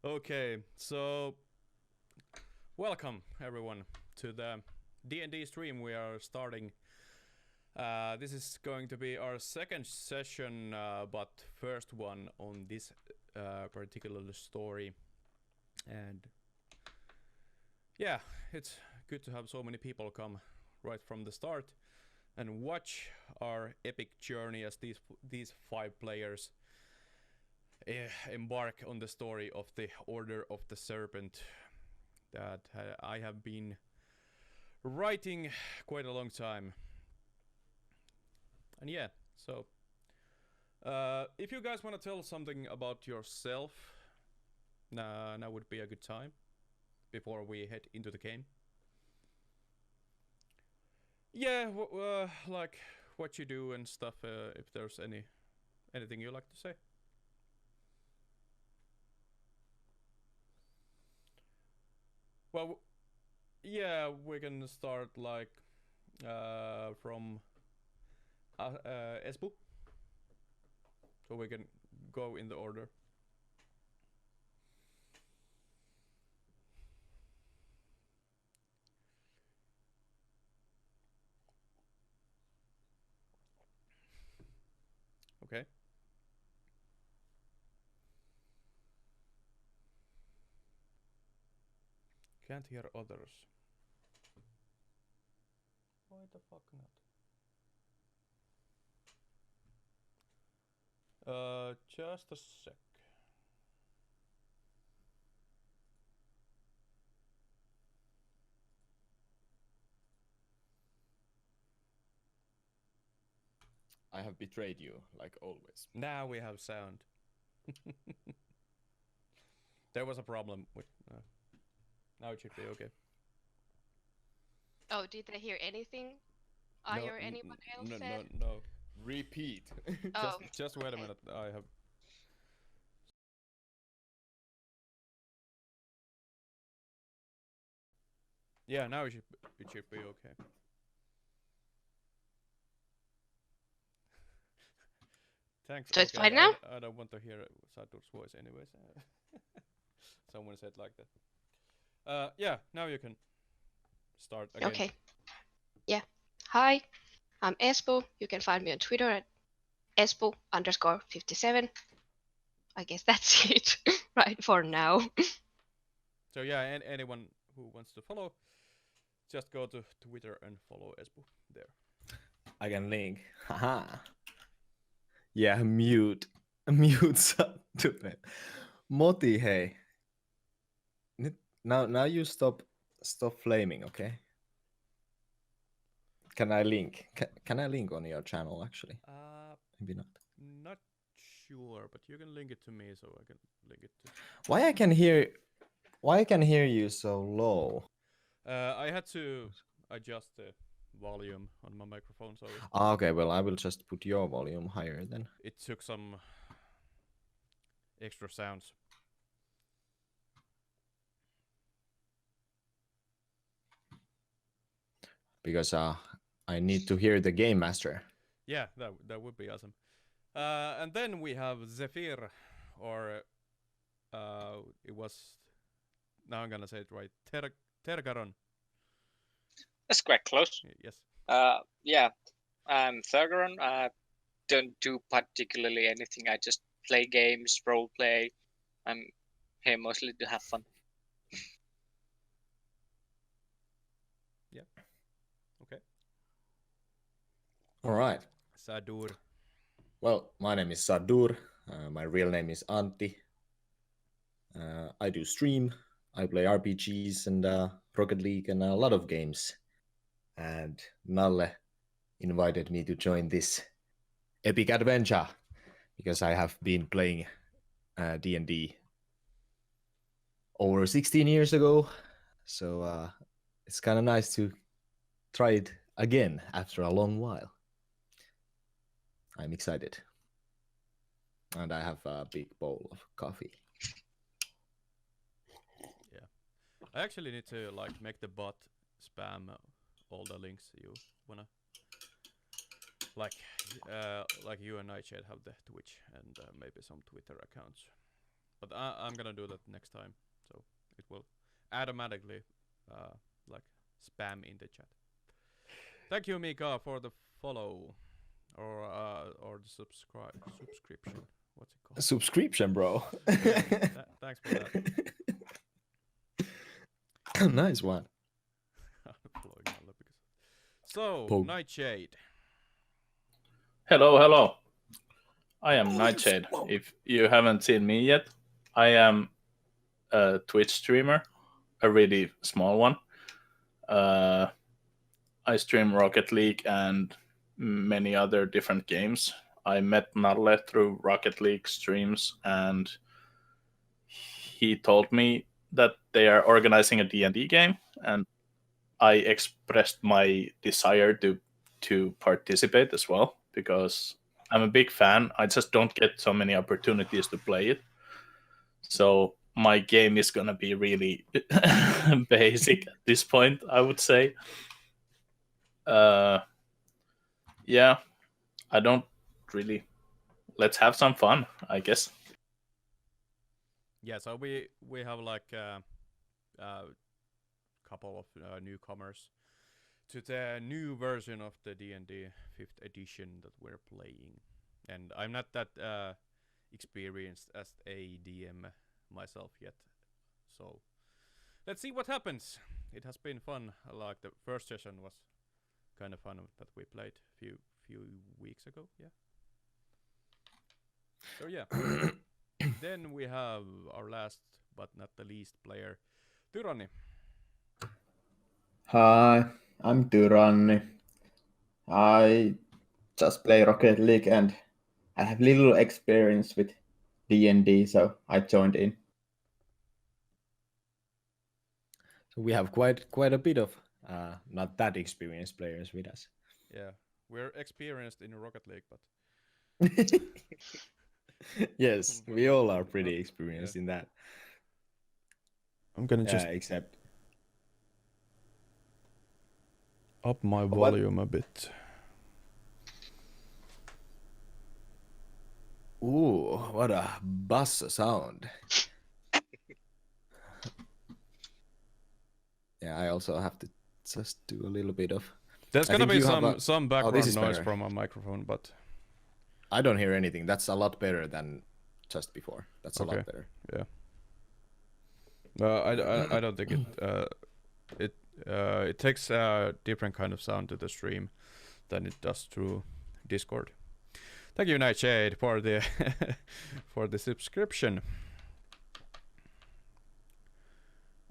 Okay, so welcome everyone to the D&D stream we are starting. This is going to be our second session, but first one on this particular story. And yeah, it's good to have so many people come right from the start and watch our epic journey as these 5 players embark on the story of the Order of the Serpent that I have been writing quite a long time. And yeah, so if you guys want to tell something about yourself, now would be a good time before we head into the game. Yeah, like what you do and stuff, if there's anything you like to say. Well, yeah, we can start like from Esbu, so we can go in the order. Okay. Can't hear others. Why the fuck not? Just a sec. I have betrayed you, like always. Now we have sound. There was a problem with... now it should be okay. Oh, did they hear anything? I or anyone else said? No. Repeat. Oh, just wait a okay. minute. I have... Yeah, now it should be okay. Thanks. So it's fine now? I don't want to hear Sadduur's voice anyways. Someone said like that. Yeah, now you can start again. Okay. Yeah. Hi, I'm Esbu. You can find me on Twitter at Esbu_57. I guess that's it right for now. So yeah, anyone who wants to follow, just go to Twitter and follow Esbu there. I can link. Haha. Yeah, mute. Mute Sadduur. Moti, hey. Now you stop flaming, okay? Can I link? Can I link on your channel actually? Maybe not. Not sure, but you can link it to me so I can link it to... Why I can hear you so low? I had to adjust the volume on my microphone, so... Okay, well I will just put your volume higher then. It took some extra sounds. Because I need to hear the game master. Yeah, that would be awesome. And then we have Zefir, or it was... Now I'm gonna say it right. Thergaron. That's quite close. Yes. Yeah, I'm Thergaron. I don't do particularly anything. I just play games, role play. I'm here mostly to have fun. Yeah. Okay. All right. Sadduur. Well, my name is Sadduur. My real name is Antti. I do stream. I play RPGs and Rocket League and a lot of games. And Nalle invited me to join this epic adventure because I have been playing D&D over 16 years ago. So it's kind of nice to try it again after a long while. I'm excited. And I have a big bowl of coffee. Yeah. I actually need to like make the bot spam all the links you wanna... Like you and Nightshade have the Twitch and maybe some Twitter accounts. But I'm gonna do that next time, so it will automatically like spam in the chat. Thank you, Mika, for the follow or the subscription. What's it called? Subscription, bro. Thanks for that. Nice one. So, Poke. Nightshade. Hello, hello. I am Nightshade. If you haven't seen me yet, I am a Twitch streamer, a really small one. I stream Rocket League and many other different games. I met Nalle through Rocket League streams, and he told me that they are organizing a D&D game, and I expressed my desire to participate as well, because I'm a big fan. I just don't get so many opportunities to play it. So my game is going to be really basic at this point, I would say. Yeah, I don't really... Let's have some fun, I guess. Yeah, so we have like a couple of newcomers to the new version of the D&D 5th edition that we're playing. And I'm not that experienced as a DM myself yet. So let's see what happens. It has been fun. Like the first session was kind of fun that we played few weeks ago. Yeah. So yeah. Then we have our last but not the least player, Tyranni. Hi, I'm Tyranni. I just play Rocket League and I have little experience with D&D, so I joined in. So we have quite a bit of not that experienced players with us. Yeah, we're experienced in Rocket League, but Yes, we all are pretty experienced in that. I'm gonna Yeah, just except up my What? volume a bit. ooh, what a bass sound. Yeah, I also have to just do a little bit of... There's I gonna think be you have some this background is noise better. from my microphone, but I don't hear anything. That's a lot better than just before. That's a Okay. lot better. yeah. I don't think it takes a different kind of sound to the stream than it does through Discord. Thank you, Nightshade, for the for the subscription.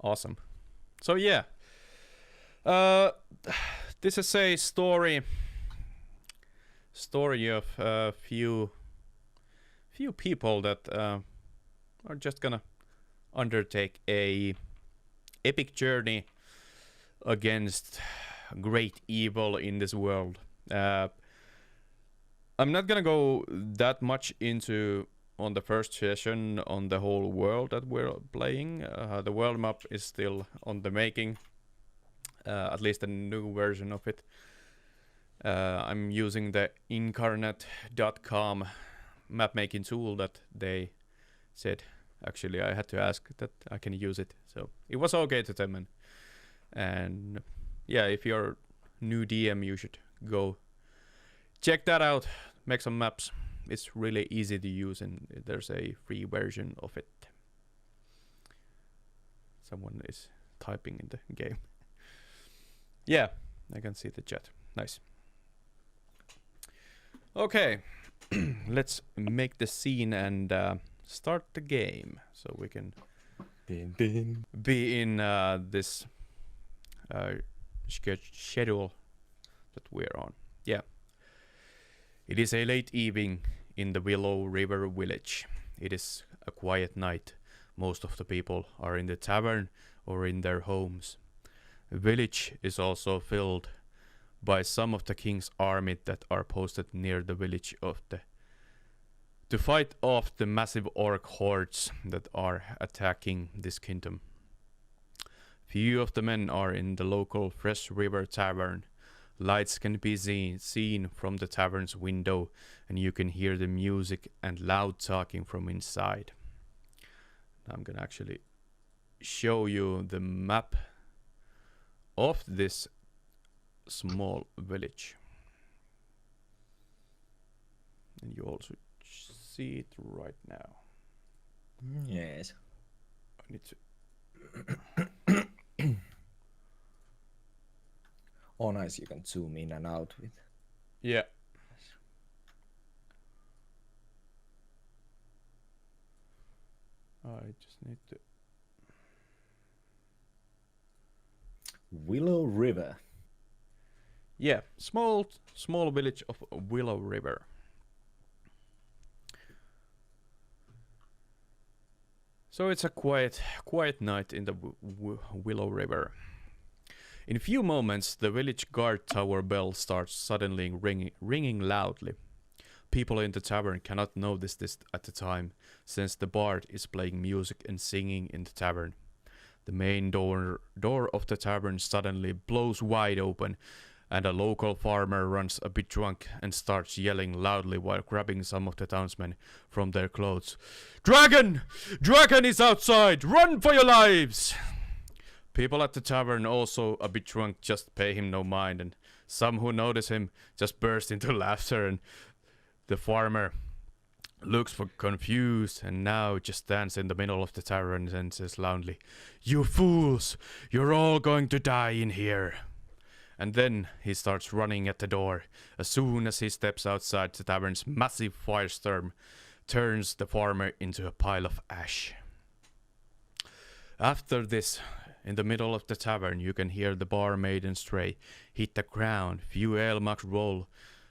Awesome. So yeah, this is a story of a few people that are just gonna undertake a epic journey against great evil in this world. I'm not gonna go that much into on the first session on the whole world that we're playing. The world map is still on the making, at least a new version of it. I'm using the incarnate.com map making tool that they said actually I had to ask that I can use it, so it was okay to them. And yeah, if you're new DM, you should go check that out, make some maps. It's really easy to use, and there's a free version of it. Someone is typing in the game. Yeah, I can see the chat. Nice. Okay, let's make the scene and start the game so we can be in this schedule that we're on. Yeah. It is a late evening in the Willow River village. It is a quiet night. Most of the people are in the tavern or in their homes. The village is also filled by some of the king's army that are posted near the village to fight off the massive orc hordes that are attacking this kingdom. Few of the men are in the local Fresh River Tavern. Lights can be seen from the tavern's window, and you can hear the music and loud talking from inside. I'm gonna actually show you the map of this small village. And you also see it right now. Yes. I need to. Oh, nice. You can zoom in and out with. Yeah. I just need to. Willow River. Yeah, small village of Willow River. So it's a quiet night in the Willow River. In a few moments, the village guard tower bell starts suddenly ringing loudly. People in the tavern cannot notice this at the time, since the bard is playing music and singing in the tavern. The main door of the tavern suddenly blows wide open, and a local farmer runs a bit drunk and starts yelling loudly while grabbing some of the townsmen from their clothes. "Dragon! Dragon is outside! Run for your lives!" People at the tavern, also a bit drunk, just pay him no mind, and some who notice him just burst into laughter, and the farmer looks confused and now just stands in the middle of the tavern and says loudly, "You fools! You're all going to die in here!" And then he starts running at the door. As soon as he steps outside, the tavern's massive firestorm turns the farmer into a pile of ash. After this, in the middle of the tavern, you can hear the barmaiden's tray hit the ground. Few ale mugs roll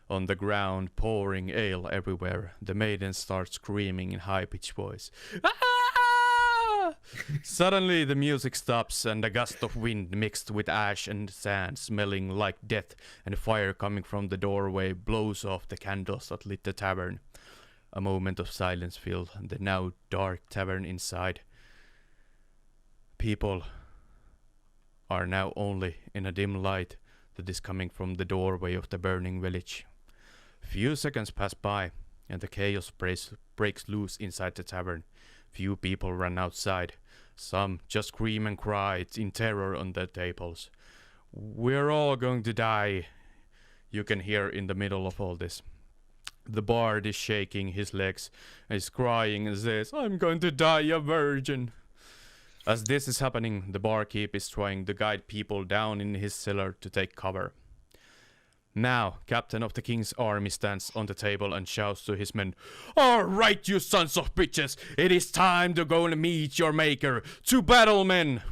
on the ground, pouring ale everywhere. The maiden starts screaming in high-pitched voice. "Ah!" Suddenly the music stops, and a gust of wind mixed with ash and sand, smelling like death, and fire coming from the doorway blows off the candles that lit the tavern. A moment of silence filled the now dark tavern inside. People are now only in a dim light that is coming from the doorway of the burning village. Few seconds pass by, and the chaos breaks loose inside the tavern. Few people run outside. Some just scream and cry in terror on their tables. "We're all going to die," you can hear in the middle of all this. The bard is shaking his legs and is crying and says, "I'm going to die a virgin." As this is happening, the barkeep is trying to guide people down in his cellar to take cover. Now, Captain of the King's army stands on the table and shouts to his men, "All right, you sons of bitches, it is time to go and meet your maker. To battle, men!"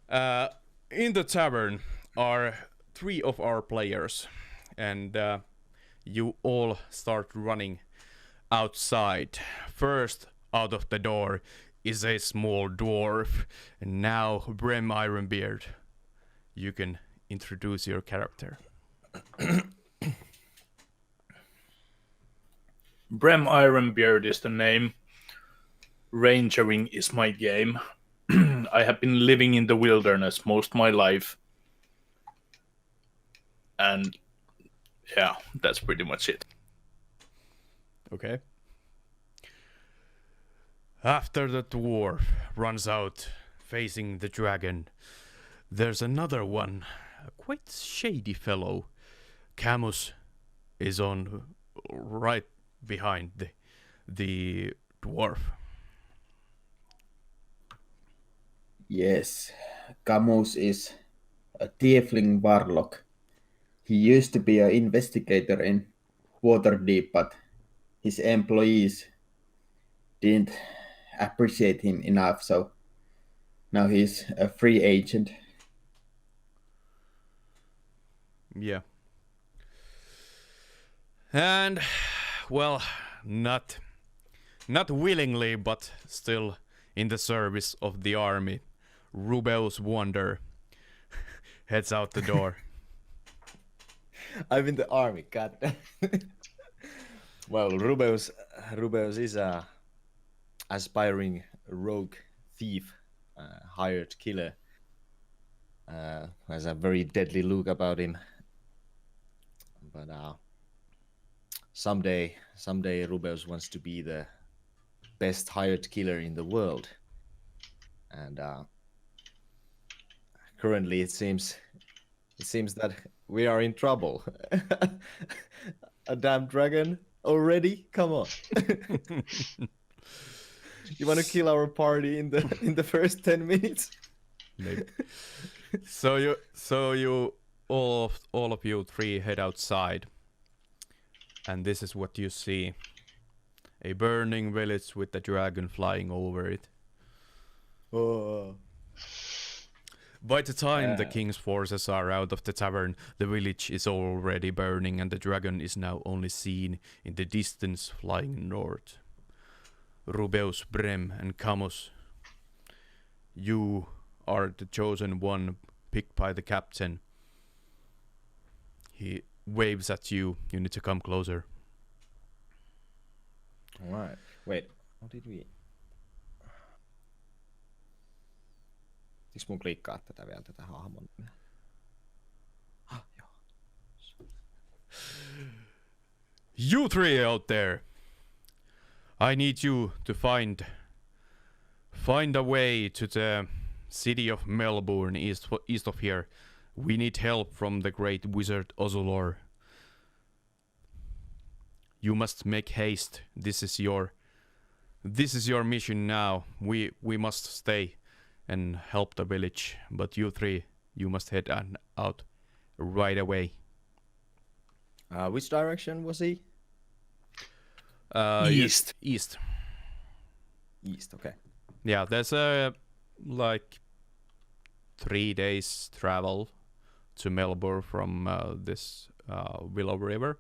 In the tavern are 3 of our players, and you all start running outside. First out of the door is a small dwarf, and now Brem Ironbeard. You can introduce your character. Brem Ironbeard is the name. Rangering is my game. I have been living in the wilderness most of my life. And yeah, that's pretty much it. Okay. After the dwarf runs out facing the dragon, there's another one, a quite shady fellow. Camus is on right behind the dwarf. Yes, Camus is a tiefling warlock. He used to be an investigator in Waterdeep, but his employees didn't appreciate him enough, so now he's a free agent. Yeah. And, well, not willingly, but still in the service of the army, Rubeus Wonder heads out the door. I'm in the army, god. Well, Rubeus is a aspiring rogue thief, hired killer. Has a very deadly look about him. But someday Rubeus wants to be the best hired killer in the world. And currently it seems that we are in trouble. A damn dragon already? Come on. You want to kill our party in the first 10 minutes? Maybe. So you all of you three head outside, and this is what you see: a burning village with the dragon flying over it. Oh. By the time the king's forces are out of the tavern, the village is already burning, and the dragon is now only seen in the distance flying north. Rubeus, Brem, and Camus, you are the chosen one picked by the captain. He waves at you. You need to come closer. Alright. Wait, how did we... Pitäis mun klikkaa tätä vielä, tätä hahmon nimeä? Joo. You three out there! I need you to find a way to the city of Melbourne, east of here. We need help from the great wizard Ozolor. You must make haste. This is your mission now. We must stay and help the village, but you three, you must head out right away. Which direction was he? East. East. East, okay. Yeah, there's like 3 days travel to Melbourne from this Willow River.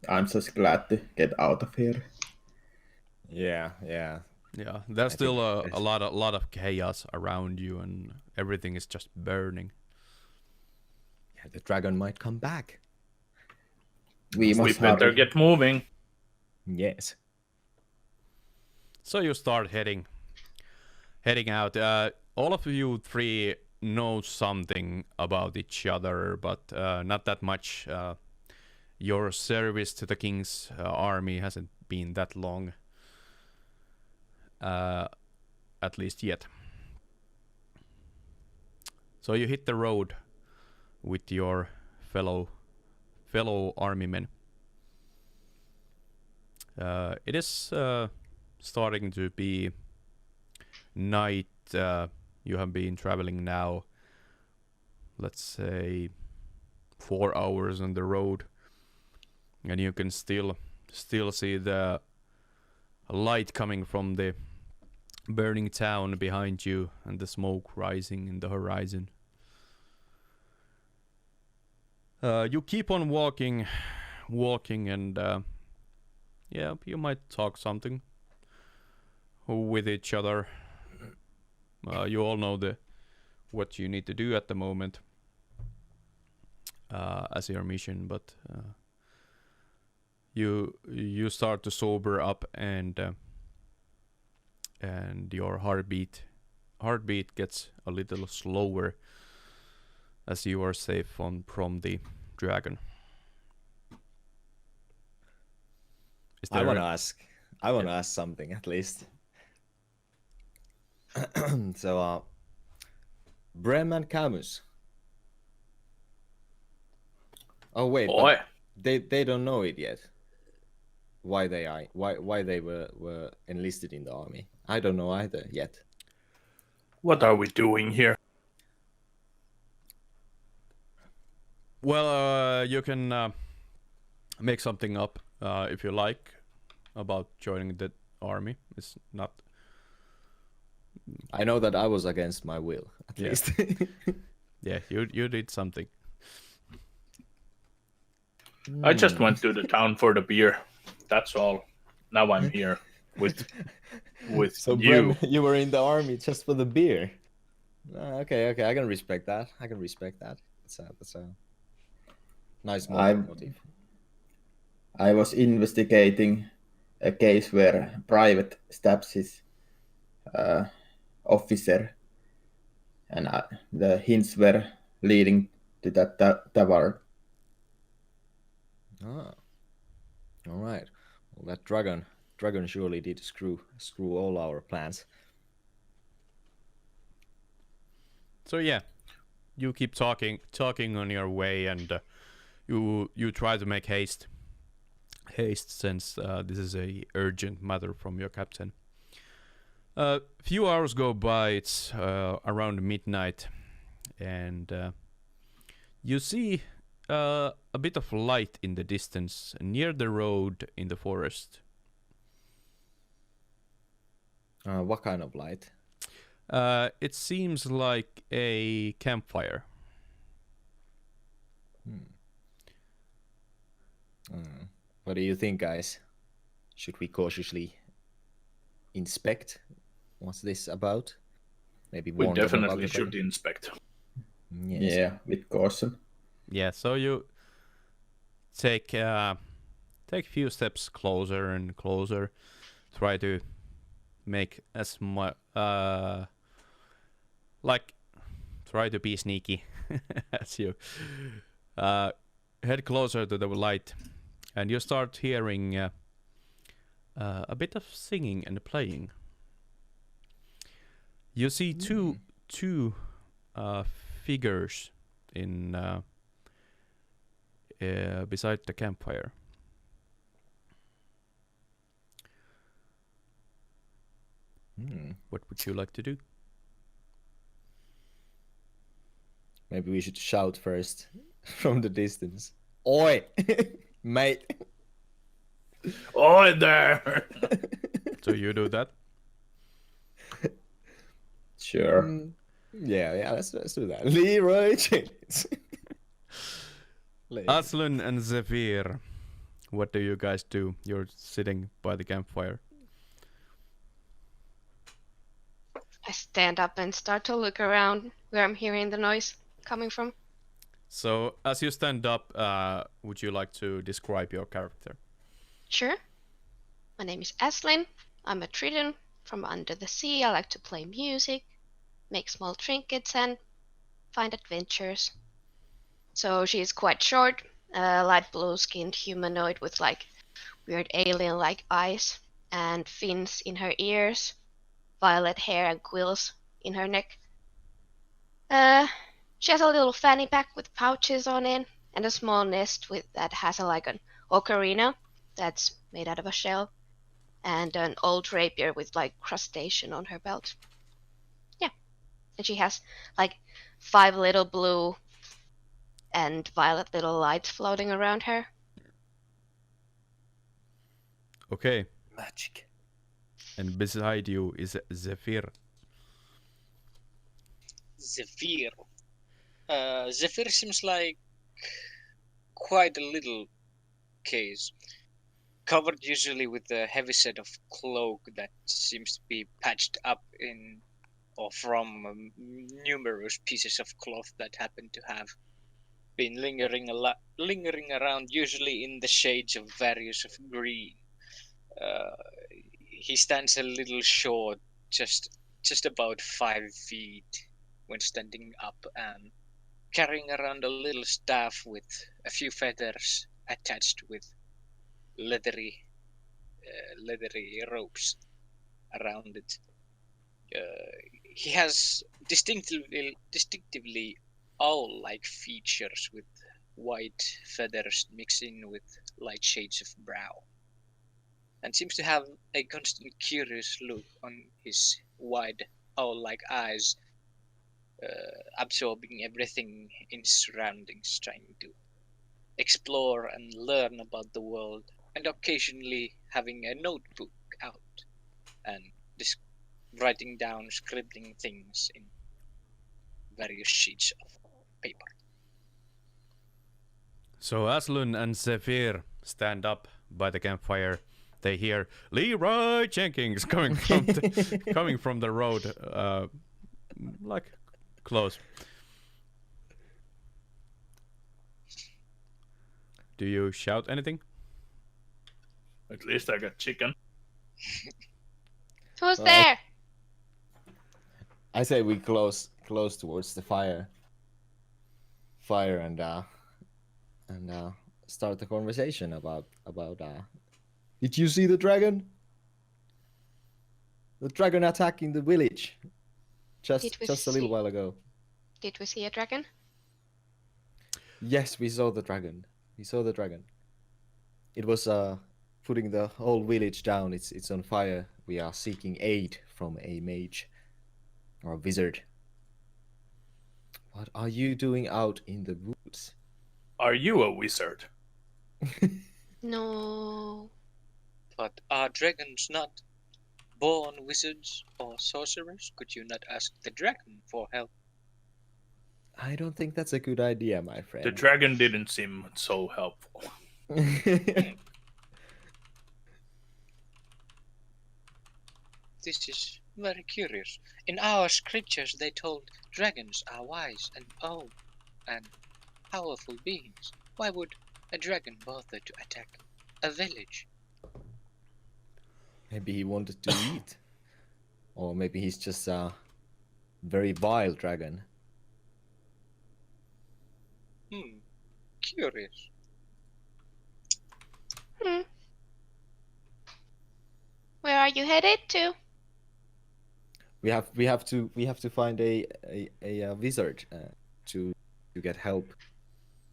I'm just glad to get out of here. Yeah. Yeah, there's still a lot of chaos around you, and everything is just burning. Yeah, the dragon might come back. We We must better hurry. get moving. Yes. So you start heading out. All of you three know something about each other, but not that much. Your service to the king's army hasn't been that long, at least yet. So you hit the road with your fellow army men. It is starting to be night. You have been traveling now, let's say, 4 hours on the road, and you can still see the light coming from the burning town behind you and the smoke rising in the horizon. You keep on walking, and yeah, you might talk something with each other. You all know what you need to do at the moment as your mission, but you start to sober up, and your heartbeat gets a little slower as you are safe from the dragon. I want to ask something at least. So, Brem and Camus. Oh wait, Boy. but they don't know it yet. Why they were enlisted in the army? I don't know either yet. What are we doing here? Well, you can make something up if you like about joining the army. It's not. I know that I was against my will, at Yeah. least. Yeah, you did something. I just went to the town for the beer. That's all. Now I'm here with So, you. Brem, you were in the army just for the beer. Okay, I can respect that. That's a nice motive. I was investigating a case where Private stabs his officer, and the hints were leading to that tavern. Ah. All right. Well, that dragon surely did screw all our plans. So yeah, you keep talking on your way, and you try to make haste since this is a urgent matter from your captain. A few hours go by. It's around midnight, and you see a bit of light in the distance near the road in the forest. What kind of light? It seems like a campfire. What do you think, guys? Should we cautiously inspect? What's this about? Maybe We warn them about definitely the should dragon? inspect. Yes. Yeah, with caution. Yeah, so you take a few steps closer and closer. Try to make as much try to be sneaky as you head closer to the light, and you start hearing a bit of singing and playing. You see two figures in beside the campfire. What would you like to do? Maybe we should shout first from the distance. Oi, mate! Oi there! So you do that. Sure. Yeah, let's do that. Leroy Jenkins. Aslyn and Zefir, what do you guys do? You're sitting by the campfire. I stand up and start to look around where I'm hearing the noise coming from. So as you stand up, would you like to describe your character? Sure. My name is Aslyn. I'm a Triton from under the sea. I like to play music, make small trinkets, and find adventures. So she's quite short, light blue-skinned humanoid with like weird alien-like eyes and fins in her ears, violet hair and quills in her neck. She has a little fanny pack with pouches on it and a small nest that has like an ocarina that's made out of a shell, and an old rapier with like crustacean on her belt. Yeah, and she has like 5 little blue and violet little lights floating around her. Okay, Magic. and beside you is Zefir. Zefir. Zefir seems like quite a little case, covered usually with a heavy set of cloak that seems to be patched up in or from numerous pieces of cloth that happen to have been lingering around, usually in the shades of various of green. He stands a little short, just about 5 feet when standing up, and carrying around a little staff with a few feathers attached with leathery ropes around it. He has distinctively owl-like features with white feathers mixing with light shades of brown, and seems to have a constant curious look on his wide owl-like eyes, absorbing everything in his surroundings, trying to explore and learn about the world, and occasionally having a notebook out and writing down, scribbling things in various sheets of paper. So Aslyn and Zefir stand up by the campfire. They hear Leroy Jenkins coming from the road, like close. Do you shout anything? At least I got chicken. Who's Well, there? I say we close towards the fire and start the conversation about. Did you see the dragon? The dragon attacking the village Did we just a little see- while ago. Did we see a dragon? Yes, we saw the dragon. We saw the dragon. It was putting the whole village down. It's on fire. We are seeking aid from a mage or a wizard. What are you doing out in the woods? Are you a wizard? No. But are dragons not born wizards or sorcerers? Could you not ask the dragon for help? I don't think that's a good idea, my The friend. dragon didn't seem so helpful. This is very curious. In our scriptures, they told dragons are wise and old and powerful beings. Why would a dragon bother to attack a village? Maybe he wanted to eat. Or maybe he's just a very vile dragon. Curious. Where are you headed to? We have to find a wizard to get help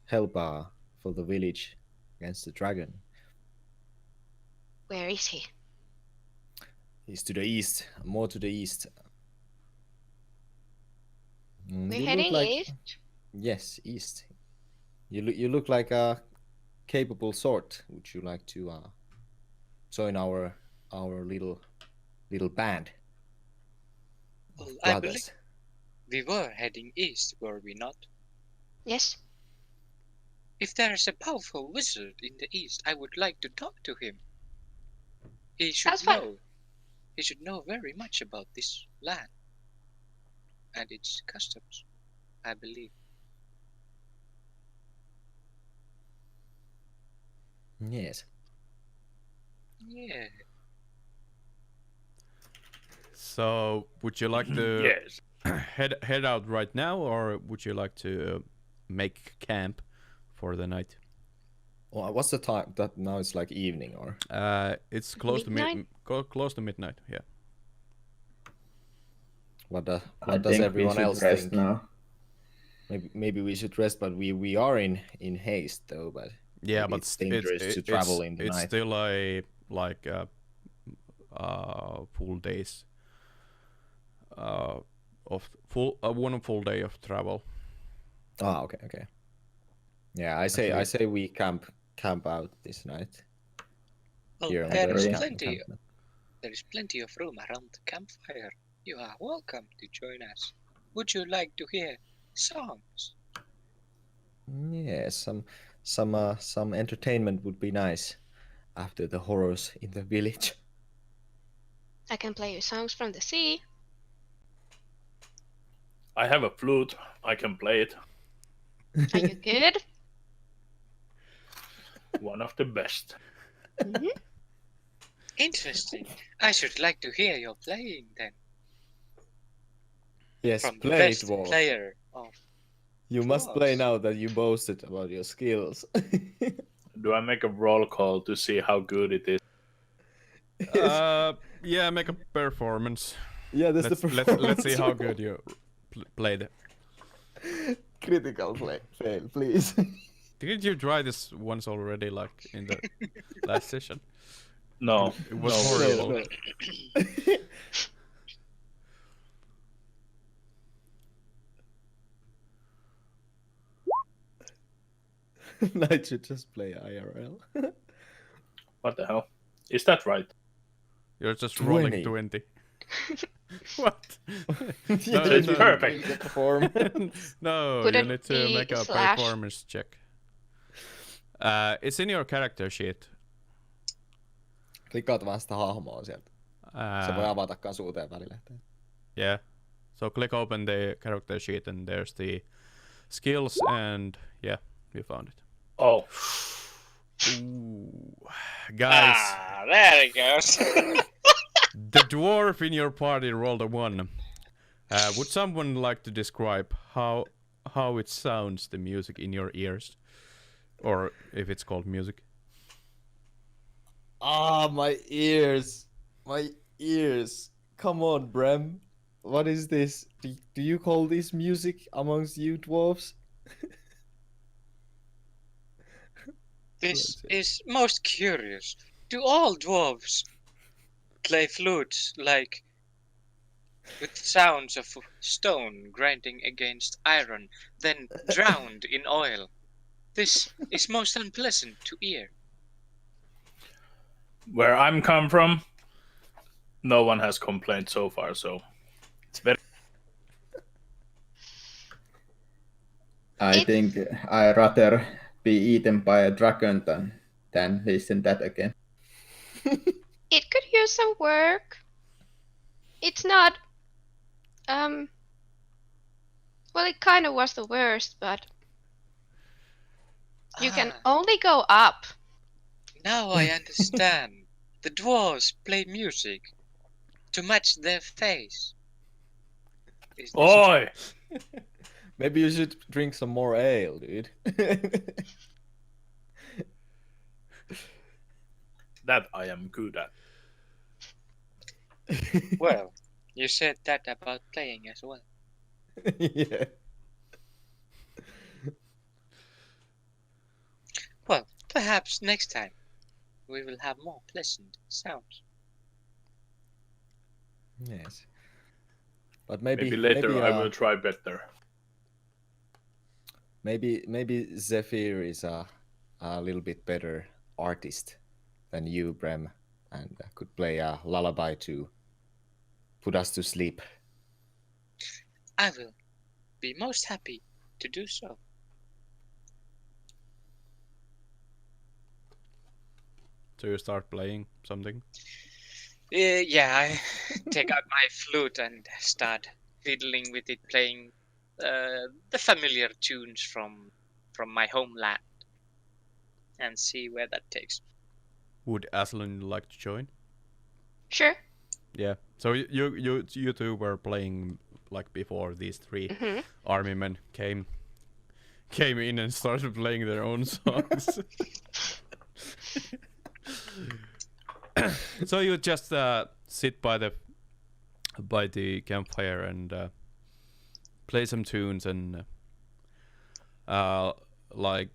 for the village against the dragon. Where is he? He's to the east, more to the east. We're You heading look like, east. Yes, east. You look like a capable sort. Would you like to join our little band? Well, of I brothers? believe we were heading east, were we not? Yes. If there is a powerful wizard in the east, I would like to talk to him. He should That's fine. know. He should know very much about this land and its customs, I believe. Yes. Yeah. So, would you like to Yes. head out right now, or would you like to make camp for the night? Well, what's the time? That now it's like evening, or It's close Midnight? to close to midnight. Yeah. what I does think everyone we should else rest think? now. Maybe we should rest, but we are in haste though. But Yeah, maybe but it's dangerous to travel in the it's night. still a like full days of one full day of travel. Ah, okay. Yeah, I say we camp out this night. Well, Here on there the is Yeah. plenty. encampment. There is plenty of room around the campfire. You are welcome to join us. Would you like to hear songs? Yeah, some entertainment would be nice after the horrors in the village. I can play you songs from the sea. I have a flute. I can play it. Are you good? One of the best. Mhm. Interesting. I should like to hear your playing then. Yes, From the play it, best Wolf. player of You must play dwarves. now that you boasted about your skills. Do I make a roll call to see how good it is? Yeah, make a performance. Yeah, that's Let's, the let's performance. see how good you played. Critical fail, please. Didn't you try this once already, like in the last session? No. It was no, horrible. No. I should just play IRL. What the hell? Is that right? You're just rolling 20. 20. What? Yeah, it's no, perfect. the perform. No, Could you it need to be make a slash? performance check. It's in your character sheet. Klikkaat vaan sitä hahmoa sieltä. Se voi Uh, avata kans uuteen välilehteen. yeah. So click open the character sheet and there's the skills and yeah, you found it. Oh, Ooh. Guys, there it goes. the dwarf in your party rolled a 1. Would someone like to describe how it sounds, the music in your ears? Or if it's called music. Ah, my ears. My ears. Come on, Brem. What is this? Do you call this music amongst you dwarves? This is most curious. Do all dwarves play flutes like with sounds of stone grinding against iron, then drowned in oil? This is most unpleasant to hear. Where I'm come from, no one has complained so far, so it's very I think I'd rather be eaten by a dragon than listen that again. It could use some work. It's not. Well, it kind of was the worst, but you can only go up. Now I understand. The dwarves play music to match their face. Is this Oi! Maybe you should drink some more ale, dude. That I am good at. Well, you said that about playing as well. Yeah. Well, perhaps next time we will have more pleasant sounds. Yes. But maybe Later I will try better. Maybe Zefir is a little bit better artist than you, Brem, and could play a lullaby to put us to sleep. I will be most happy to do so. So you start playing something? Yeah, I take out my flute and start fiddling with it, playing the familiar tunes from my homeland, and see where that takes. Would Aslyn like to join? Sure. Yeah. So you two were playing like before these three army men came in and started playing their own songs. So you just sit by the campfire and play some tunes and like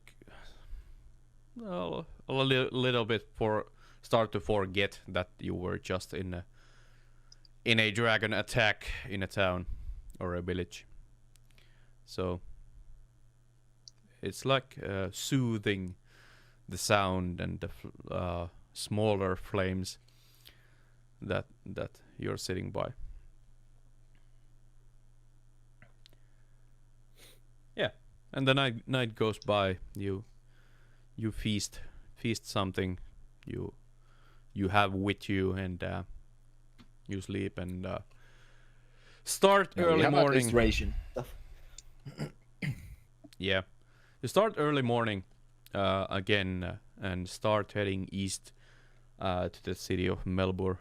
a little bit start to forget that you were just in a dragon attack in a town or a village. So it's like soothing the sound and the smaller flames that you're sitting by. Yeah, and the night goes by. You feast something you have with you, and you sleep and start early morning. Ration. Yeah, you start early morning again and start heading east to the city of Melbourne.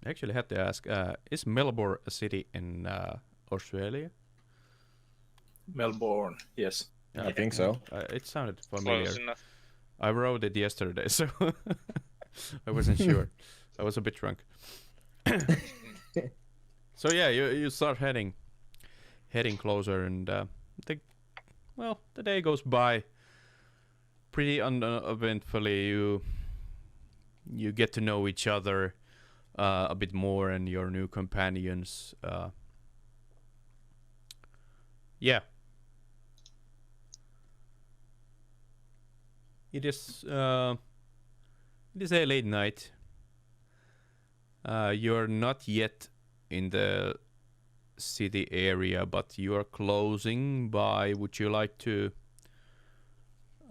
I actually had to ask, is Melbourne a city in Australia? Melbourne, yes. Yeah, I think so. It sounded familiar. Close enough. I wrote it yesterday, so I wasn't sure. I was a bit drunk. So yeah, you start heading closer, and the day goes by pretty uneventfully. You get to know each other a bit more and your new companions. Yeah. It is a late night. You're not yet in the city area, but you are closing by. Would you like to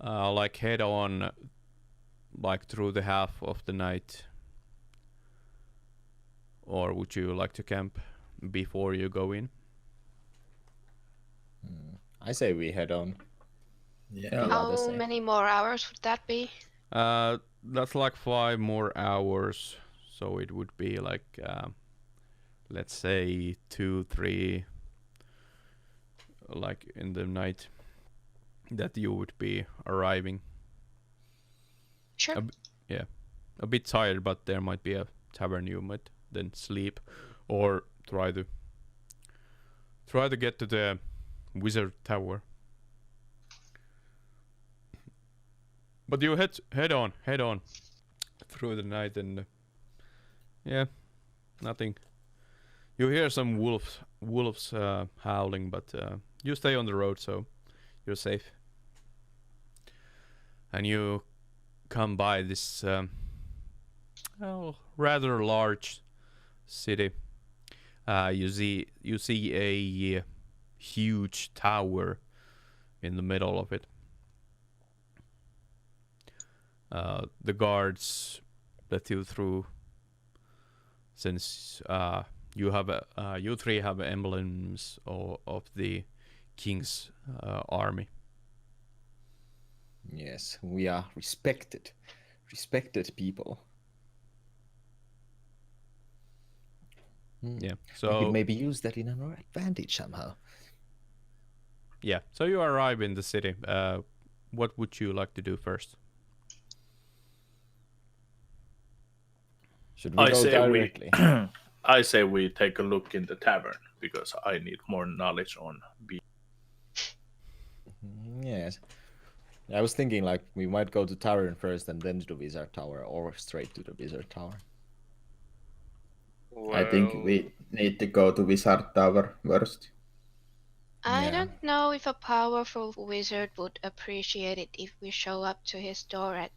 like head on like through the half of the night? Or would you like to camp before you go in? I say we head on. Yeah. How many more hours would that be? That's like 5 more hours, so it would be like let's say 2-3 like in the night that you would be arriving. Sure. A bit tired, but there might be a tavern you might then sleep, or try to get to the wizard tower. But you head on through the night, and nothing. You hear some wolves howling, but you stay on the road, so you're safe. And you come by this rather large city. You see a huge tower in the middle of it. The guards let you through, since you three have emblems of the king's army. Yes, we are respected people. Yeah, We so could maybe use that in our advantage somehow. yeah, so you arrive in the city. What would you like to do first? Should we go directly? I say we take a look in the tavern, because I need more knowledge on Yes. I was thinking like we might go to tavern first and then to the wizard tower, or straight to the wizard tower. I think we need to go to Wizard Tower first. I Yeah. don't know if a powerful wizard would appreciate it if we show up to his door at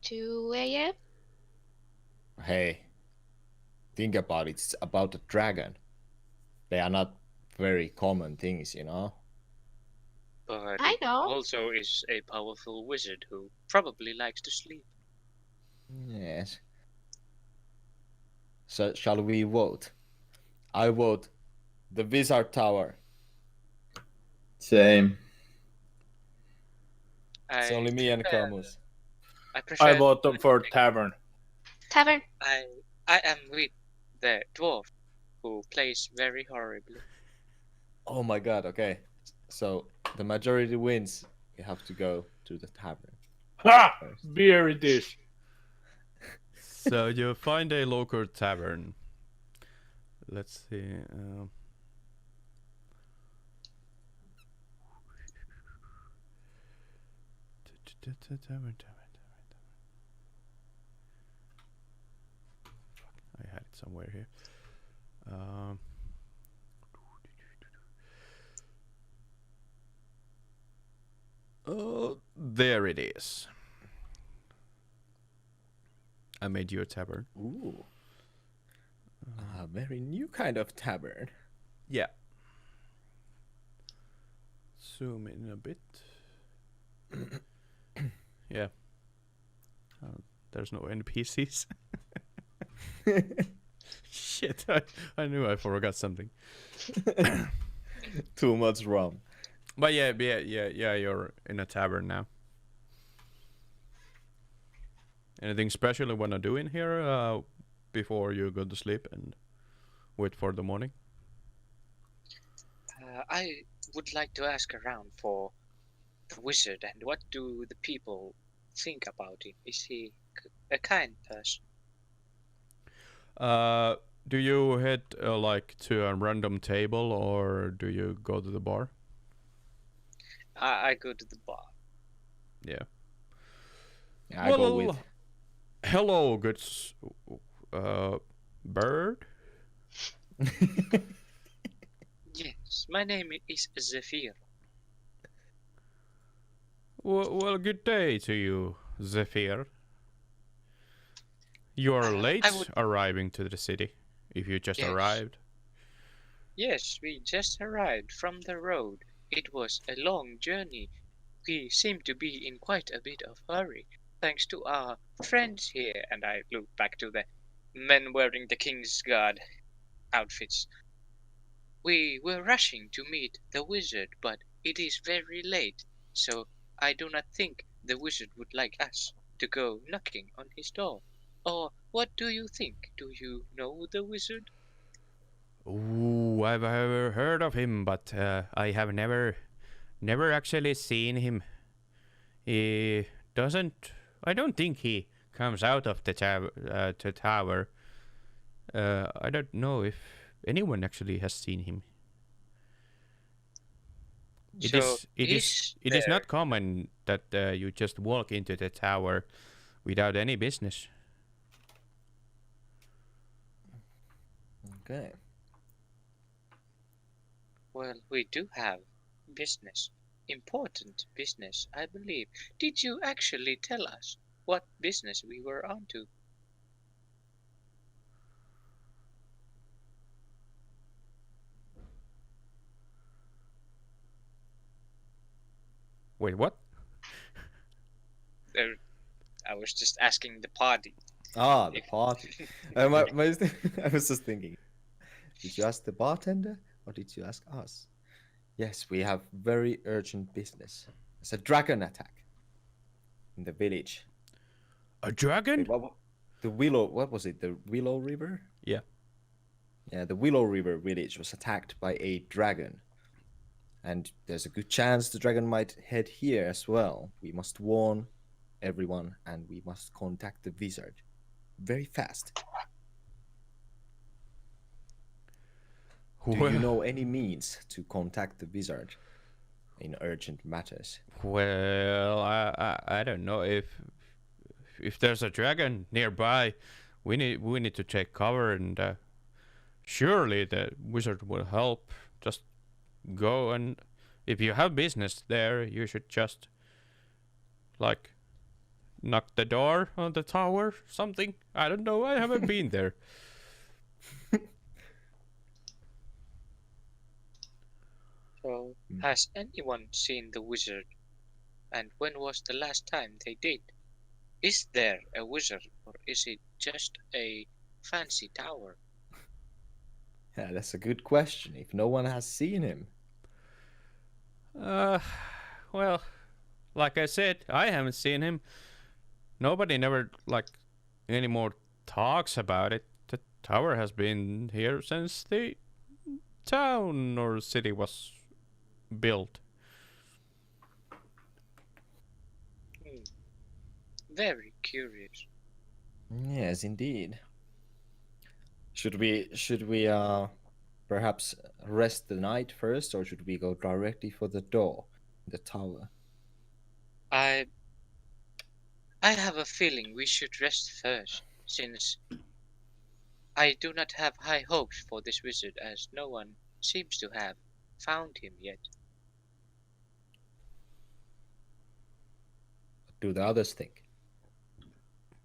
2 a.m. Hey, think about it. It's about a dragon. They are not very common things, you know? But I know. also is a powerful wizard who probably likes to sleep. Yes. So, shall we vote? I vote the wizard tower. Same. It's only me and Camus. I prefer. I vote for tavern. Tavern. I am with the dwarf who plays very horribly. Oh my god, okay. So, the majority wins. You have to go to the tavern. Ha! Beer it is. So you find a local tavern. Let's see. Tavern. I had it somewhere here. Oh, there it is. I made you a tavern. Ooh. A very new kind of tavern. Yeah. Zoom in a bit. Yeah. There's no NPCs. Shit, I knew I forgot something. Too much rum. But yeah, you're in a tavern now. Anything special you want to do in here before you go to sleep and wait for the morning? I would like to ask around for the wizard, and what do the people think about him? Is he a kind person? Do you head like to a random table, or do you go to the bar? I go to the bar. Yeah. Yeah, I go with. Hello, good bird. Yes, my name is Zefir. Well, good day to you, Zefir. You are late arriving to the city, if you just arrived. Yes, we just arrived from the road. It was a long journey. We seem to be in quite a bit of hurry, thanks to our friends here. And I look back to the men wearing the King's Guard outfits. We were rushing to meet the wizard, but it is very late, so I do not think the wizard would like us to go knocking on his door. Or what do you think? Do you know the wizard? Ooh, Oh, I've heard of him, but I have never actually seen him. He doesn't. I don't think he comes out of the tower. I don't know if anyone actually has seen him. It is not common that you just walk into the tower without any business. Okay. Well, we do have business. Important business, I believe. Did you actually tell us what business we were onto? Wait, what? I was just asking the party. Ah, the party. I was just thinking, did you ask the bartender or did you ask us? Yes, we have very urgent business. It's a dragon attack in the village. A dragon? Wait, what was it? The Willow River? Yeah. Yeah, the Willow River village was attacked by a dragon. And there's a good chance the dragon might head here as well. We must warn everyone and we must contact the wizard very fast. Do you know any means to contact the wizard in urgent matters? Well, I don't know if there's a dragon nearby. We need to take cover, and surely the wizard will help. Just go, and if you have business there, you should just like knock the door on the tower, something. I don't know. I haven't been there. So, has anyone seen the wizard? And when was the last time they did? Is there a wizard, or is it just a fancy tower? Yeah, that's a good question. If no one has seen him. Well, like I said, I haven't seen him. Nobody never anymore talks about it. The tower has been here since the town or city was built. Very curious. Yes, indeed. Should we perhaps rest the night first, or should we go directly for the door, the tower? I have a feeling we should rest first, since I do not have high hopes for this wizard, as no one seems to have found him yet. What do the others think?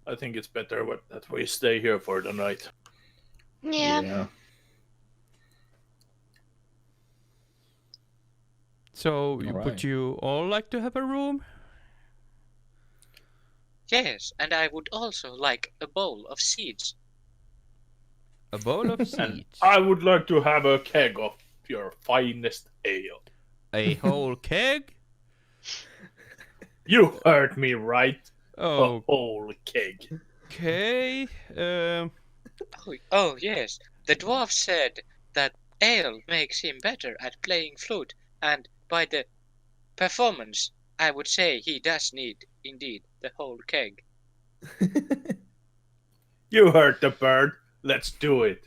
I think it's better that we stay here for the night. Yeah. So, Alright. would you all like to have a room? Yes, and I would also like a bowl of seeds. A bowl of And seeds. I would like to have a keg of your finest ale. A whole keg? You heard me right. Oh, A whole keg. okay. Oh yes, the dwarf said that ale makes him better at playing flute, and by the performance, I would say he does need, indeed, the whole keg. You heard the bird. Let's do it.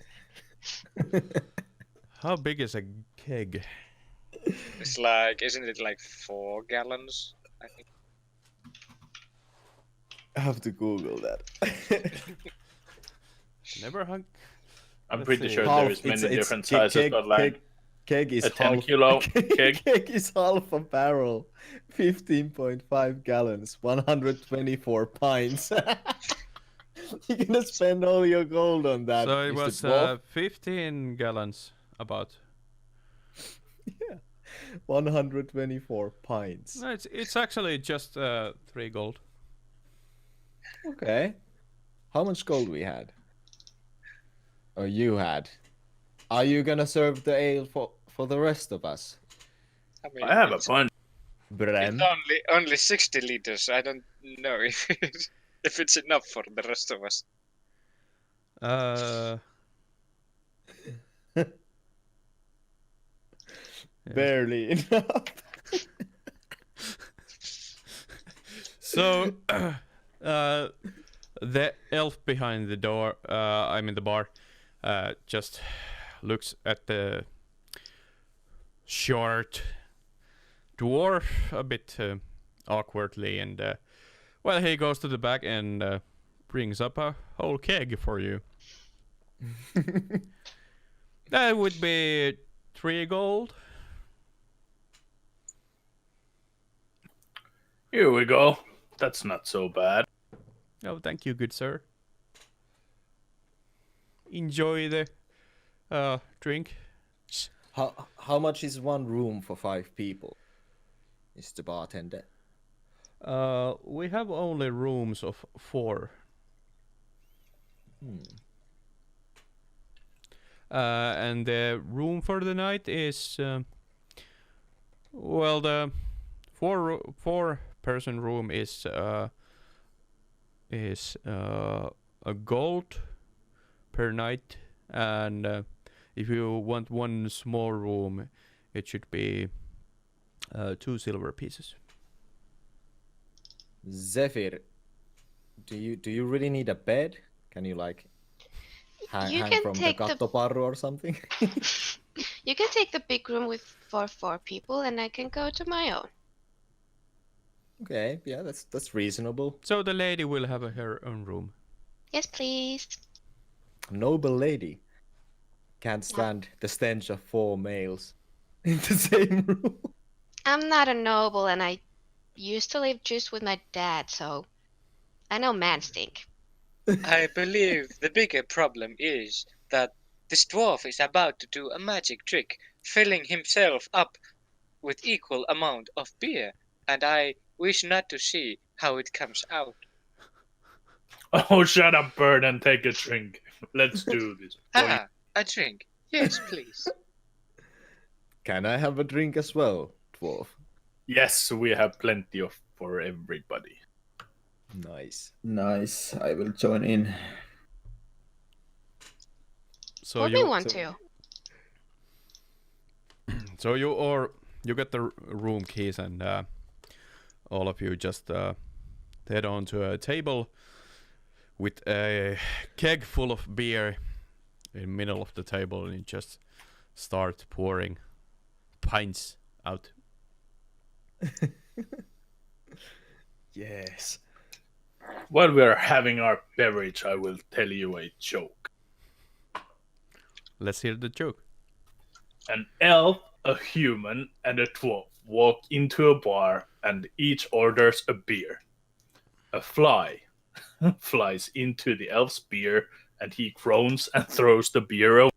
How big is a keg? It's like, isn't it like 4 gallons? I think. I have to Google that. Never hung. I'm Let's pretty see. sure there is many different sizes, but like keg is a 10 half, kilo keg. Keg is half a barrel, 15.5 gallons, 124 pints. You're gonna spend all your gold on that. So it Mr. was Dwarf. 15 gallons, about. Yeah, 124 pints. No, it's actually just 3 gold. Okay. How much gold we had? Or you had? Are you gonna serve the ale for the rest of us? I mean, I have a it's, bunch. Brem? it's only 60 liters. I don't know if it's enough for the rest of us. Barely enough. So, the elf behind the door, I'm in the bar, just looks at the short dwarf a bit awkwardly, and well, he goes to the back and brings up a whole keg for you. That would be 3 gold. Here we go. That's not so bad. Oh, thank you, good sir. Enjoy the drink. How much is one room for 5 people? Is the bartender. We have only rooms of 4. And the room for the night is well, the 4-person room is a gold per night, and if you want one small room, it should be 2 silver pieces. Zefir, do you really need a bed? Can you like hang can from the take the- kattoparru or something? You can take the big room with for 4 people, and I can go to my own. Okay, yeah, that's reasonable. So the lady will have her own room. Yes, please. Noble lady can't stand the stench of 4 males in the same room. I'm not a noble, and I used to live just with my dad, so I know man stink. I believe the bigger problem is that this dwarf is about to do a magic trick, filling himself up with equal amount of beer, and I wish not to see how it comes out. Oh, shut up, bird, and take a drink. Let's do this. Ah, a drink. Yes, please. Can I have a drink as well, dwarf? Yes, we have plenty of for everybody. Nice. Nice. I will join in. So What do you want to? So you get the room keys, and all of you just head on to a table with a keg full of beer in the middle of the table, and you just start pouring pints out. Yes. While we are having our beverage, I will tell you a joke. Let's hear the joke. An elf, a human, and a dwarf walk into a bar and each orders a beer. A fly flies into the elf's beer and he groans and throws the beer away.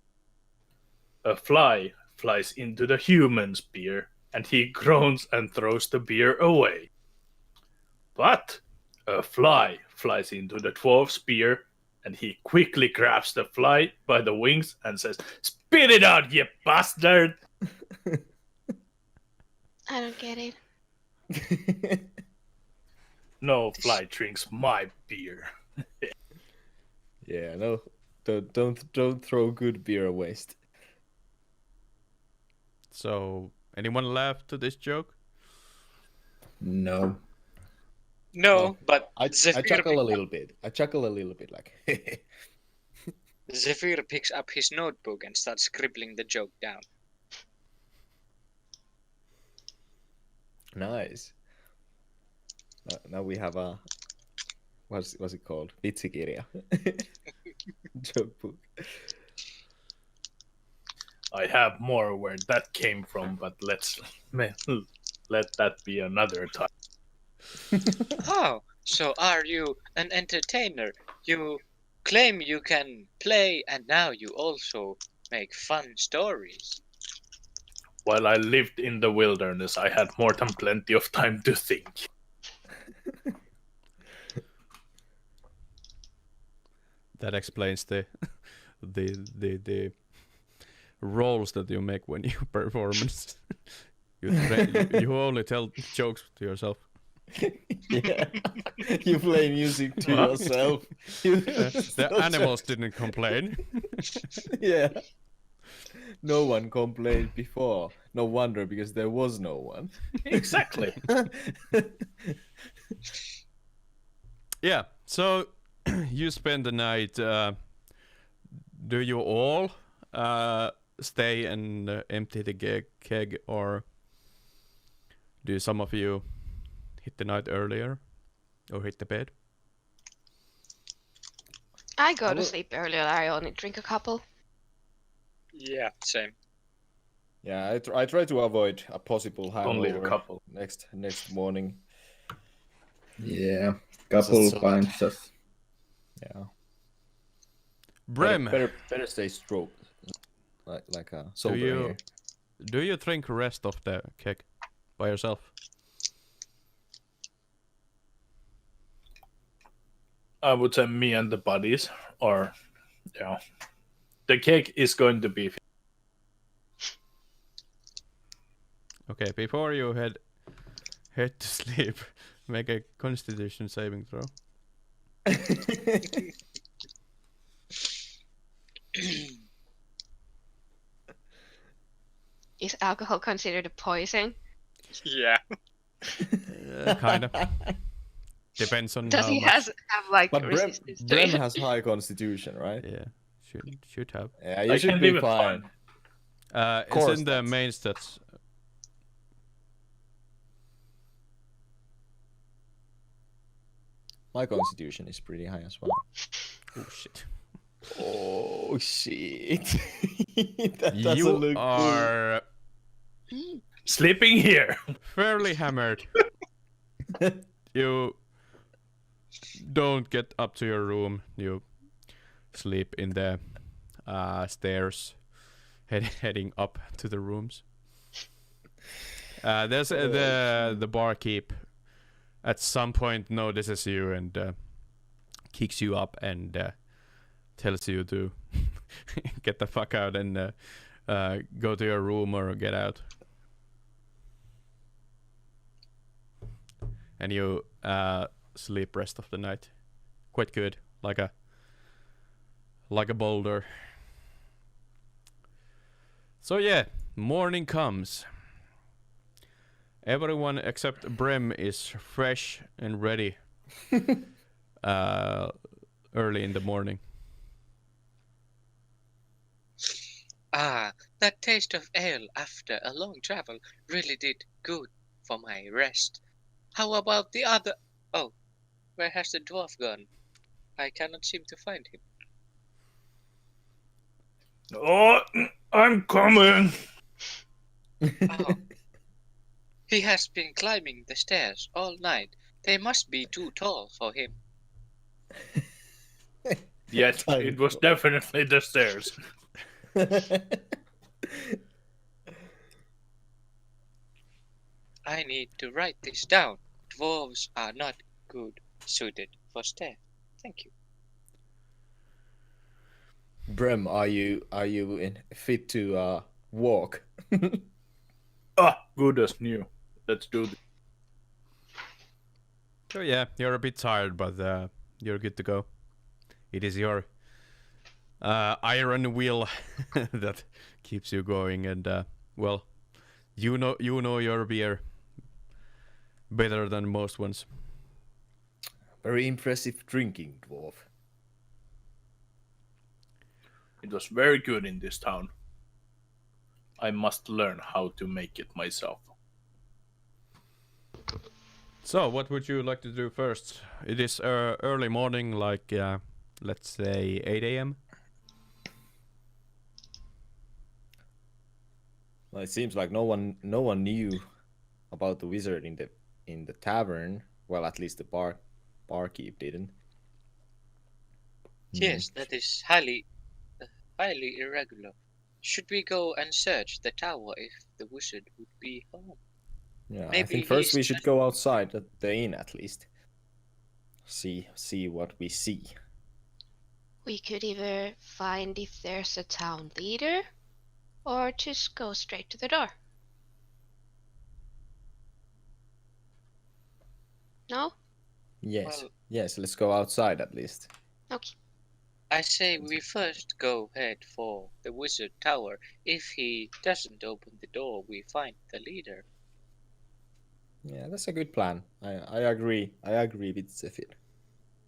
A fly flies into the human's beer and he groans and throws the beer away. But a fly flies into the dwarf's beer and he quickly grabs the fly by the wings and says, "Spit it out, you bastard!" I don't get it. No fly drinks my beer. Yeah, no. Don't throw good beer waste. So, anyone laugh to this joke? No. No, Well, but I Zefir, chuckle a little bit. Like Zefir picks up his notebook and starts scribbling the joke down. nice. Now we have a what's it called? Vitsikirja. Joke book. I have more where that came from, but let that be another time. Oh, so are you an entertainer? You claim you can play and now you also make fun stories. While I lived in the wilderness, I had more than plenty of time to think. That explains the roles that you make when you perform. you only tell jokes to yourself. Yeah. You play music to yourself. The animals didn't complain. Yeah. No one complained before. No wonder, because there was no one. Exactly. Yeah. So you spend the night. Do you all stay and empty the keg, or do some of you hit the night earlier or hit the bed? I go I to will- sleep earlier. I only drink a couple. Yeah, same. Yeah, I try to avoid a possible Only a hangover couple. next morning. Yeah, couple so- pints just. Yeah. Brem, Better stay stroke. Like a sober here. do you drink rest of the keg by yourself? I would say me and the buddies, or yeah, the cake is going to be. Okay, before you head to sleep, make a Constitution saving throw. Is alcohol considered a poison? Yeah. Kind of. Depends on Does how he much. have like But resistance to Brem it? has high constitution, right? Yeah, should have. Yeah, you I should can't be even fine. find. It's course in the that's- main stats. My constitution is pretty high as well. Oh shit! Oh shit! That doesn't You look are Sleeping here. fairly hammered. You don't get up to your room. You sleep in the stairs, heading up to the rooms. There's the barkeep. At some point, notices you and kicks you up and tells you to get the fuck out and go to your room or get out. And you sleep rest of the night. Quite good, like a boulder. So yeah, morning comes. Everyone except Brem is fresh and ready early in the morning. Ah, that taste of ale after a long travel really did good for my rest. How about the other? Oh, where has the dwarf gone? I cannot seem to find him. Oh, I'm coming. Oh, he has been climbing the stairs all night. They must be too tall for him. Yes, it was definitely the stairs. I need to write this down. Dwarves are not good suited for stairs. Thank you. Brem, are you fit to walk? Good as new. Let's do this. So yeah, you're a bit tired, but you're good to go. It is your iron will that keeps you going, and well, you know your beer better than most ones. Very impressive drinking, dwarf. It was very good in this town. I must learn how to make it myself. So, what would you like to do first? It is early morning, like let's say 8 a.m. Well, it seems like no one knew about the wizard in the tavern. Well, at least the barkeep didn't. Yes, that is highly irregular. Should we go and search the tower if the wizard would be home? Yeah, I Maybe think first he's we should go outside at the inn at least. See what we see. We could either find if there's a town leader, or just go straight to the door. No? Yes, Well- yes. Let's go outside at least. Okay. I say we first go head for the wizard tower. If he doesn't open the door, we find the leader. Yeah, that's a good plan. I agree. I agree with Zefir.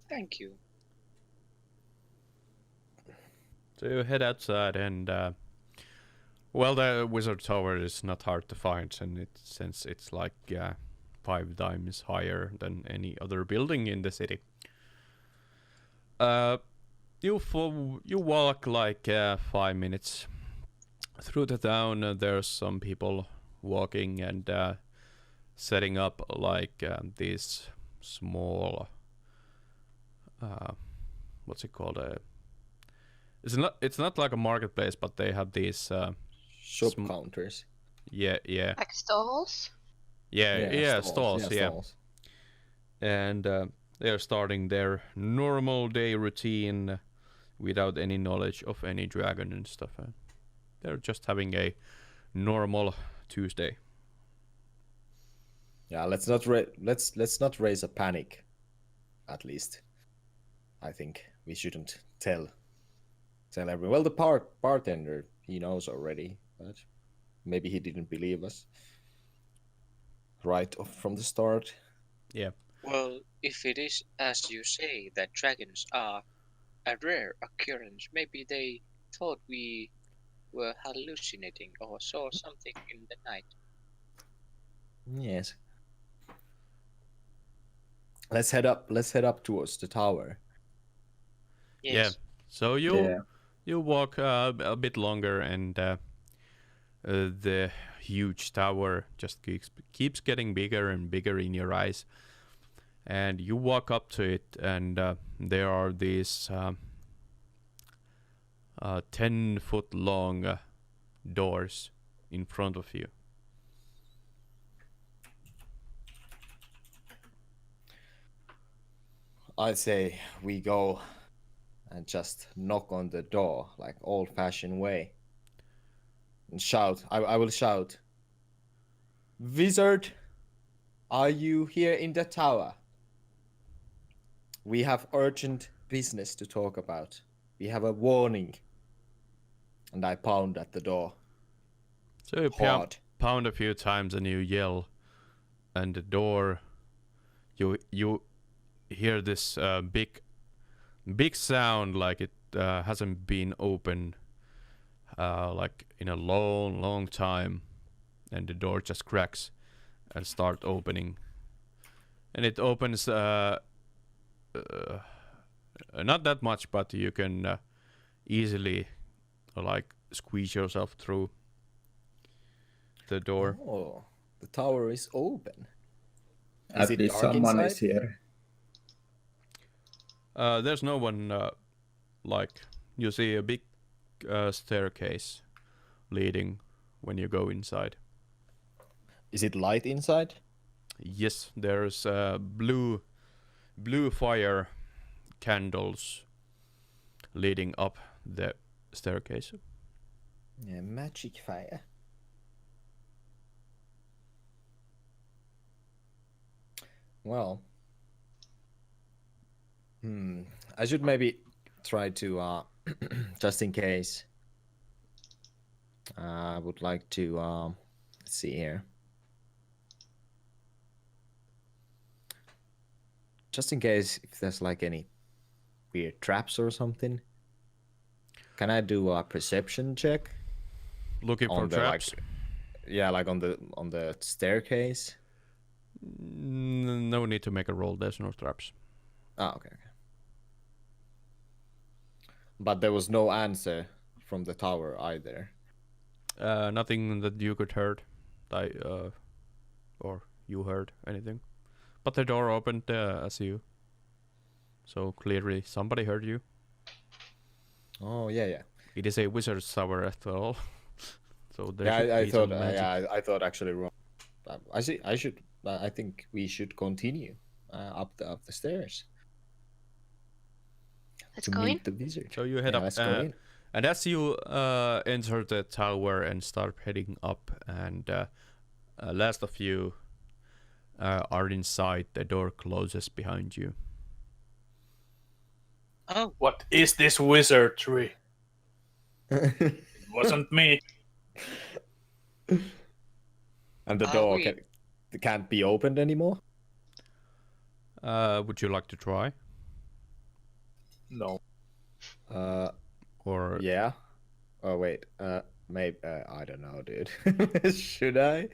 Thank you. So you head outside, and well, the wizard tower is not hard to find, and since it's like 5 times higher than any other building in the city. You walk like 5 minutes through the town. There's some people walking and setting up like these small what's it called? It's not like a marketplace, but they have these Shop counters. yeah. Like stalls? Yeah, stalls. Stalls. And they're starting their normal day routine without any knowledge of any dragon and stuff. They're just having a normal Tuesday. Yeah, let's not raise a panic. At least, I think we shouldn't tell everyone. Well, the bartender, he knows already, but maybe he didn't believe us right off from the start. Yeah. Well, if it is as you say that dragons are a rare occurrence, maybe they thought we were hallucinating or saw something in the night. Yes. Let's head up towards the tower. Yes. Yeah. So you walk a bit longer, and the huge tower just keeps getting bigger and bigger in your eyes. And you walk up to it, and there are these 10-foot long doors in front of you. I'd say we go and just knock on the door like old-fashioned way. And shout. I will shout. Wizard, are you here in the tower? We have urgent business to talk about. We have a warning. And I pound at the door. So you Hard. pound a few times and you yell, and the door, you hear this big sound like it hasn't been open like in a long time, and the door just cracks and start opening, and it opens not that much, but you can easily like squeeze yourself through the door. Oh, the tower is open. At it least dark someone inside? is here. There's no one. Like you see a big staircase leading when you go inside. Is it light inside? Yes, there's blue fire candles leading up the staircase. Yeah, magic fire. Well, I should maybe try to just in case. I would like to let's see here. Just in case if there's like any weird traps or something. Can I do a perception check? Looking for On the, traps. like on the staircase? No need to make a roll. There's no traps. Oh, okay. But there was no answer from the tower either. Nothing that you could heard, or you heard anything. But the door opened as you. So clearly somebody heard you. Oh yeah. It is a wizard's tower after all. So there Yeah, should I be thought. some magic. I thought actually wrong. I think we should continue up the stairs Let's to go in. meet the wizard. So you head Yeah, up, let's go in. and as you enter the tower and start heading up, and last of you are inside, the door closes behind you. Oh, What is this wizardry? It wasn't me. And the Are door we- can't be opened anymore? Would you like to try? No. Or Yeah. Oh wait. Maybe I don't know, dude. Should I?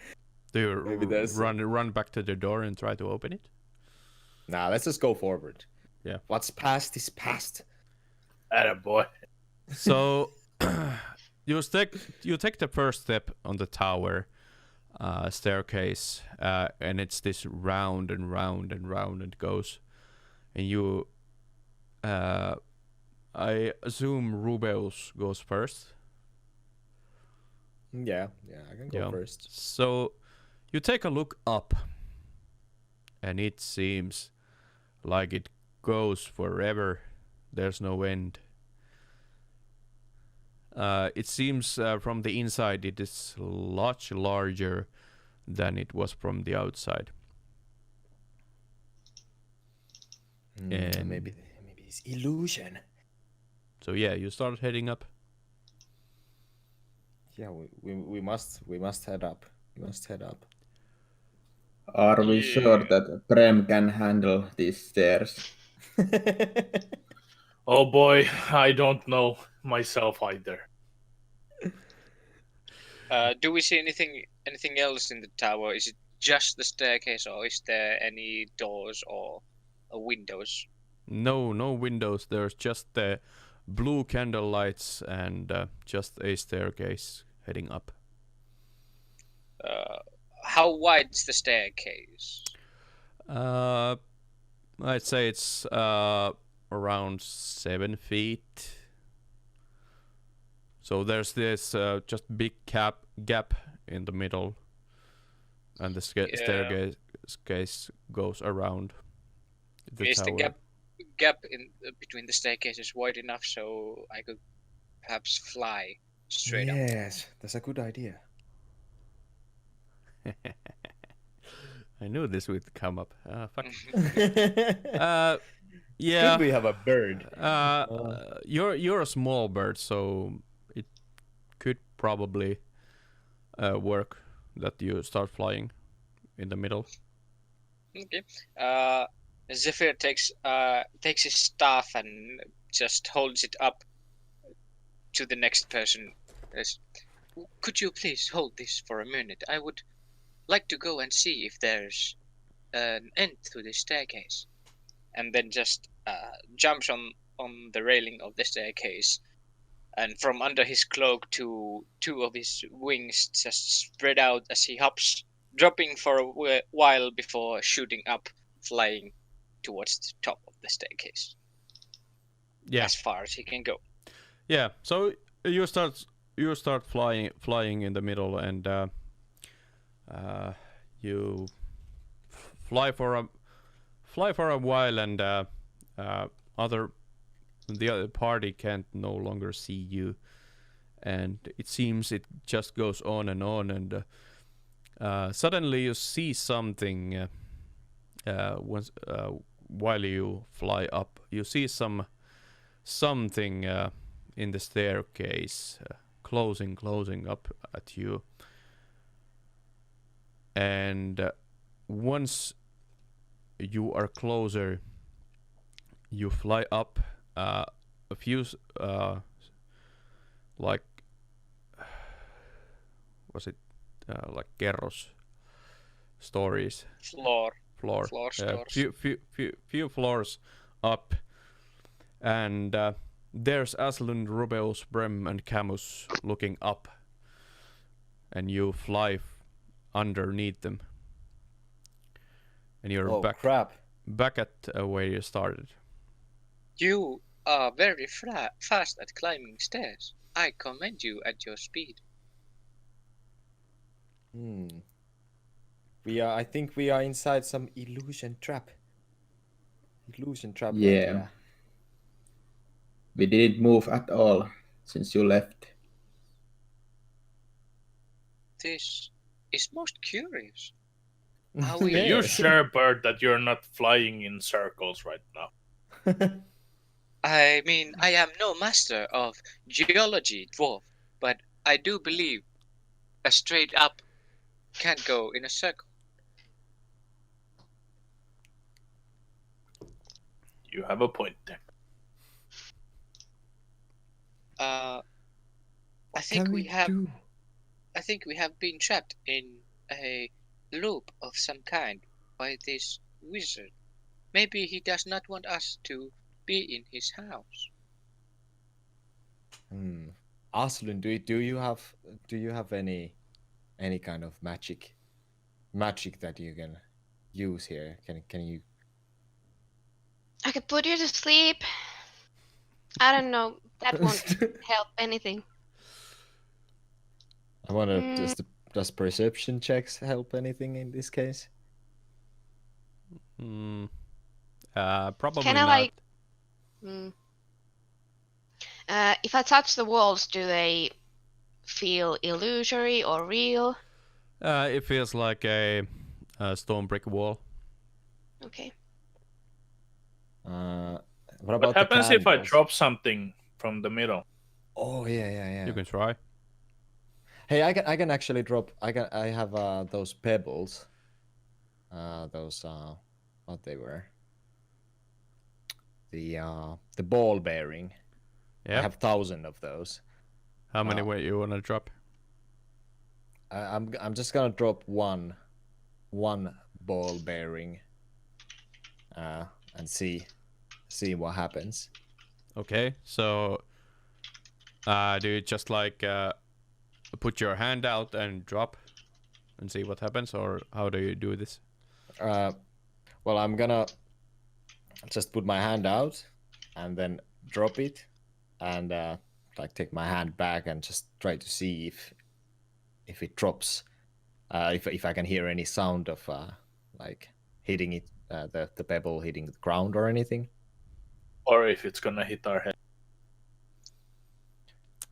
do you Maybe there's- run back to the door and try to open it? Nah, let's just go forward. Yeah. What's past is past. Attaboy. So you take the first step on the tower staircase, and it's this round and round and round it goes, and you, I assume Rubeus goes first. Yeah, I can go Yeah. first. So you take a look up, and it seems like it goes forever. There's no end. It seems from the inside it is much larger than it was from the outside. And- Maybe it's illusion. So yeah, you start heading up. Yeah, we must head up. We must head up. Are we sure that Brem can handle these stairs? Oh boy, I don't know myself either. do we see anything else in the tower? Is it just the staircase, or is there any doors or windows? No windows. There's just the blue candle lights and just a staircase heading up. How wide is the staircase? I'd say it's around 7 feet. So there's this just big gap in the middle, and the staircase goes around the Is tower. the gap in between the staircases wide enough so I could perhaps fly straight up? Yes, that's a good idea. I knew this would come up. Fuck. Could Yeah. we have a bird? You're a small bird, so it could probably work that you start flying in the middle. Okay. Zefir takes his staff and just holds it up to the next person. Yes. Could you please hold this for a minute? I would like to go and see if there's an end to this staircase. And then just jumps on the railing of the staircase, and from under his cloak two of his wings just spread out as he hops, dropping for a while before shooting up, flying towards the top of the staircase. Yeah. As far as he can go. Yeah. So you start flying in the middle, and you fly for a while, and the other party can't no longer see you, and it seems it just goes on, and suddenly you see something. While you fly up, you see something in the staircase, closing up at you, and once you are closer, you fly up a few like, was it like kerros stories? Floor. Stores. Few floors up, and there's Aslyn, Rubeus, Brem, and Camus looking up, and you fly underneath them, and you're Oh back crap! at where you started. You are very fast at climbing stairs. I commend you at your speed. I think we are inside some illusion trap. Yeah. We didn't move at all since you left. This is most curious. Are we Are you sure, Bird, that you're not flying in circles right now? I mean, I am no master of geology, dwarf, but I do believe a straight up can't go in a circle. You have a point there. I think we have been trapped in a loop of some kind by this wizard. Maybe he does not want us to be in his house. Aslyn, do you have any kind of magic that you can use here? Can you? I could put you to sleep. I don't know. That won't help anything. I wonder, does perception checks help anything in this case? Probably Can I, not. like... if I touch the walls, do they feel illusory or real? It feels like a stone brick wall. Okay. What happens if I candles? drop something from the middle? Oh yeah. You can try. Hey, I can actually drop. I have those pebbles. Those what they were. The ball bearing. Yeah. I have 1,000 of those. How many weight you wanna drop? I'm just gonna drop one ball bearing. And see what happens. Okay, so do you just like put your hand out and drop and see what happens, or how do you do this? Well, I'm gonna just put my hand out and then drop it, and like take my hand back and just try to see if it drops. If I can hear any sound of like hitting it, the pebble hitting the ground or anything. Or if it's gonna hit our head.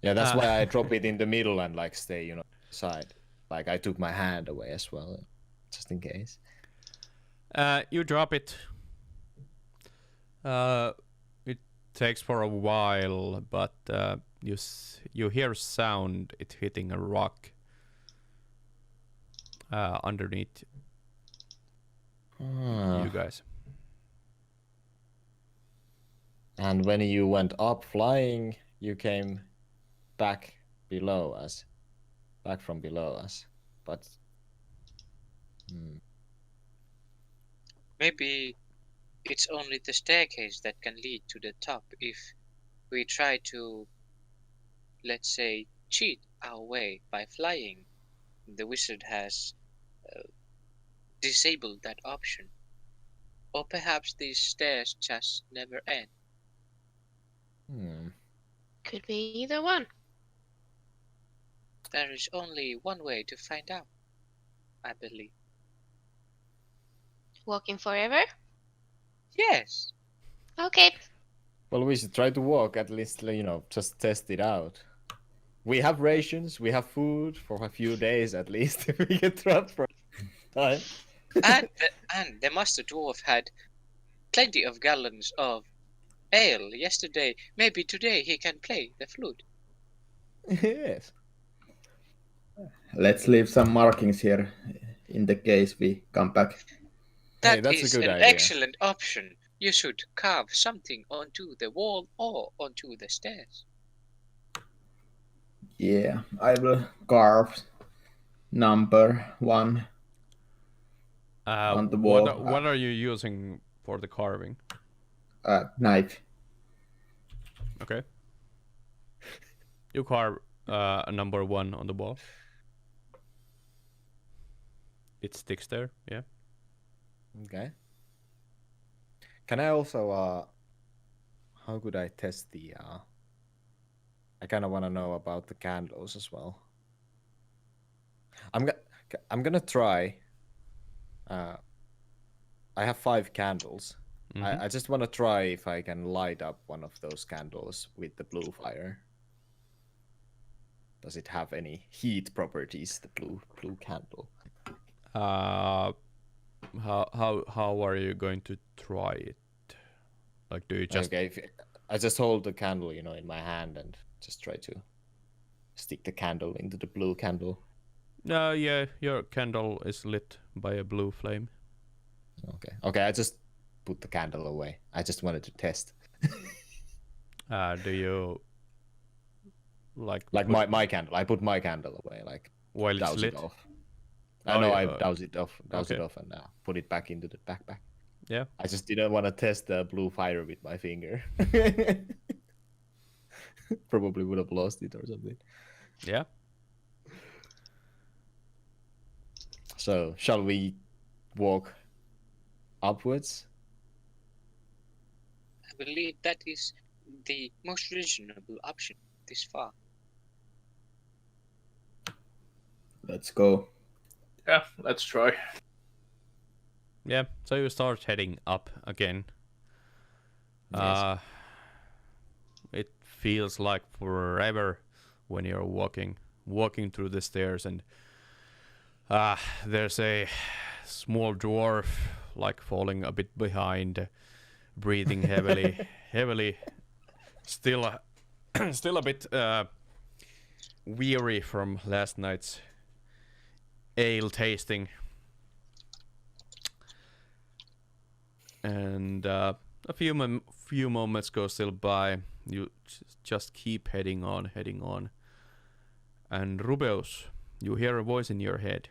Yeah, that's why I drop it in the middle and like stay, side. Like I took my hand away as well, just in case. You drop it. It takes for a while, but you hear sound it hitting a rock underneath you guys. And when you went up flying, you came back from below us. But Maybe it's only the staircase that can lead to the top if we try to, let's say, cheat our way by flying. The wizard has disabled that option. Or perhaps these stairs just never end. Could be either one. There is only one way to find out, I believe. Walking forever? Yes. Okay. Well, we should try to walk at least, just test it out. We have rations, we have food for a few days at least if we get trapped for time. and the master dwarf had plenty of gallons of ale yesterday. Maybe today he can play the flute. Yes. Let's leave some markings here in the case we come back. That that's is a good an idea. excellent option. You should carve something onto the wall or onto the stairs. Yeah, I will carve number 1 on the wall. What are you using for the carving? Knife. Okay. You carve a number 1 on the wall. It sticks there, yeah. Okay. Can I also how could I test the I kind of want to know about the candles as well. I'm gonna try. I have 5 candles. I just want to try if I can light up one of those candles with the blue fire. Does it have any heat properties, the blue candle? How are you going to try it? Like, do you just I just hold the candle, in my hand and just try to stick the candle into the blue candle. Yeah, your candle is lit by a blue flame. Okay, I just put the candle away. I just wanted to test. Do you like Like put my candle. I put my candle away, like while it's douse lit? it off. Oh, I know yeah, I douse it off, okay. and put it back into the backpack. Yeah. I just didn't want to test the blue fire with my finger. Probably would have lost it or something. Yeah. So, shall we walk upwards? I believe that is the most reasonable option this far. Let's go. Yeah, let's try. Yeah. So you start heading up again. Yes. It feels like forever when you're walking through the stairs, and there's a small dwarf like falling a bit behind, breathing heavily, still a bit weary from last night's ale tasting. And a few moments go still by. You just keep heading on. And Rubeus, you hear a voice in your head.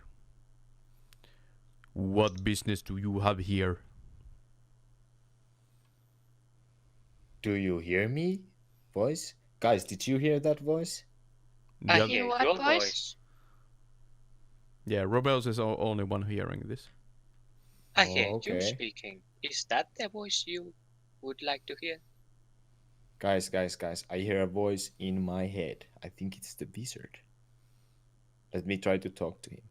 What business do you have here? Do you hear me, voice? Guys, did you hear that voice? I Yeah, hear what your voice? voice. yeah, Rubeus is the only one hearing this. I hear you Okay. speaking. Is that the voice you would like to hear? Guys, I hear a voice in my head. I think it's the wizard. Let me try to talk to him.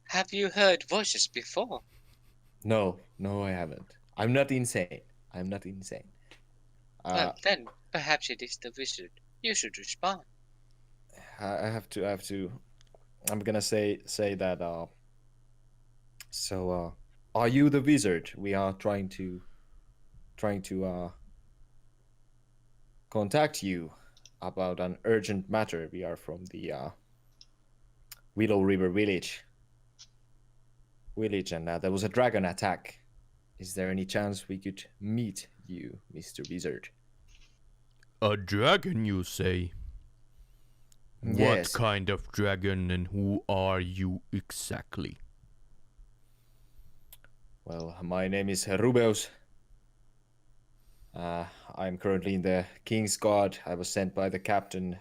Have you heard voices before? No, I haven't. I'm not insane. Well, then perhaps it is the wizard. You should respond. I have to. I'm gonna say that. So, are you the wizard? We are trying to contact you about an urgent matter. We are from the Willow River village, and there was a dragon attack. Is there any chance we could meet you, Mr. Wizard? A dragon, you say? Yes. What kind of dragon, and who are you exactly? Well, my name is Rubeus. I'm currently in the King's Guard. I was sent by the captain,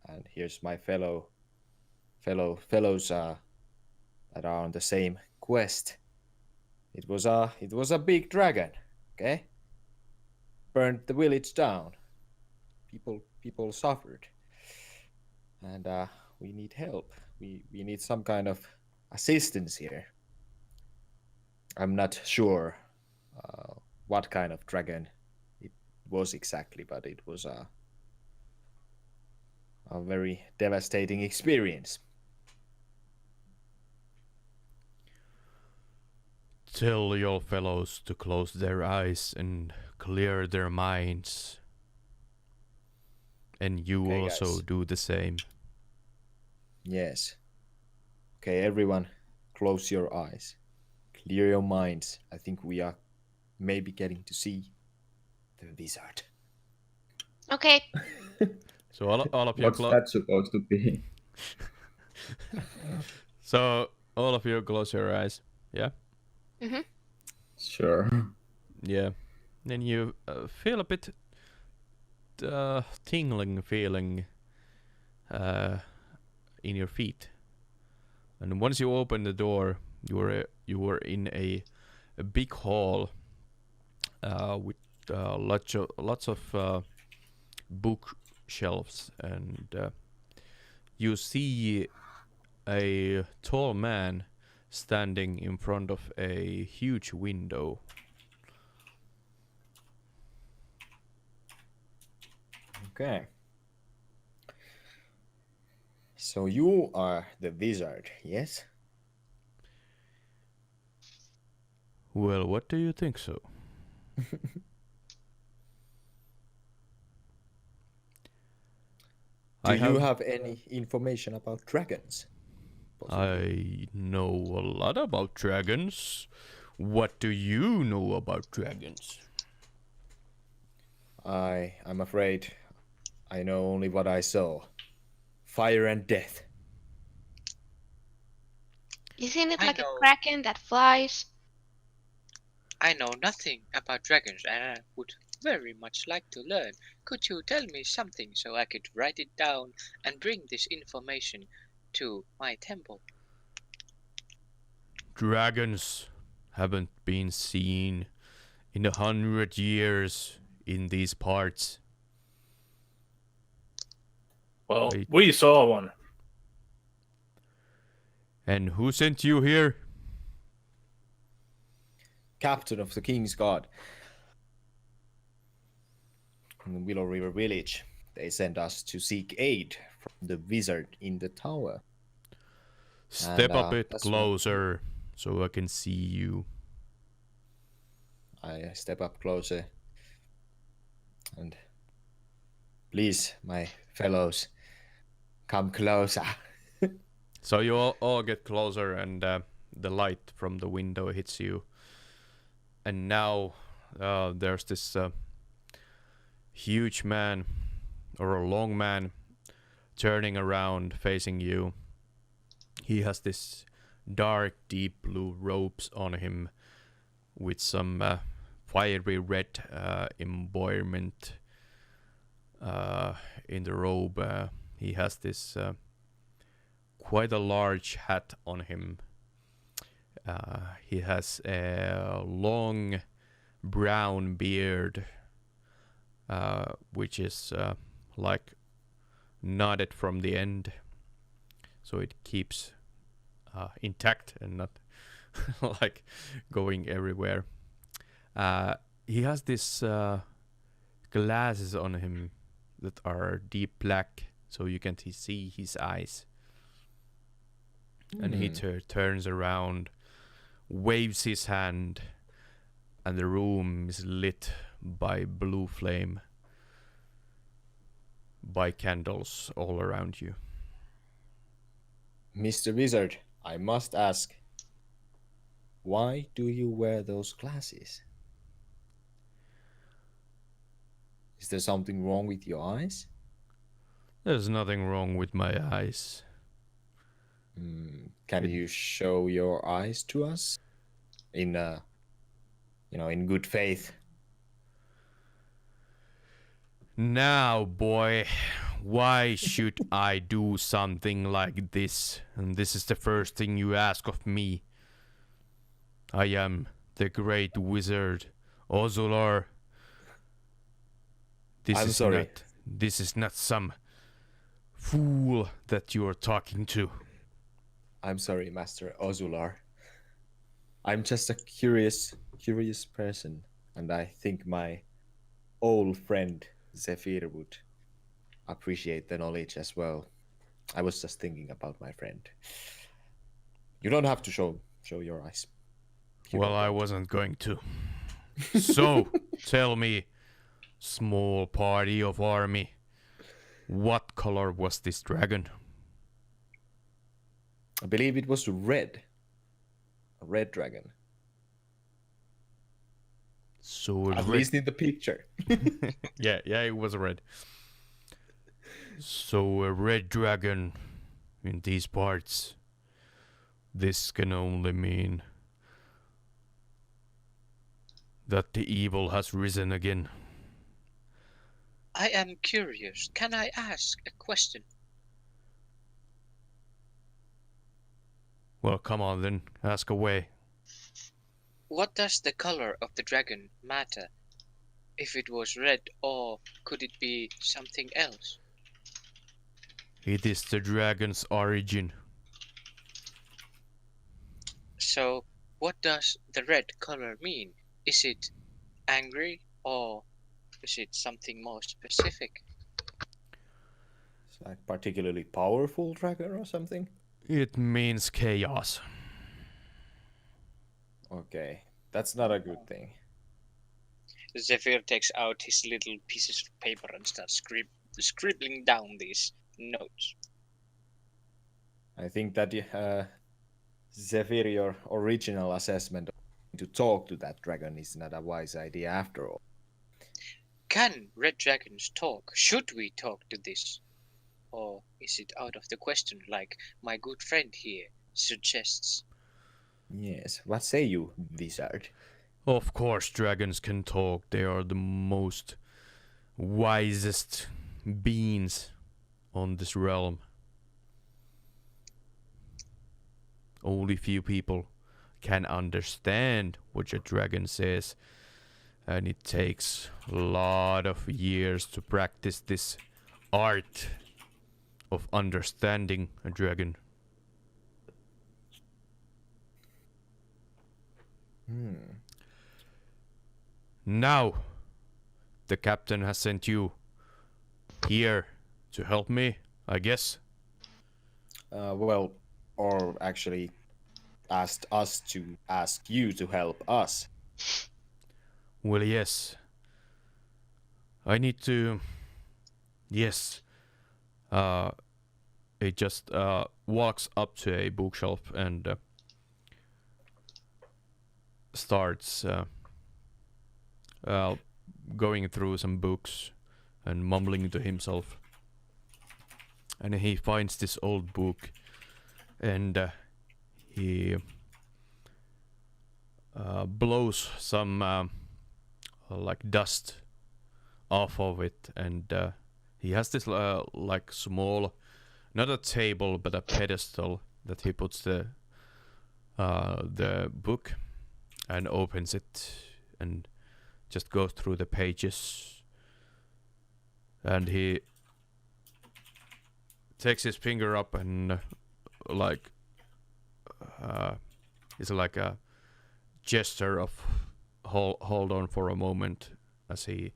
and here's my fellows that are on the same quest. It was a big dragon, okay? Burned the village down. People suffered, and we need help. We need some kind of assistance here. I'm not sure what kind of dragon it was exactly, but it was a very devastating experience. Tell your fellows to close their eyes and clear their minds. And you Okay, also guys. do the same. Yes. Okay, everyone, close your eyes. Clear your minds. I think we are maybe getting to see the wizard. Okay. So all of you What's that supposed to be? So all of you close your eyes. Yeah. Mm-hmm. Sure. Yeah. Then you feel a bit tingling feeling in your feet. And once you open the door, you were in a big hall with lots of bookshelves, and you see a tall man standing in front of a huge window. Okay. So you are the wizard, yes? Well, what do you think so? Do you have any information about dragons? I know a lot about dragons. What do you know about dragons? I'm afraid I know only what I saw. Fire and death. Isn't it I like know. a kraken that flies? I know nothing about dragons and I would very much like to learn. Could you tell me something so I could write it down and bring this information to my temple? Dragons haven't been seen in 100 years in these parts. Well, Wait. we saw one. And who sent you here? Captain of the King's Guard. In the Willow River village. They sent us to seek aid from the wizard in the tower. Step a bit that's closer so I can see you. I step up closer. And please, my fellows, come closer. So you all get closer and the light from the window hits you. And now there's this huge man, or a long man, turning around facing you. He has this dark, deep blue robes on him with some fiery red embroiderment in the robe. He has this quite a large hat on him. He has a long brown beard, which is like knotted from the end, so it keeps intact and not like going everywhere. He has this glasses on him that are deep black, so you can see his eyes. And he turns around, waves his hand, and the room is lit by blue flame, by candles all around you. Mr. Wizard, I must ask, why do you wear those glasses? Is there something wrong with your eyes? There's nothing wrong with my eyes. Can you show your eyes to us in in good faith? Now, boy, why should I do something like this? And this is the first thing you ask of me. I am the great wizard, Ozular. This is not some fool that you are talking to. I'm sorry, Master Ozular. I'm just a curious person, and I think my old friend Zefir would appreciate the knowledge as well. I was just thinking about my friend. You don't have to show your eyes. Well, I wasn't going to. So, tell me, small party of army, what color was this dragon? I believe it was red. A red dragon. So At least in the picture. yeah, it was red. So a red dragon in these parts. This can only mean that the evil has risen again. I am curious. Can I ask a question? Well, come on then, ask away. What does the color of the dragon matter? If it was red, or could it be something else? It is the dragon's origin. So, what does the red color mean? Is it angry, or is it something more specific? It's like particularly powerful dragon or something? It means chaos. Okay, that's not a good thing. Zefir takes out his little pieces of paper and starts scribbling down these notes. I think that Zefir, your original assessment to talk to that dragon is not a wise idea after all. Can red dragons talk? Should we talk to this? Or is it out of the question, like my good friend here suggests? Yes, what say you, wizard? Of course, dragons can talk. They are the most wisest beings on this realm. Only few people can understand what a dragon says, and it takes a lot of years to practice this art of understanding a dragon. Now, the captain has sent you here to help me, I guess. Well, or actually asked us to ask you to help us. Well, yes. I need to... Yes. It just walks up to a bookshelf and starts going through some books and mumbling to himself. And he finds this old book and he blows some like dust off of it, and he has this like small, not a table but a pedestal that he puts the book and opens it and just goes through the pages, and he takes his finger up and like it's like a gesture of hold on for a moment as he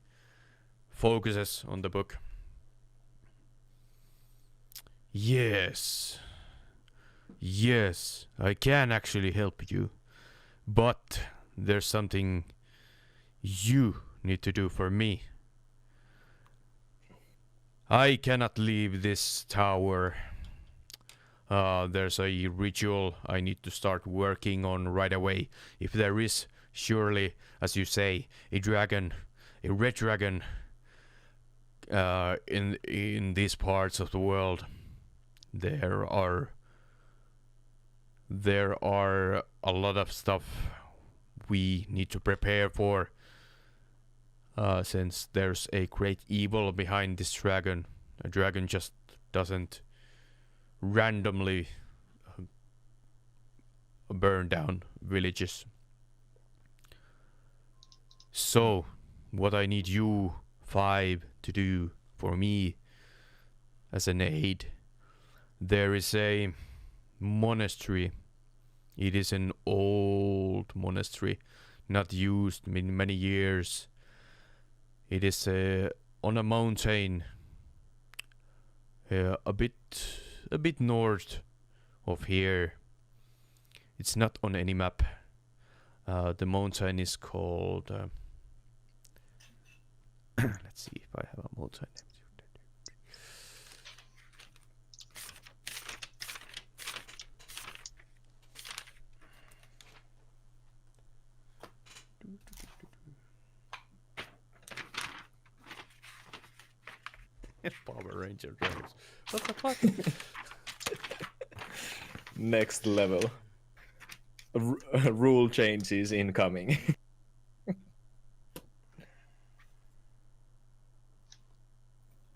focuses on the book. Yes, I can actually help you, but there's something you need to do for me. I cannot leave this tower. There's a ritual I need to start working on right away. If there is, surely, as you say, a red dragon, in these parts of the world, there are a lot of stuff we need to prepare for. Since there's a great evil behind this dragon. A dragon just doesn't randomly burn down villages. So, what I need you 5 to do for me as an aid, there is a monastery. It is an old monastery, not used in many years. It is on a mountain, a bit north of here. It's not on any map. The mountain is called. Let's see if I have a mountain name. Power Ranger dragons. What the fuck? Next level. Rule changes incoming.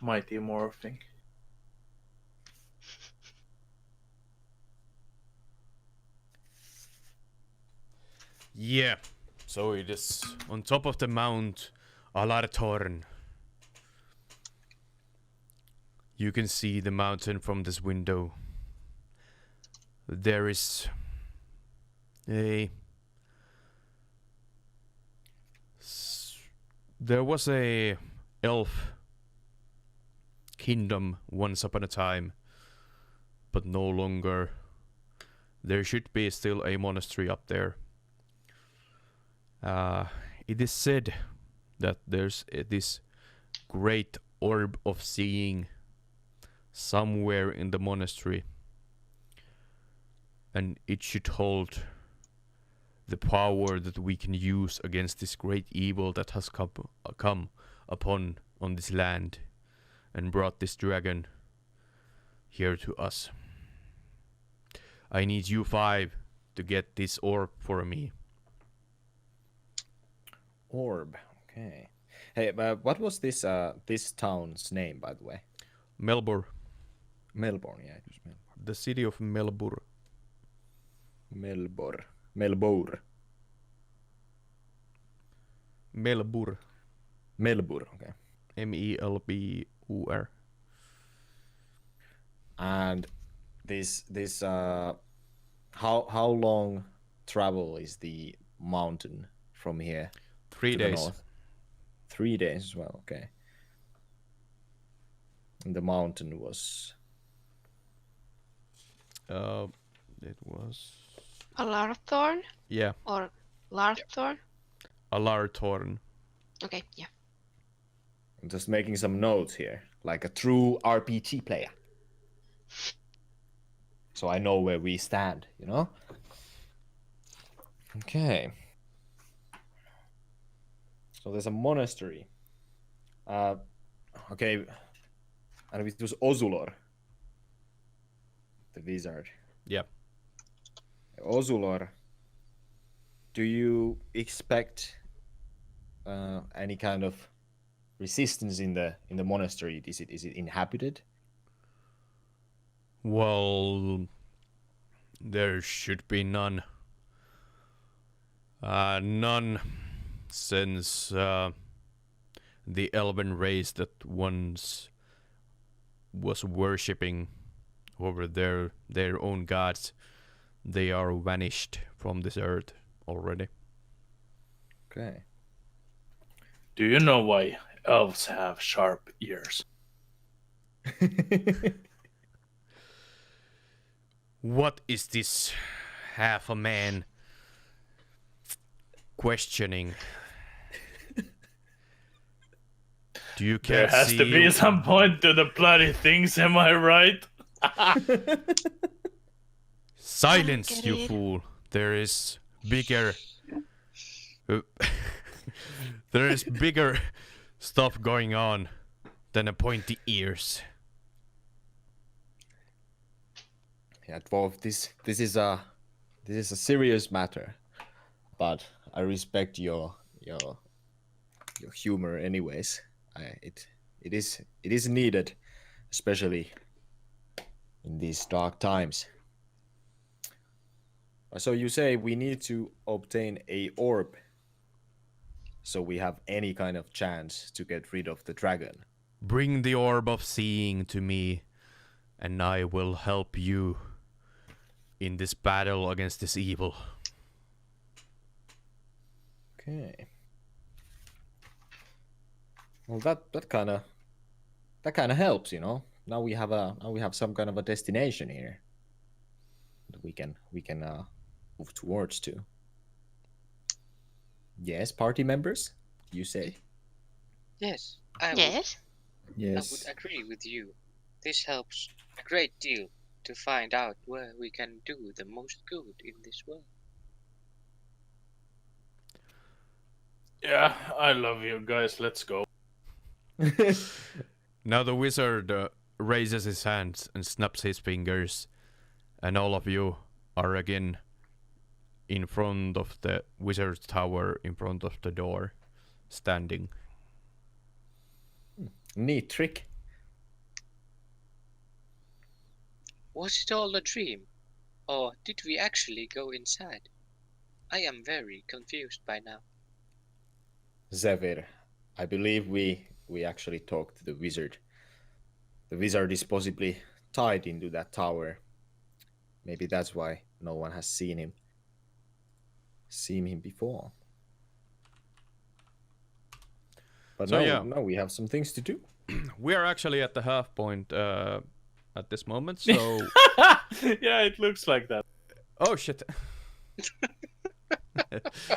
Mighty morphing. Yeah. So it is on top of the Mount Alartorn. You can see the mountain from this window. There is there was a elf kingdom once upon a time, but no longer. There should be still a monastery up there. It is said that there's this great orb of seeing somewhere in the monastery, and it should hold the power that we can use against this great evil that has come upon on this land and brought this dragon here to us. I need you 5 to get this orb for me. Orb. Okay. Hey, what was this town's name, by the way? Melbourne. Melbourne, yeah. It was Melbourne. The city of Melbourne. Melbourne. Okay. Melbur. And this how long travel is the mountain from here? 3 to the days. north? 3 days as well, okay. And the mountain was It was Alarthorn yeah, or Larthorn? Alarthorn. Okay, yeah. I'm just making some notes here, like a true RPG player. So I know where we stand, you know? Okay. So there's a monastery. Okay. And it was Ozulor, the wizard. Yeah. Ozulor, do you expect any kind of resistance in the monastery? Is it inhabited? Well, there should be none. None since the elven race that once was worshipping over their own gods, they are vanished from this earth already. Okay. Do you know why elves have sharp ears? What is this half a man questioning? Do you There can't has see to be some point to the bloody things, am I right? Silence, Get you it. fool. There is bigger there is bigger stuff going on than a pointy ears. Yeah, dwarf. This is a serious matter, but I respect your humor, anyways. It is needed, especially in these dark times. So you say we need to obtain a orb, so we have any kind of chance to get rid of the dragon. Bring the orb of seeing to me, and I will help you in this battle against this evil. Okay. Well, that kind of helps, you know. Now we have some kind of a destination here that we can move towards to. Yes, party members, you say? Yes, I Yes. would agree with you. This helps a great deal to find out where we can do the most good in this world. Yeah, I love you guys. Let's go. Now the wizard raises his hands and snaps his fingers, and all of you are again in front of the wizard's tower, in front of the door, standing. Neat trick. Was it all a dream? Or did we actually go inside? I am very confused by now. Zefir, I believe we actually talked to the wizard. The wizard is possibly tied into that tower. Maybe that's why no one has seen him before. But So, now, yeah. now we have some things to do. We are actually at the half point at this moment, so... Yeah, it looks like that. Oh, shit.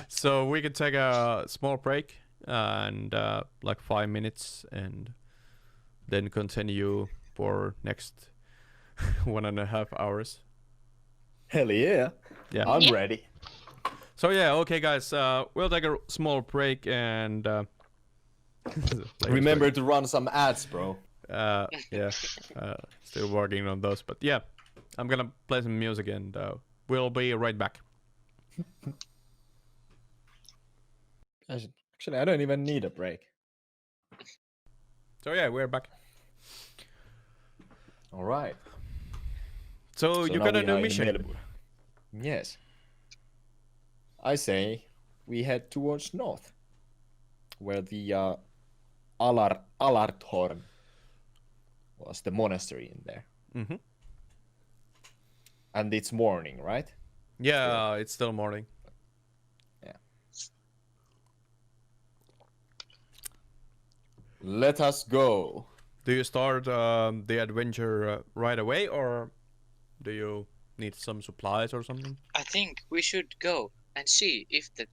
So we could take a small break and like 5 minutes and then continue for next 1.5 hours. Hell yeah. Yeah. I'm Yeah. ready. So yeah, okay, guys. We'll take a small break and Remember to run some ads, bro. yeah, still working on those, but yeah, I'm gonna play some music and we'll be right back. Actually, I don't even need a break. So yeah, we're back. All right. So you now got a we new are in mission. Melbourne. Yes. I say we head towards north, where the Alarthorn was the monastery in there. Mm-hmm. And it's morning, right? Yeah, it's still morning. Yeah. Let us go. Do you start the adventure right away, or do you need some supplies or something? I think we should go and see if the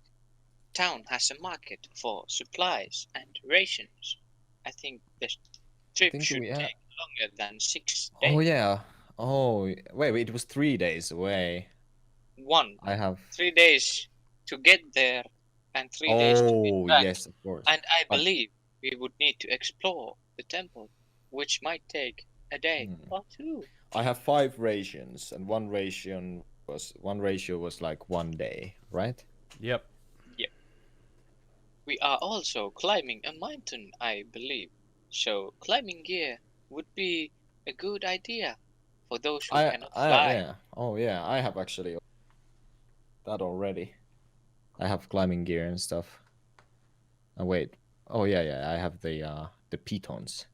town has a market for supplies and rations. I think the trip think should we take longer than 6 days. Oh yeah. Oh wait, it was 3 days away. I have 3 days to get there and 3 days to get Oh back. yes, of course. And I But- believe we would need to explore the temple, which might take a day or two. I have 5 rations, and one ratio was like 1 day, right? Yep. We are also climbing a mountain, I believe. So climbing gear would be a good idea for those who cannot fly. Yeah. Oh yeah, I have actually that already. I have climbing gear and stuff. Oh wait. Oh yeah, I have the pitons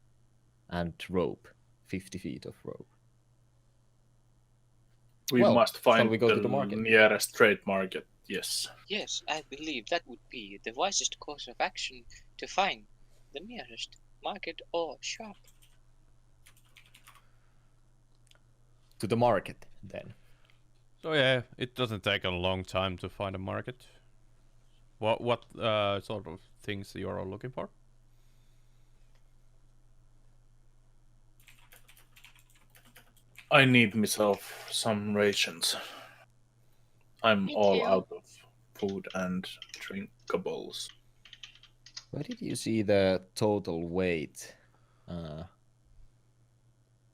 and rope. 50 feet of rope. We Well, must shall find we go to the the market? nearest trade market. Yes. Yes, I believe that would be the wisest course of action to find the nearest market or shop. To the market then. So yeah, it doesn't take a long time to find a market. What sort of things you are looking for? I need myself some rations. I'm Me all too. out of food and drinkables. Where did you see the total weight?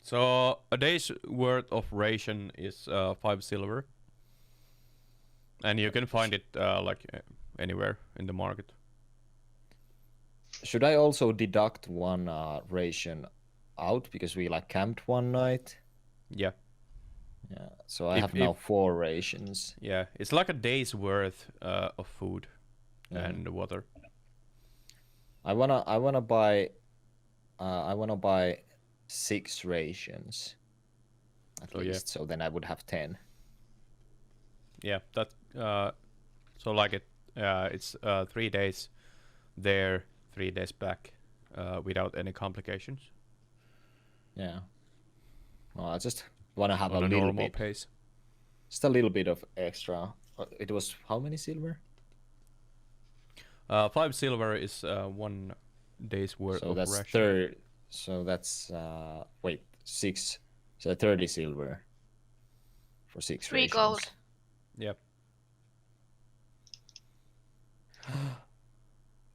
So a day's worth of ration is 5 silver, and you can find it anywhere in the market. Should I also deduct one ration out because we like camped one night? Yeah, Yeah. So I If- have now 4 rations. yeah, it's like a day's worth of food and water. I wanna buy 6 rations at So, yeah. least. So then I would have 10. Yeah, that so like it's 3 days there, 3 days back, without any complications Yeah. Well, I just wanna have on a a little normal bit, pace. just a little bit of extra. It was how many silver? 5 silver is 1 day's worth So of that's ration. So that's 6. So 30 silver for 6 3 rations. gold. Yep.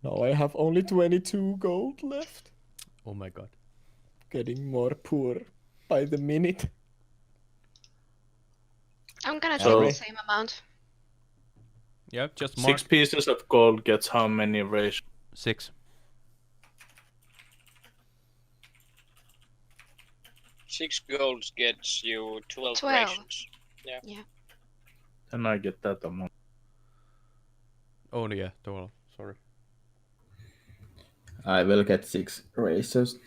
No, I have only 22 gold left. Oh my god. Getting more poor by the minute. I'm gonna So- take the same amount. Yeah, just mark 6 pieces of gold gets how many rations? 6. 6 golds gets you 12 12. rations. Then I get that amount. Oh yeah, 12. Sorry. I will get 6 rations.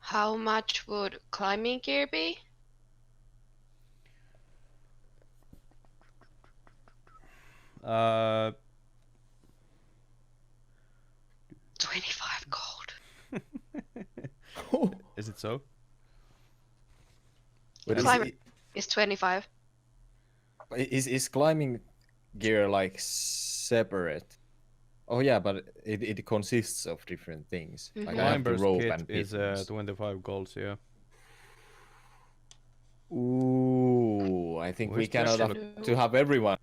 How much would climbing gear be? Uh, 25 gold. is it so? But Climate is 25. is climbing gear like separate? Oh yeah, but it consists of different things. Like I have the Climber's rope kit and is pittance. 25 golds, yeah. Ooh, I think we Where's cannot the- afford to have everyone.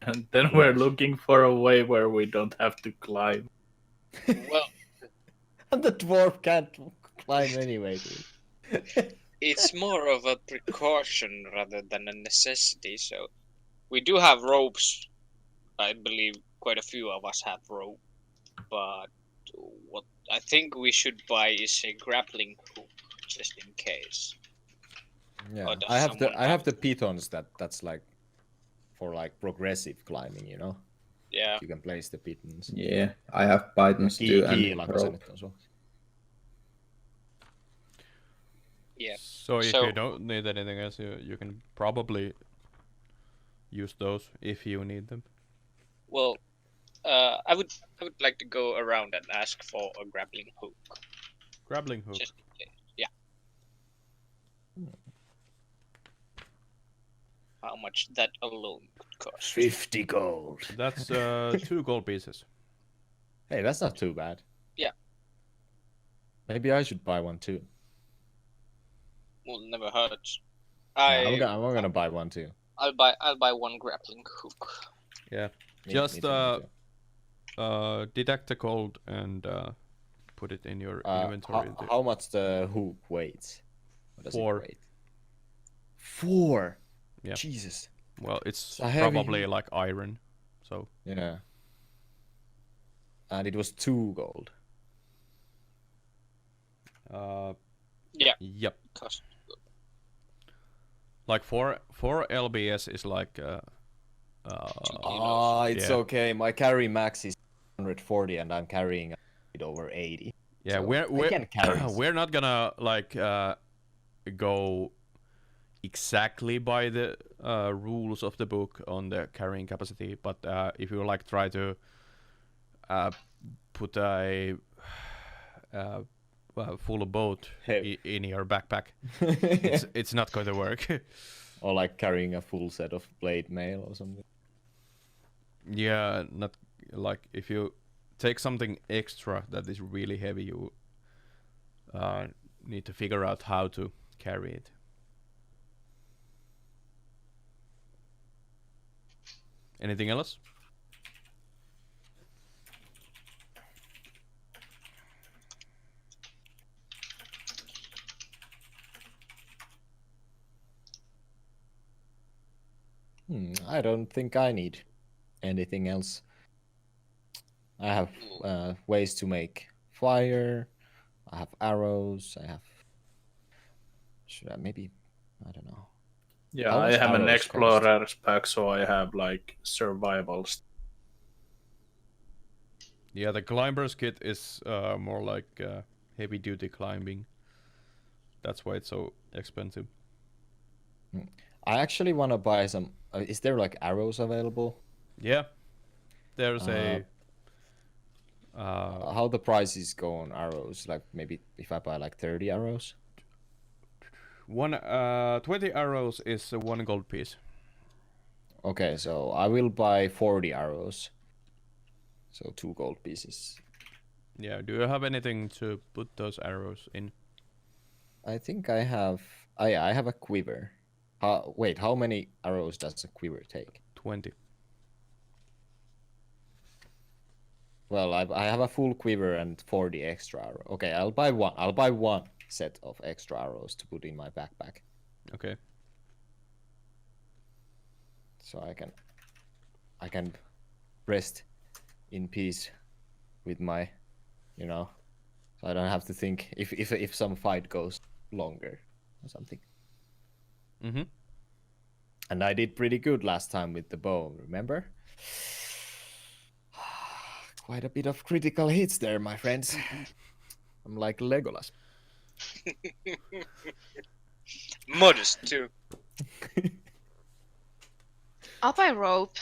And then we're looking for a way where we don't have to climb. Well, And the dwarf can't climb anyway, dude. it's more of a precaution rather than a necessity. So we do have ropes. I believe quite a few of us have rope, but what I think we should buy is a grappling hook, just in case. Yeah, Or does I have someone I have the pitons that's like for like progressive climbing, you know. Yeah. You can place the pitons. Yeah, I have pythons too and Kiilako se rope. nyt on se. Yeah. So if So- you don't need anything else, you can probably use those if you need them. Well, I would like to go around and ask for a grappling hook. Grappling hook. Just in case. Yeah. How much that alone could cost? 50 gold. That's 2 gold pieces. Hey, that's not too bad. Yeah. Maybe I should buy one too. Well, never hurts. I'm gonna buy one too. I'll buy one grappling hook. Yeah. Me- Just me too. detect the gold and put it in your Uh, inventory. how much the hook weighs? What does 4. it weight? 4. Yeah. Jesus. Well, it's a heavy probably hook. like iron. So Yeah. And it was 2 gold. Yeah. Yep. Cost. Like 4 LBS is like It's Yeah. okay. My carry max is 140 and I'm carrying it over 80. yeah, So we're I can carry we're not gonna like go exactly by the rules of the book on the carrying capacity, but if you like try to put a full boat Hey. in your backpack, it's not going to work. Or like carrying a full set of blade mail or something. Yeah, not like if you take something extra that is really heavy, you need to figure out how to carry it. Anything else? I don't think I need anything else. I have ways to make fire. I have arrows. I have. Should I maybe? I don't know. Yeah, How I much have an arrows explorer's pack, so I have like survival. Yeah, the climber's kit is more like heavy duty climbing. That's why it's so expensive. I actually want to buy some. Is there like arrows available? Yeah, there's a How the prices go on arrows? Like maybe if I buy like 30 arrows. 20 arrows is 1 gold piece. Okay, so I will buy 40 arrows. So 2 gold pieces. Yeah, do you have anything to put those arrows in? I think I have. I have a quiver. Wait, how many arrows does a quiver take? 20. Well, I have a full quiver and 40 extra arrows. Okay, I'll buy one. I'll buy one set of extra arrows to put in my backpack, Okay. so I can rest in peace with my, so I don't have to think if some fight goes longer or something. Mm-hmm. And I did pretty good last time with the bow, remember? Quite a bit of critical hits there, my friends. I'm like Legolas. Modest too. I'll buy rope.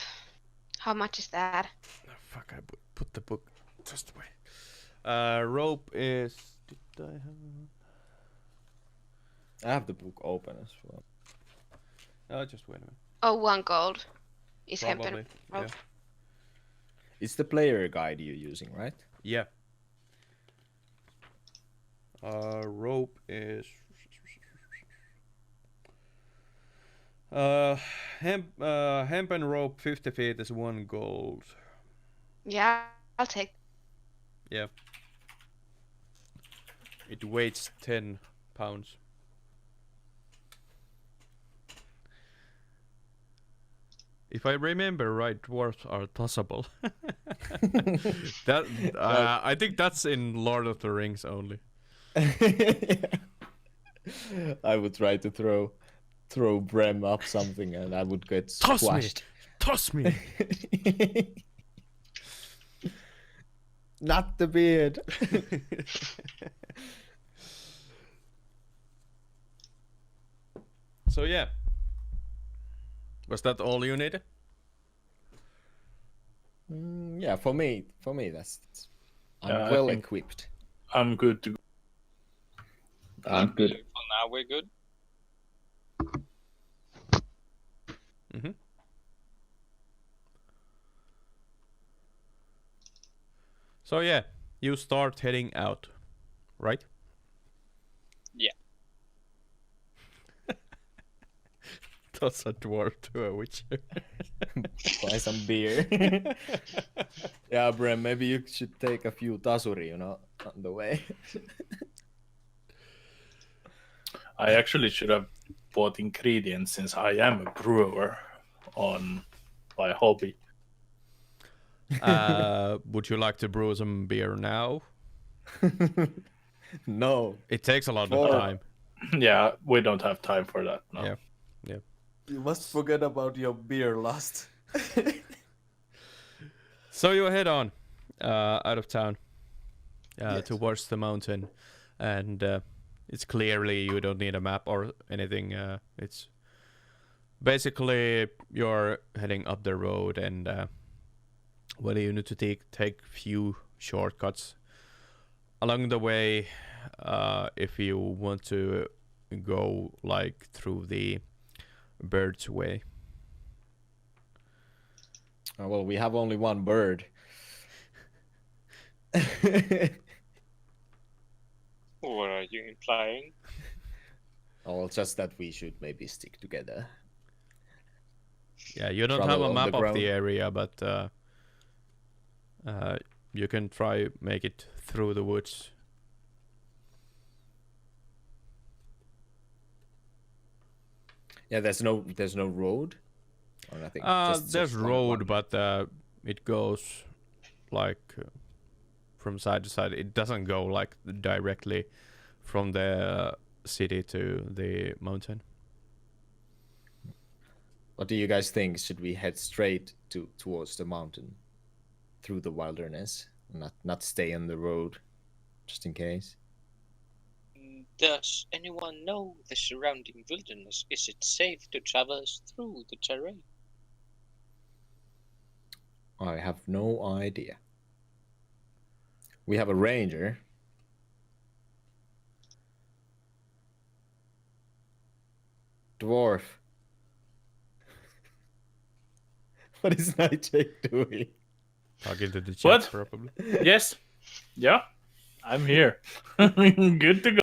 How much is that? Oh, fuck, I put the book just away. Rope is... Did I have... I have the book open as well. Just wait a minute. Oh, 1 gold is Probably. hempen rope. It's the player guide you're using, right? Yeah. Rope is hemp and rope 50 feet is 1 gold. Yeah, I'll take. Yeah. It weighs 10 pounds. If I remember right, dwarves are tossable. That I think that's in Lord of the Rings only. I would try to throw Brem up something and I would get Toss me! squashed. Toss me! Not the beard. So yeah. Was that all you needed? Yeah, for me, that's I'm Yeah, I well think- equipped. I'm good to go. I'm good. For now, we're good. Mm-hmm. So yeah, you start heading out, right? Yeah. Toss a dwarf to a witcher. Buy some beer. Yeah, Brem, maybe you should take a few tasuri, on the way. I actually should have bought ingredients since I am a brewer on my hobby. Would you like to brew some beer now? No, It takes a lot Oh. of time. Yeah, we don't have time for that. No. Yeah. you must forget about your beer lust. So you head on out of town Yes. towards the mountain, and it's clearly you don't need a map or anything. It's basically you're heading up the road, and well, you need to take few shortcuts along the way if you want to go like through the bird's way. Well, we have only one bird. What are you implying? Well, just that we should maybe stick together. Yeah, you don't Travel have a on the map of ground. the area, but you can try make it through the woods. Yeah, there's no road or nothing. There's just road, one. but it goes like from side to side. It doesn't go like directly from the city to the mountain. What do you guys think? Should we head straight towards the mountain, through the wilderness, not stay on the road, just in case? Does anyone know the surrounding wilderness? Is it safe to traverse through the terrain? I have no idea. We have a ranger. Dwarf. What is Nightjake doing? Talking to the chat, What? probably. Yes. Yeah. I'm here. Good to go.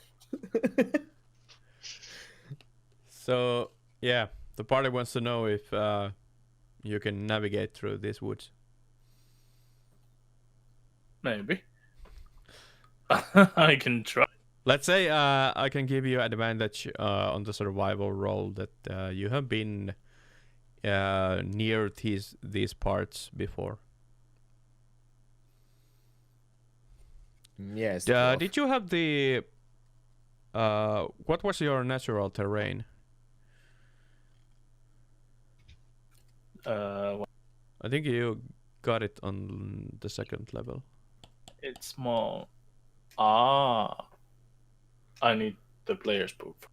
So yeah, the party wants to know if you can navigate through these woods. Maybe. I can try. Let's say I can give you advantage on the survival roll that you have been near these parts before. Yes. dwarf. Did you have the what was your natural terrain? I think you got it on the second level. It's small. I need the player's book.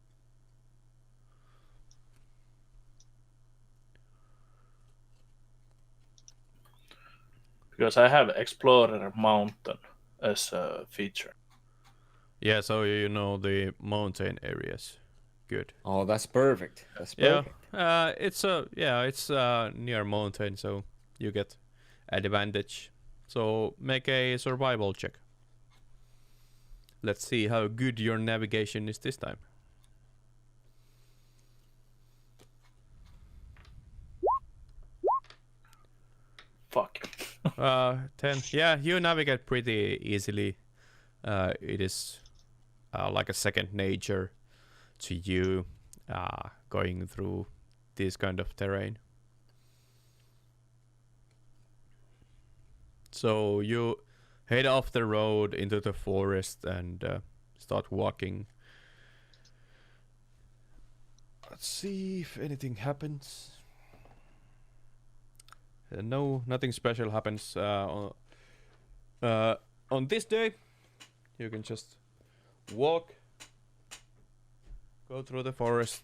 Because I have Explorer Mountain as a feature. Yeah, so you know the mountain areas. Good. Oh, that's perfect. That's Yeah. perfect. It's near mountain, so you get advantage So make a survival check. Let's see how good your navigation is this time. Fuck. 10. Yeah, you navigate pretty easily. It is like a second nature to you going through this kind of terrain. So you head off the road into the forest and start walking. Let's see if anything happens. No, nothing special happens on this day. You can just walk, go through the forest.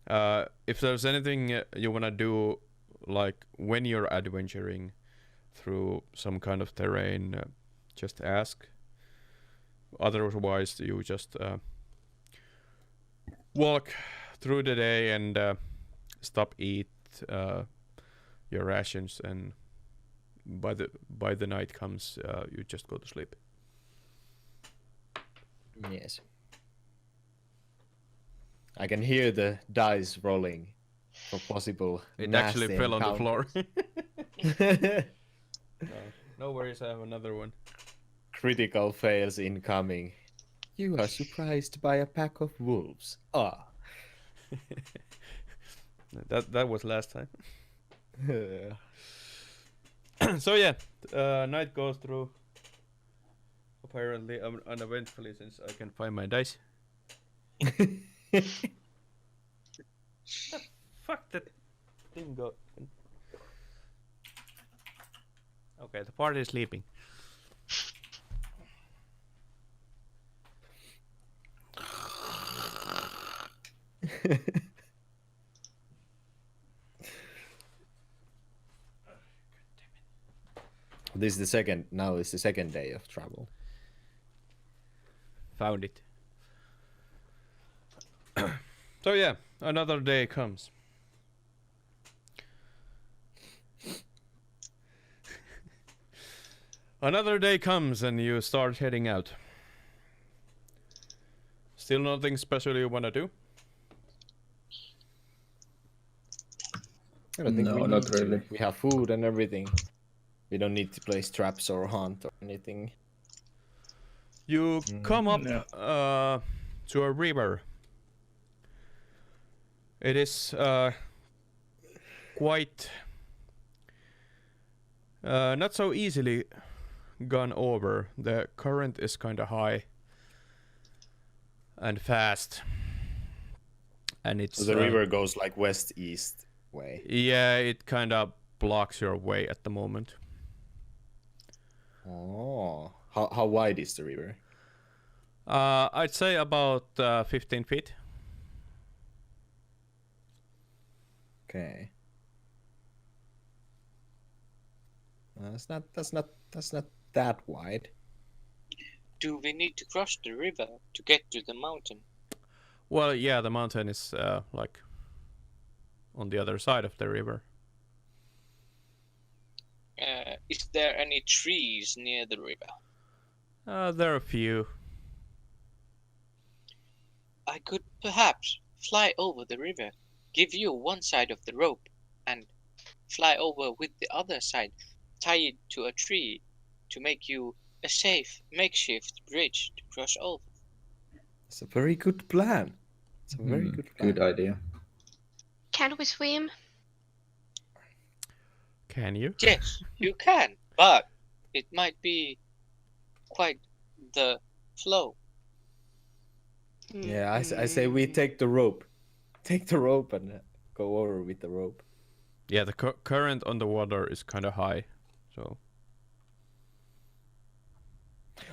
If there's anything you wanna do, like when you're adventuring through some kind of terrain, just ask. Otherwise, you just walk through the day and stop, eat your rations, and by the night comes, you just go to sleep. Yes. I can hear the dice rolling for possible. It nasty actually fell on the floor. encounters. No worries, I have another one. Critical fails incoming. You are surprised by a pack of wolves. Ah. That was last time. So yeah, night goes through. Apparently, uneventfully, since I can find my dice. Fuck, that didn't go. Okay, the party is sleeping. This is the second. Now it's the second day of travel. Found it. So yeah, another day comes. Another day comes and you start heading out. Still nothing special you wanna do? I don't think No, we not need to. really. We have food and everything. We don't need to place traps or hunt or anything. You come up Yeah. to a river. It is quite not so easily gone over. The current is kind of high and fast, and it's So the river goes like west-east way. yeah, it kind of blocks your way at the moment. Oh, how wide is the river? I'd say about 15 feet. Okay. That's not that wide. Do we need to cross the river to get to the mountain? Well, yeah, the mountain is like on the other side of the river. Is there any trees near the river? There are a few. I could perhaps fly over the river, give you one side of the rope, and fly over with the other side, tie it to a tree to make you a safe makeshift bridge to cross over. It's a very good plan. It's a very good plan. Good idea. Can we swim? Can you? Yes, you can, but it might be quite the flow. Yeah, I say we take the rope. Take the rope and go over with the rope. Yeah, the current on the water is kind of high, so.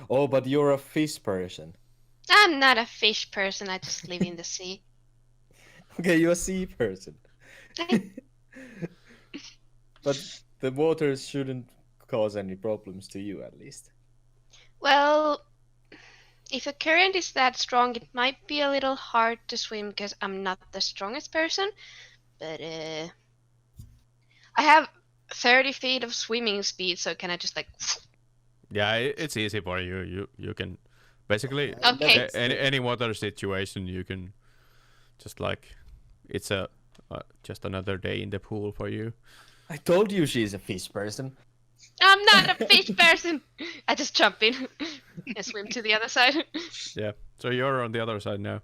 Oh, but you're a fish person. I'm not a fish person, I just live in the sea. Okay, you're a sea person. But the waters shouldn't cause any problems to you, at least. Well, if a current is that strong, it might be a little hard to swim because I'm not the strongest person. But I have 30 feet of swimming speed, so can I just like... Yeah, it's easy for you. You can basically Okay. any water situation you can just like it's a just another day in the pool for you. I told you she's a fish person. I'm not a fish person! I just jump in and swim to the other side. Yeah. So you're on the other side now.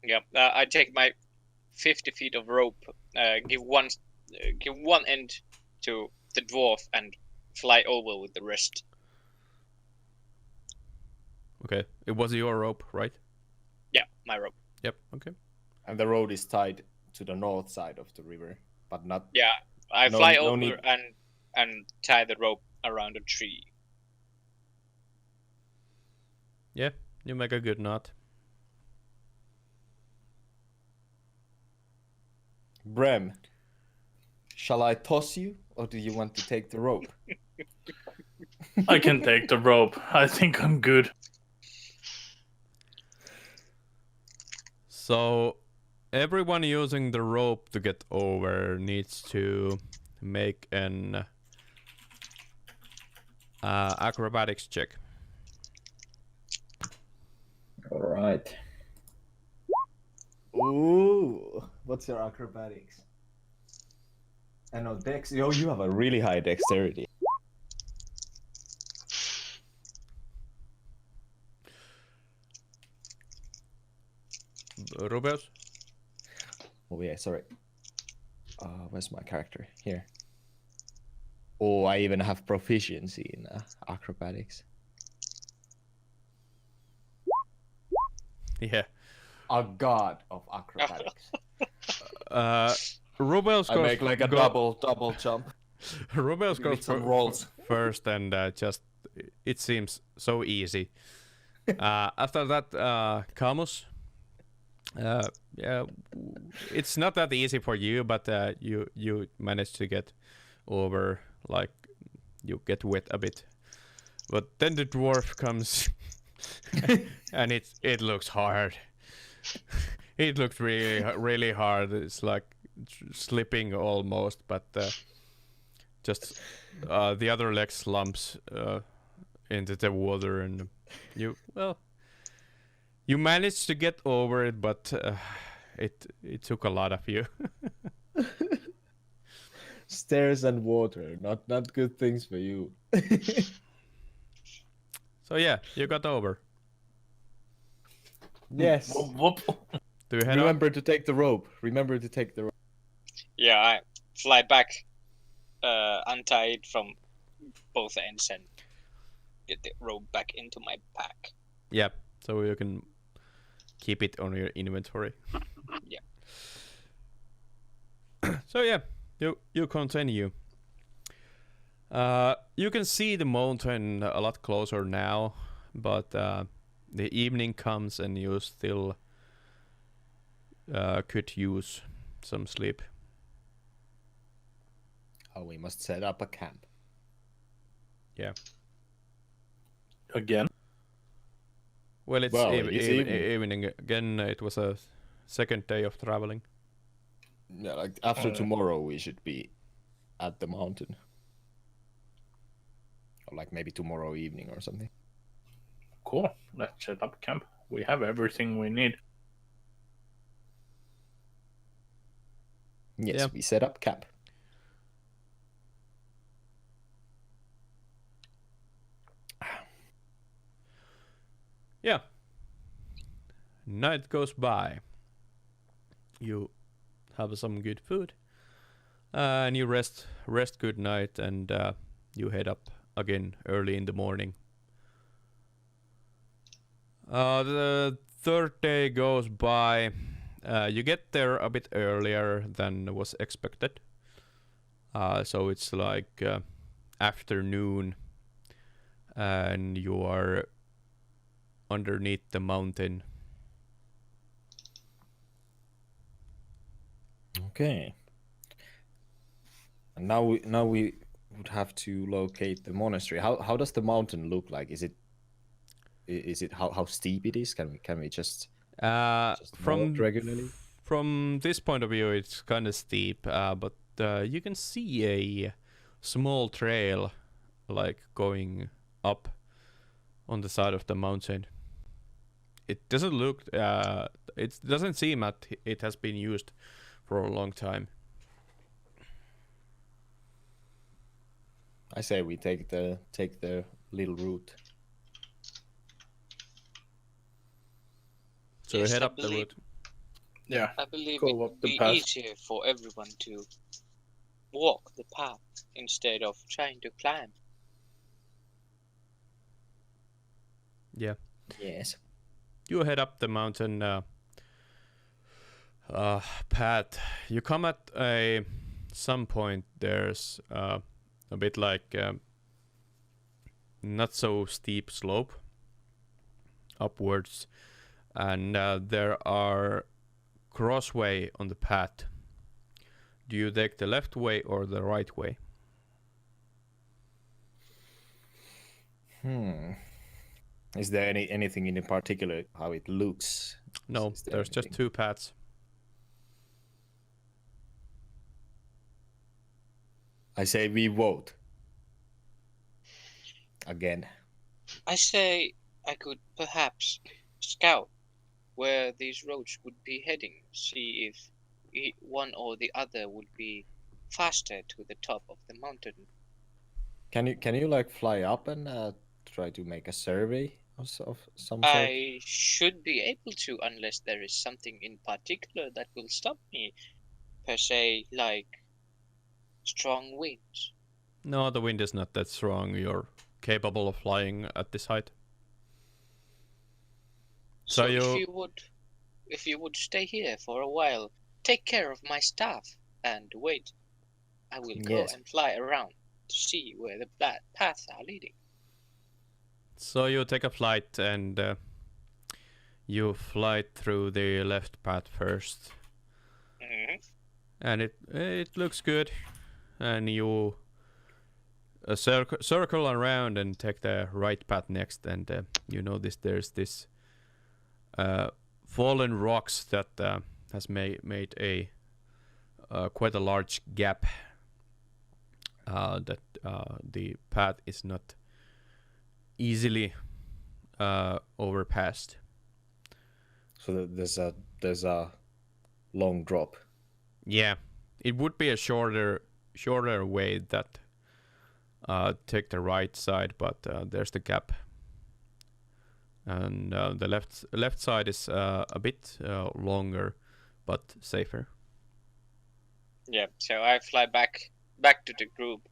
Yeah, I take my 50 feet of rope, give one end to the dwarf, and fly over with the rest. Okay. It was your rope, right? Yeah, my rope. Yep. Okay. And the road is tied to the north side of the river, but not. Yeah, I No- fly no over need- and tie the rope around a tree. Yeah. You make a good knot. Brem, shall I toss you, or do you want to take the rope? I can take the rope. I think I'm good. So everyone using the rope to get over needs to make an acrobatics check. All right. Ooh, what's your acrobatics? I know dex. Yo, you have a really high dexterity. Rubeus? Oh yeah, sorry. Where's my character? Here. Oh, I even have proficiency in acrobatics. Yeah. A god of acrobatics. Rubeus I goes make like a double jump. Rubeus goes With some rolls. first, and just it seems so easy. After that, Camus. Yeah, it's not that easy for you, but you manage to get over. Like you get wet a bit, but then the dwarf comes, and it looks hard. It looks really hard. It's like slipping almost, but just the other leg slumps into the water, and you managed to get over it, but it took a lot of you. Stairs and water, not good things for you. So yeah, you got over. Yes. Whoop. Do you head up? Remember to take the rope. Yeah, I fly back, untie it from both ends, and get the rope back into my pack. Yeah, so you can keep it on your inventory. Yeah. So yeah, you continue. You can see the mountain a lot closer now, but the evening comes and you still could use some sleep. Oh, we must set up a camp. Yeah. Again. Well, it's Well, it's evening again. It was a second day of traveling. Yeah, like after tomorrow we should be at the mountain. Or like maybe tomorrow evening or something. Cool. Let's set up camp. We have everything we need. Yes, Yeah. we set up camp. Yeah. Night goes by. You have some good food, and you rest good night, and you head up again early in the morning. The third day goes by. You get there a bit earlier than was expected. So it's like afternoon, and you are underneath the mountain. Okay. And now we would have to locate the monastery. How does the mountain look like? Is it how steep it is? Can we just From mount regularly? from this point of view, it's kind of steep, but you can see a small trail like going up on the side of the mountain. It doesn't look it doesn't seem that it has been used for a long time. I say we take the little route. So Yes, head I up the believe- route. Yeah. I believe Go it up would the be path. easier for everyone to walk the path instead of trying to climb. Yeah. Yes. You head up the mountain path. You come at some point. There's a bit like not so steep slope upwards, and there are crossway on the path. Do you take the left way or the right way? Is there anything in particular how it looks? No, Is there there's just anything? two paths. I say we vote. Again. I say I could perhaps scout where these roads would be heading, see if one or the other would be faster to the top of the mountain. Can you like fly up and try to make a survey of some sort? I should be able to, unless there is something in particular that will stop me, per se, like strong winds. No, the wind is not that strong. You're capable of flying at this height. So if you would stay here for a while, take care of my staff and wait, I will go Yes. and fly around to see where the paths are leading. So you take a flight and you fly through the left path first, Mhm. and it looks good, and you circle around and take the right path next, and you notice there's this fallen rocks that has made a quite a large gap that the path is not easily overpassed. So there's a long drop. Yeah, it would be a shorter way that take the right side, but there's the gap, and the left side is a bit longer, but safer. Yeah, so I fly back to the group.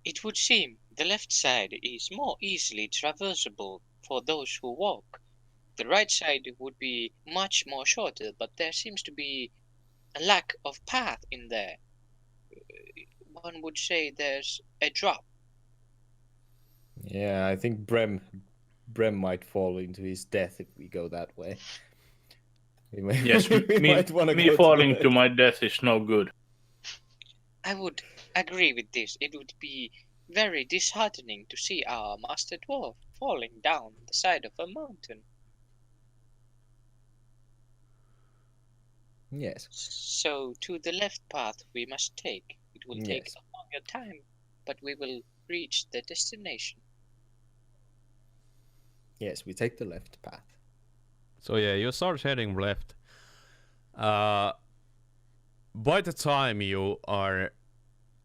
It would seem the left side is more easily traversable for those who walk. The right side would be much more shorter, but there seems to be a lack of path in there. One would say there's a drop. Yeah, I think Brem might fall into his death if we go that way. Yes, we might wanna me go falling the to my death is no good. I would agree with this. It would be very disheartening to see our master dwarf falling down the side of a mountain. Yes. So to the left path we must take. It will take Yes. a longer time, but we will reach the destination. Yes, we take the left path. So yeah, you start heading left. By the time you are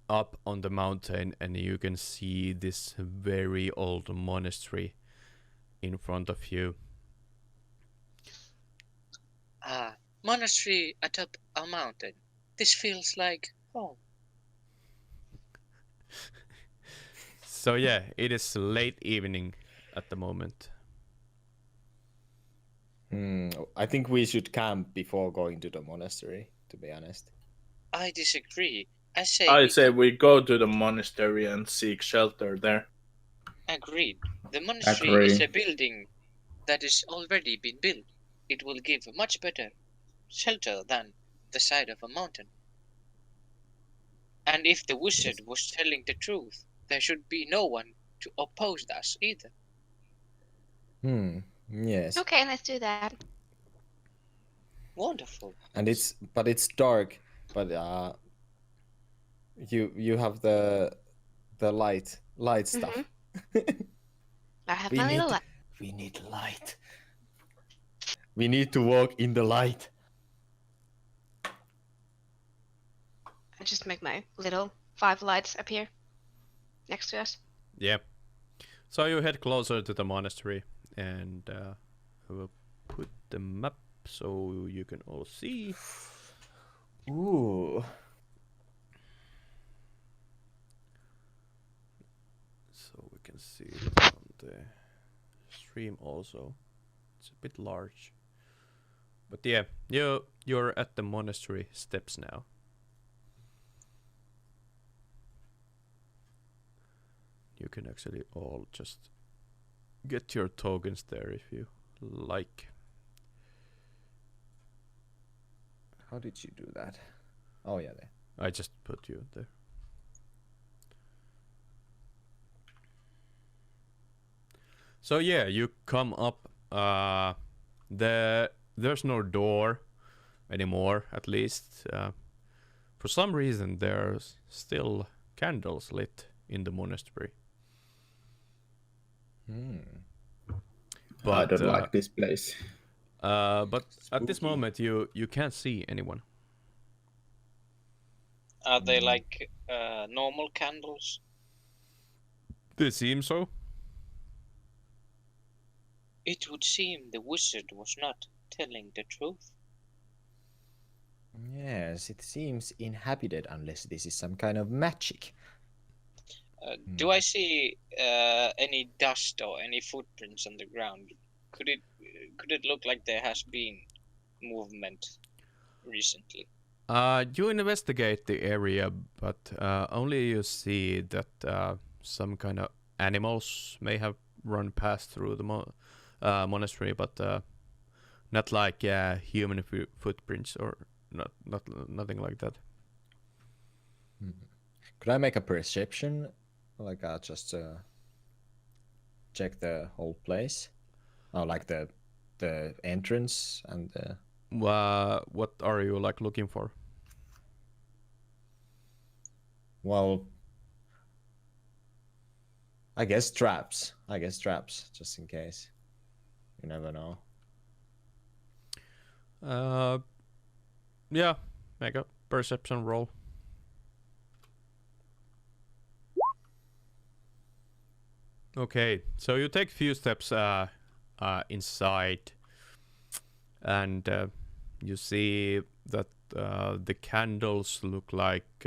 up on the mountain and you can see this very old monastery in front of you. Monastery atop a mountain. This feels like home. So yeah, it is late evening at the moment. I think we should camp before going to the monastery, to be honest. I disagree. I say we go to the monastery and seek shelter there. agreed. The monastery is Agree. a building that is already been built. It will give a much better shelter than the side of a mountain. And if the wizard was telling the truth, there should be no one to oppose us either. Yes. Okay, let's do that. Wonderful. And it's dark, but You have the light stuff. I have my little light. We need light. We need to walk in the light. I just make my little 5 lights appear next to us. Yeah. So you head closer to the monastery, and I will put the map so you can all see. Ooh. So we can see it on the stream also. It's a bit large. But yeah, you're at the monastery steps now. You can actually all just get your tokens there if you like. How did you do that? Oh yeah, there. I just put you there. So yeah, you come up. There's no door anymore. At least for some reason, there's still candles lit in the monastery. But, I don't like this place. But at this moment, you can't see anyone. Are they like normal candles? They seem so. It would seem the wizard was not telling the truth. Yes, it seems inhabited unless this is some kind of magic. Do I see any dust or any footprints on the ground? Could it look like there has been movement recently? You investigate the area, but only you see that some kind of animals may have run past through the monastery, but not like human footprints or nothing like that. Could I make a perception, like just check the whole place, like the entrance and the. What are you like looking for? Well, I guess traps, just in case. You never know. Yeah, make a perception roll. Okay, so you take few steps inside, and you see that the candles look like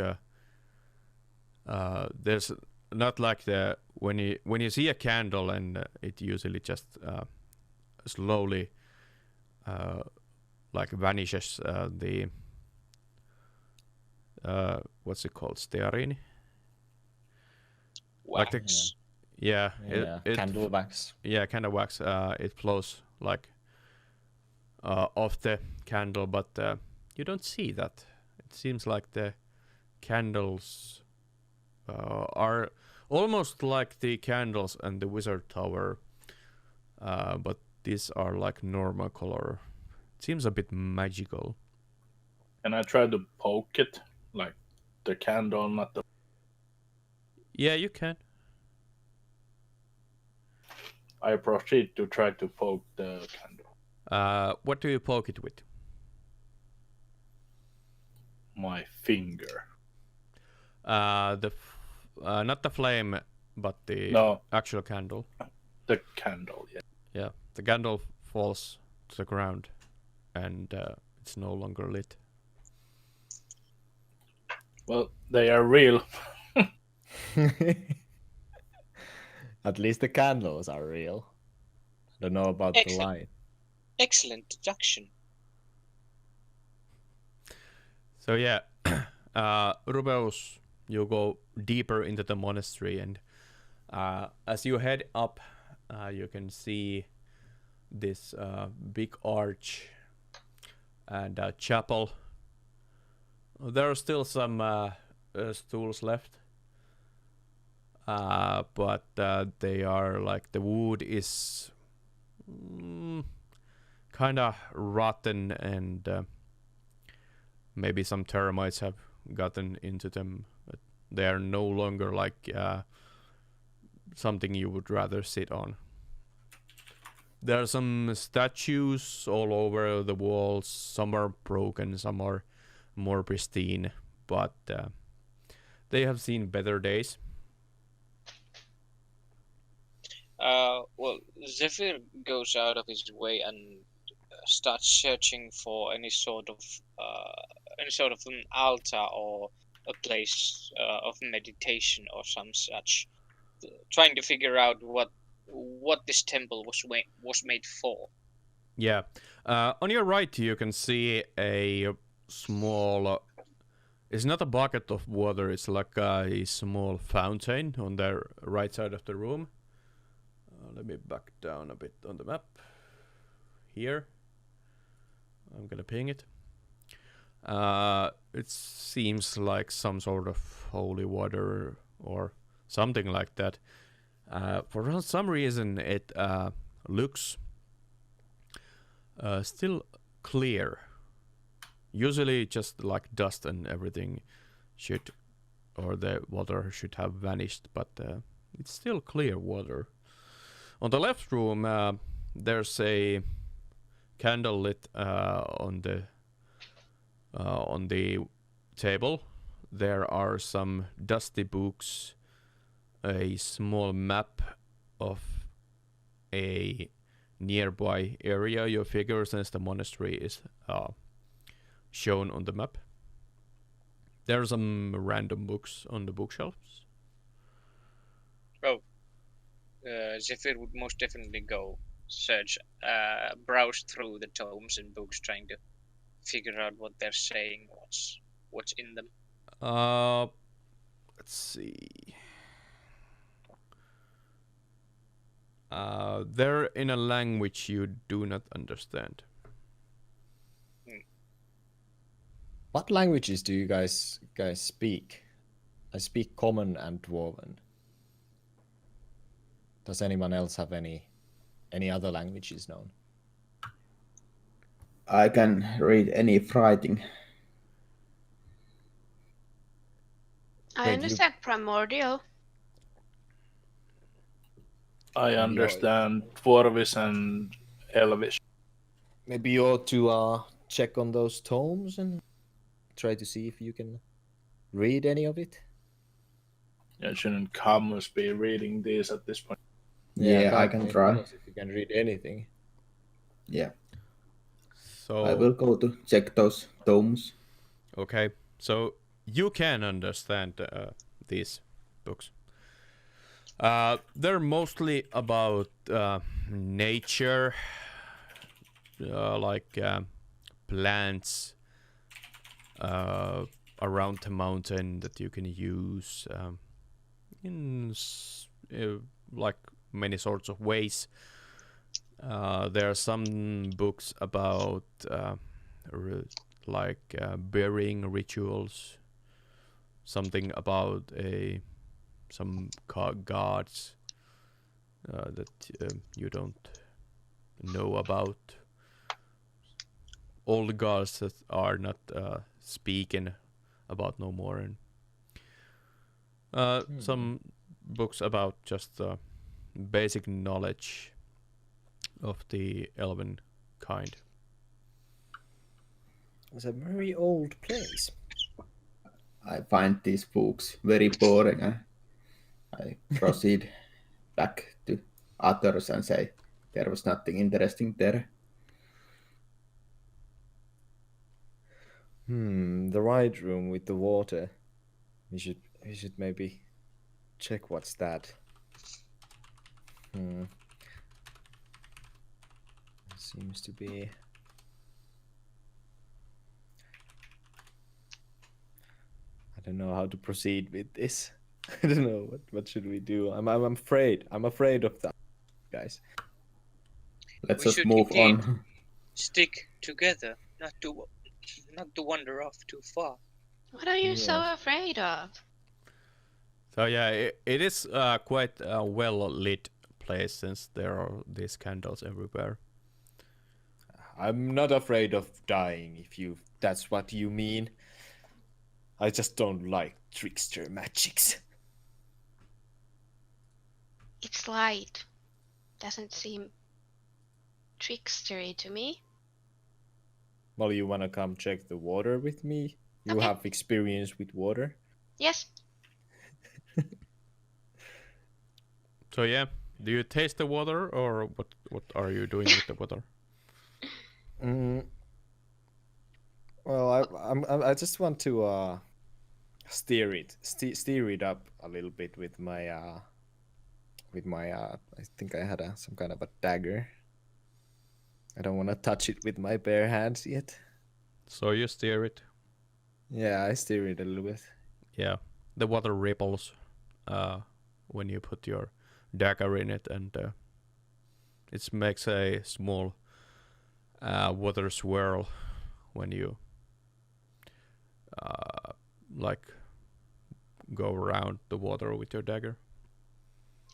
there's not like the when you see a candle, and it usually just slowly like vanishes. The what's it called? Stearini? Wax. Like yeah, it candle wax. Yeah, kind of wax. It flows like off the candle, but you don't see that. It seems like the candles are almost like the candles and the wizard tower, but these are like normal color. It seems a bit magical. Can I try to poke it, like the candle, not the? Yeah, you can. I proceed to try to poke the candle. What do you poke it with? My finger. Not the flame, but the actual candle. The candle, yeah. Yeah, the candle falls to the ground, and it's no longer lit. Well, they are real. At least the candles are real. I don't know about the light. Excellent deduction. So yeah, Rubeus, you go deeper into the monastery, and as you head up, you can see this big arch and a chapel. There are still some stools left, but they are like the wood is kind of rotten, and maybe some termites have gotten into them. But They are no longer like something you would rather sit on. There are some statues all over the walls. Some are broken, some are more pristine, but they have seen better days. Well, Zefir goes out of his way and starts searching for any sort of an altar or a place of meditation or some such, trying to figure out what this temple was made for. Yeah. On your right, you can see a small. It's not a bucket of water. It's like a small fountain on the right side of the room. Let me back down a bit on the map. Here. I'm gonna ping it. It seems like some sort of holy water or something like that. For some reason, it looks still clear. Usually, just like dust and everything or the water should have vanished, but it's still clear water. On the left room, there's a candle lit on the table. There are some dusty books, a small map of a nearby area you figure, since the monastery is shown on the map. There are some random books on the bookshelves. Oh, Zefir would most definitely go browse through the tomes and books, trying to figure out what they're saying, what's in them. Let's see. They're in a language you do not understand. What languages do you guys speak? I speak Common and Dwarven. Does anyone else have any other languages known? I can read any writing. I understand Primordial. I understand Dwarvish and Elvish. Maybe you ought to check on those tomes and try to see if you can read any of it. Yeah, shouldn't Camus be reading these at this point? Yeah, I can try. If you can read anything. Yeah. So I will go to check those tomes. Okay, so you can understand these books. They're mostly about nature, like plants around the mountain that you can use in like many sorts of ways. There are some books about burying rituals, something about some gods that you don't know about. All the gods that are not speaking about no more, and some books about just basic knowledge of the elven kind. It's a very old place. I find these books very boring. I proceed back to others and say there was nothing interesting there. The right room with the water. We should maybe check what's that. Seems to be. I don't know how to proceed with this. I don't know what should we do. I'm afraid. I'm afraid of that, guys. Let's We just should move indeed on. Stick together, not to wander off too far. What are you so afraid of? So yeah, it is quite a well lit place, since there are these candles everywhere. I'm not afraid of dying, if that's what you mean. I just don't like trickster magics. It's light. Doesn't seem trickstery to me. Well, you wanna come check the water with me? You Okay. have experience with water. Yes. So yeah, do you taste the water, or what are you doing with the water? Well, I just want to steer it up a little bit with my I think I had some kind of a dagger. I don't want to touch it with my bare hands yet. So you steer it. Yeah, I steer it a little bit. Yeah, the water ripples when you put your dagger in it, and it makes a small water swirl when you like go around the water with your dagger.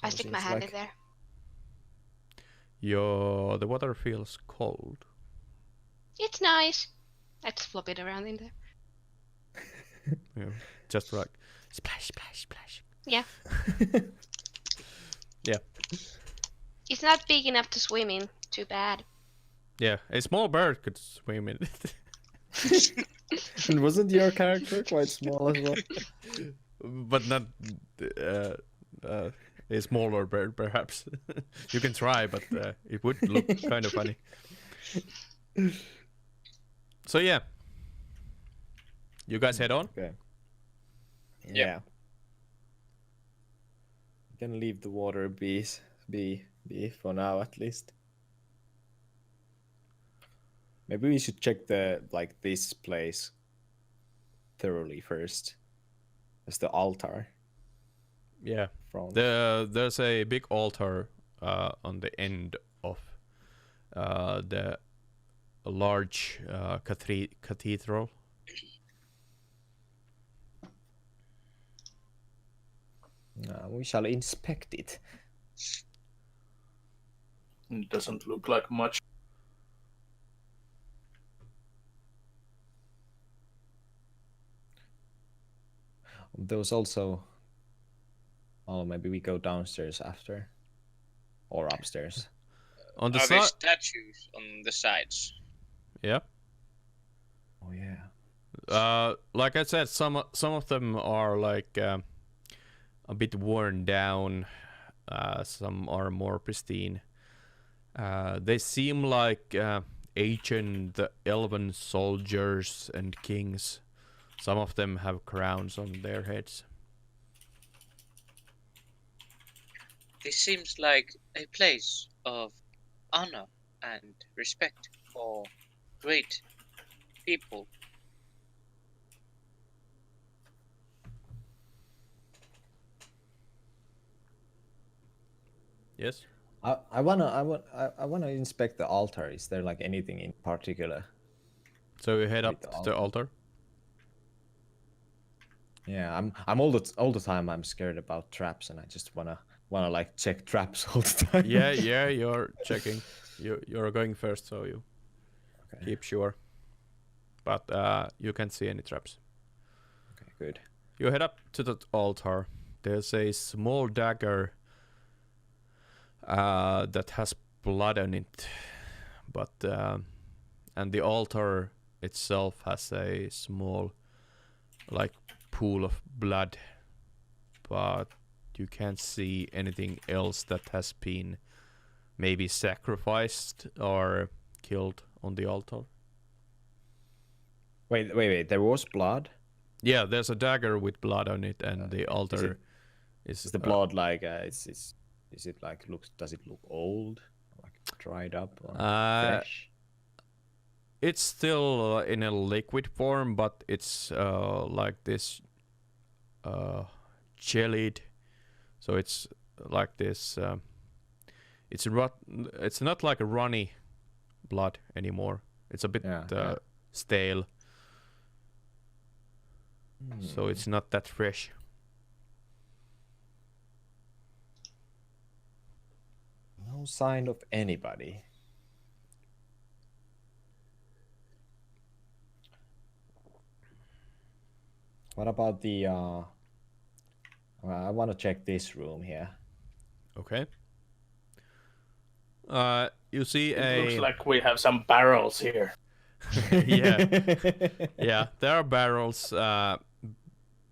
I stick my hand in there. The water feels cold. It's nice. I just flop it around in there. Yeah, just like splash, splash, splash. Yeah. Yeah. It's not big enough to swim in. Too bad. Yeah, a small bird could swim in it. And wasn't your character quite small as well? But not a smaller bird, perhaps. You can try, but it would look kind of funny. So yeah, you guys head on. Okay. Yeah. You can leave the water be for now at least. Maybe we should check this place thoroughly first. There's the altar. Yeah. From There's a big altar on the end of the large cathedral. We shall inspect it. It doesn't look like much. There was also... Oh, maybe we go downstairs after. Or upstairs. On the Are there side. statues on the sides? Yeah. Oh yeah. Like I said, some of them are like a bit worn down. Some are more pristine. They seem like ancient elven soldiers and kings. Some of them have crowns on their heads. This seems like a place of honor and respect for great people. Yes. I wanna inspect the altar. Is there like anything in particular? So you head up With to the the altar. Yeah, I'm all the time I'm scared about traps, and I just wanna like check traps all the time. Yeah, you're checking. You're going first, so you keep sure. But you can't see any traps. Okay, good. You head up to the altar. There's a small dagger that has blood on it, but and the altar itself has a small like pool of blood, but you can't see anything else that has been maybe sacrificed or killed on the altar. Wait. There was blood. Yeah, there's a dagger with blood on it, and the altar Is the blood like is it like does it look old, like dried up, or fresh? It's still in a liquid form, but it's like this jellied. So it's like this. It's not like a runny blood anymore. It's a bit stale. So it's not that fresh. No sign of anybody. What about the? I want to check this room here. Okay. You see It looks a like we have some barrels here. yeah. Yeah, there are barrels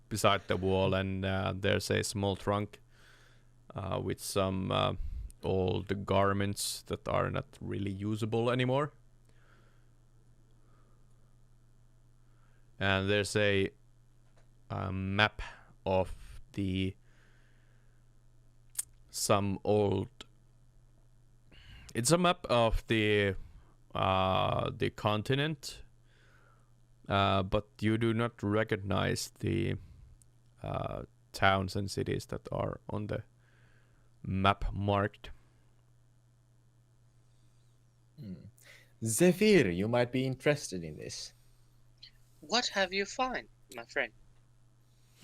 beside the wall, and there's a small trunk with some old garments that are not really usable anymore. And there's a map of some old. It's a map of the continent, but you do not recognize the towns and cities that are on the map marked. Zefir, you might be interested in this. What have you found, my friend?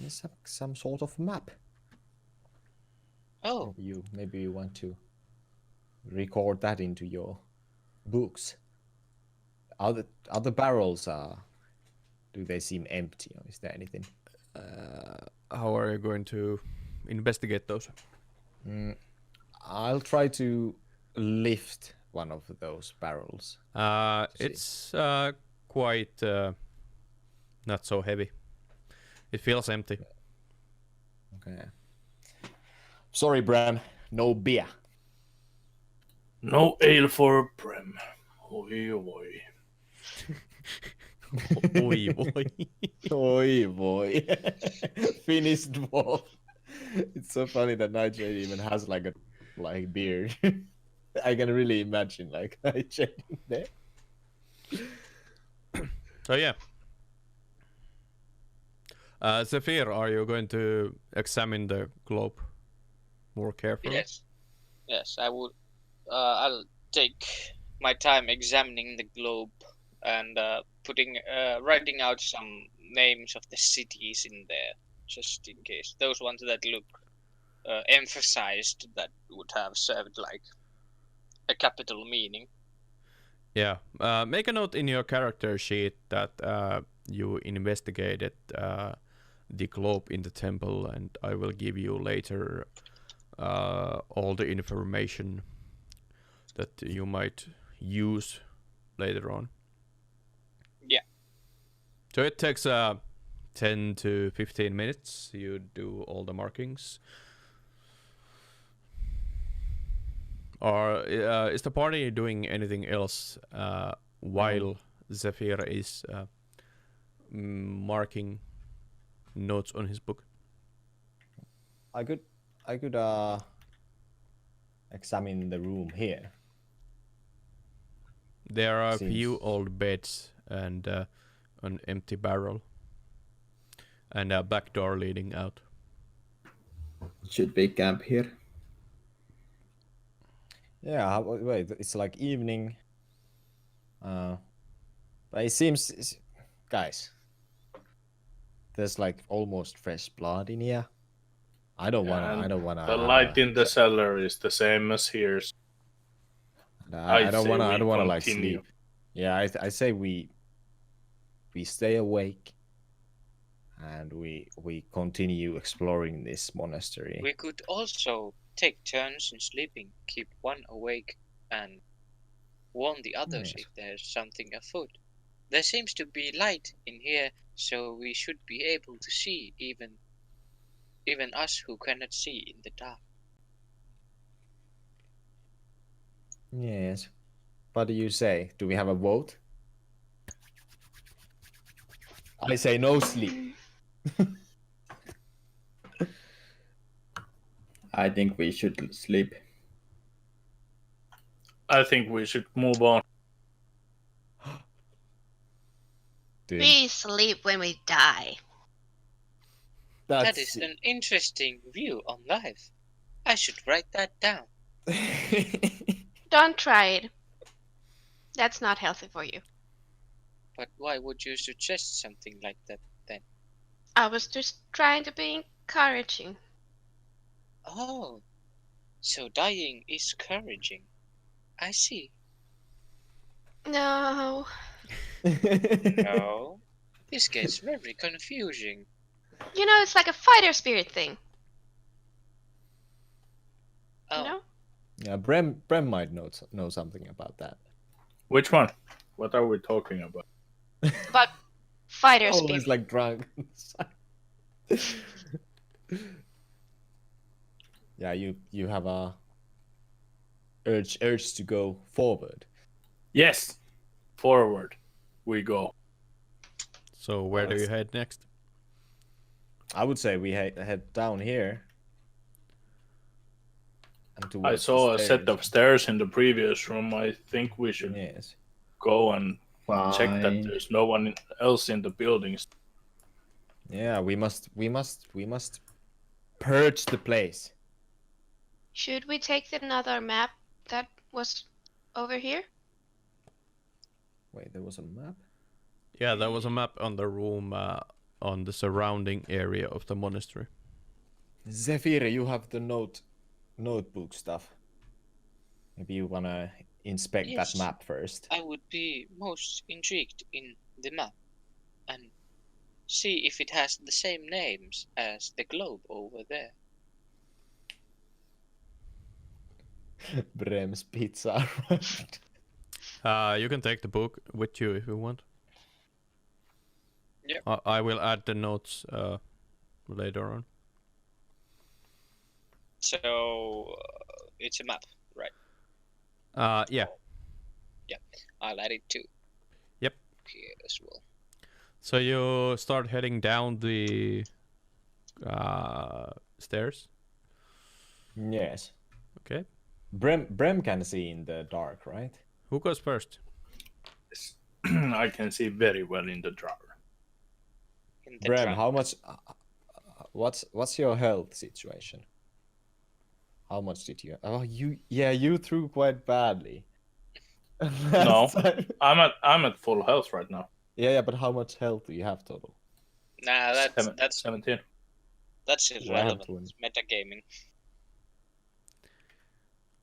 It's some sort of map. Oh, Maybe you want to record that into your books. Other barrels do they seem empty, or is there anything? How are you going to investigate those? I'll try to lift one of those barrels. It's quite not so heavy. It feels empty. Okay. Sorry, Brem. No beer. No ale for Brem. Oi, oi. Oi, oi. Oi, boy. Finnish dwarf. It's so funny that Nightshade even has like a beard. I can really imagine like Nightshade in there. So yeah. Zefir, are you going to examine the globe more carefully? yes. Yes, I would. I'll take my time examining the globe and writing out some names of the cities in there, just in case. Those ones that look emphasized, that would have served like a capital meaning. Yeah. Make a note in your character sheet that you investigated the globe in the temple, and I will give you later all the information that you might use later on. Yeah. So it takes 10 to 15 minutes. You do all the markings. Or is the party doing anything else while Zefir is marking notes on his book? I could examine the room here. There are a few old beds and an empty barrel and a back door leading out. Should we camp here? Yeah, wait, it's like evening. But it seems, guys, there's like almost fresh blood in here. I don't wanna. The light in the cellar is the same as here. I don't wanna like continue. sleep. Yeah, I say we stay awake and we continue exploring this monastery. We could also take turns in sleeping, keep one awake, and warn the others if there's something afoot. There seems to be light in here, so we should be able to see even us who cannot see in the dark. Yes. What do you say? Do we have a vote? I say no sleep. I think we should sleep. I think we should move on. Dude, We sleep when we die. That is an interesting view on life. I should write that down. Don't try it. That's not healthy for you. But why would you suggest something like that then? I was just trying to be encouraging. Oh, so dying is encouraging. I see. No. No, this gets very confusing. You know, it's like a fighter spirit thing. Oh, You know? Yeah, Brem might know something about that. Which one? What are we talking about? About fighter Always spirit. like drunk. Yeah, you have a urge to go forward. Yes, forward we go. So where do you Let's- head next? I would say we head down here. And I towards saw the a set of stairs in the previous room. I think we should Yes. go and check that Fine. there's no one else in the buildings. Yeah, we must purge the place. Should we take another map that was over here? Wait, there was a map? Yeah, there was a map on the room on the surrounding area of the monastery. Zefir, you have the notebook stuff. Maybe you wanna inspect Yes. that map first. I would be most intrigued in the map and see if it has the same names as the globe over there. Brem's pizza. You can take the book with you if you want. Yep. I will add the notes later on. So it's a map, right? Yeah. I'll add it too. Yep. Here as well. So you start heading down the stairs. Yes. Okay. Brem can see in the dark, right? Who goes first? I can see very well in the dark. In the Brem, trunk. how much? What's your health situation? How much did you? Oh, you threw quite badly. No. Last time. I'm at full health right now. Yeah, but how much health do you have total? Nah, that's 17. that's I have irrelevant. 20. It's metagaming.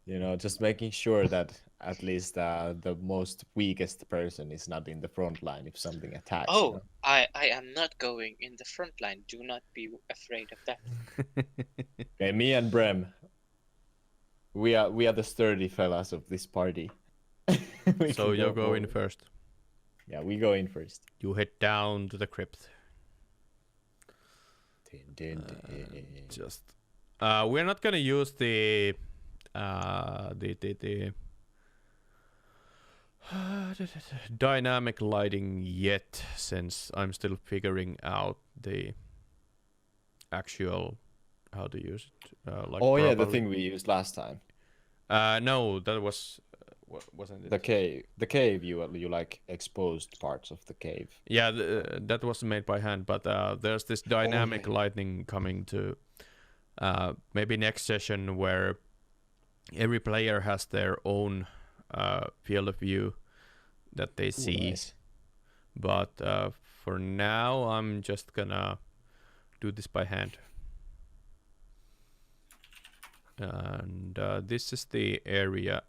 You know, just making sure that at least the most weakest person is not in the front line if something attacks. Oh, You know? I am not going in the front line. Do not be afraid of that. Okay, me and Brem, we are the sturdy fellas of this party. We So can you go in forward. first. Yeah, we go in first. You head down to the crypt. Just we're not gonna use the dynamic lighting yet, since I'm still figuring out the actual how to use it. Like Oh yeah, the properly. thing we used last time. No, that was wasn't it? The cave. You like exposed parts of the cave. Yeah, that was made by hand, but there's this dynamic yeah. lighting coming to maybe next session where every player has their own field of view that they see. Nice. But for now, I'm just gonna do this by hand. And this is the area.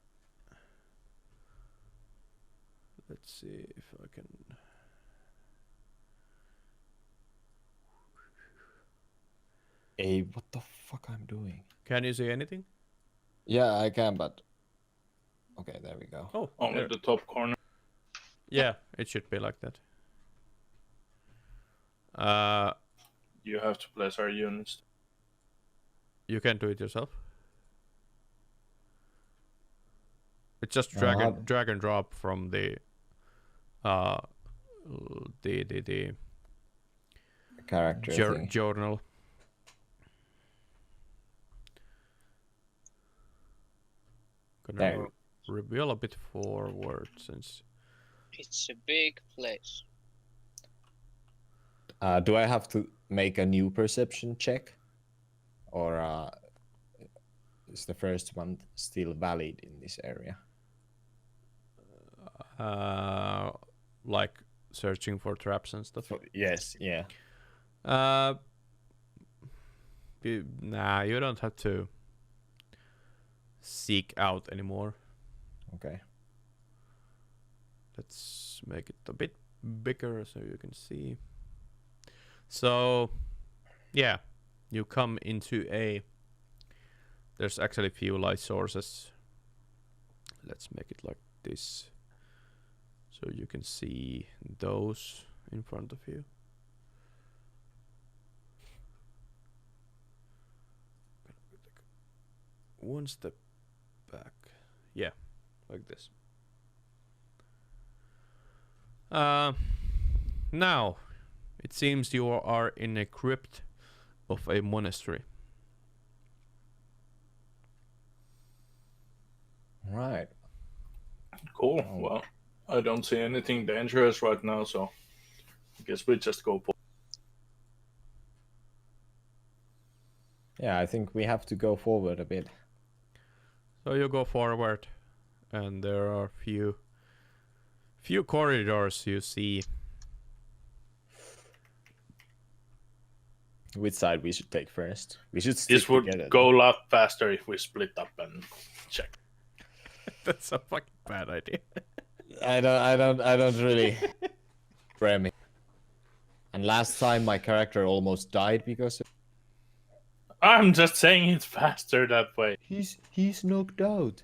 Let's see if I can. Hey, what the fuck I'm doing? Can you see anything? Yeah, I can, but okay, there we go. Oh, Only there. the top corner. Yeah, it should be like that. You have to place our units. You can do it yourself. It's just No, drag and drop from the Character thing. journal. Gonna There. reveal a bit forward since It's a big place. Do I have to make a new perception check, or is the first one still valid in this area? like searching for traps and stuff. Yes, yeah. Nah, you don't have to seek out anymore. Okay. Let's make it a bit bigger so you can see. So Yeah, you come into a... There's actually few light sources. Let's make it like this. So you can see those in front of you. One step back. Yeah, like this. Now, it seems you are in a crypt of a monastery. Right. Cool. Well, I don't see anything dangerous right now, so I guess we just go. Yeah, I think we have to go forward a bit. So you go forward, and there are few corridors you see. Which side we should take first? We should stick This would together. go a lot faster if we split up and check. That's a fucking bad idea. I don't really. Brem. And last time my character almost died because I'm just saying it's faster that way. he's knocked out.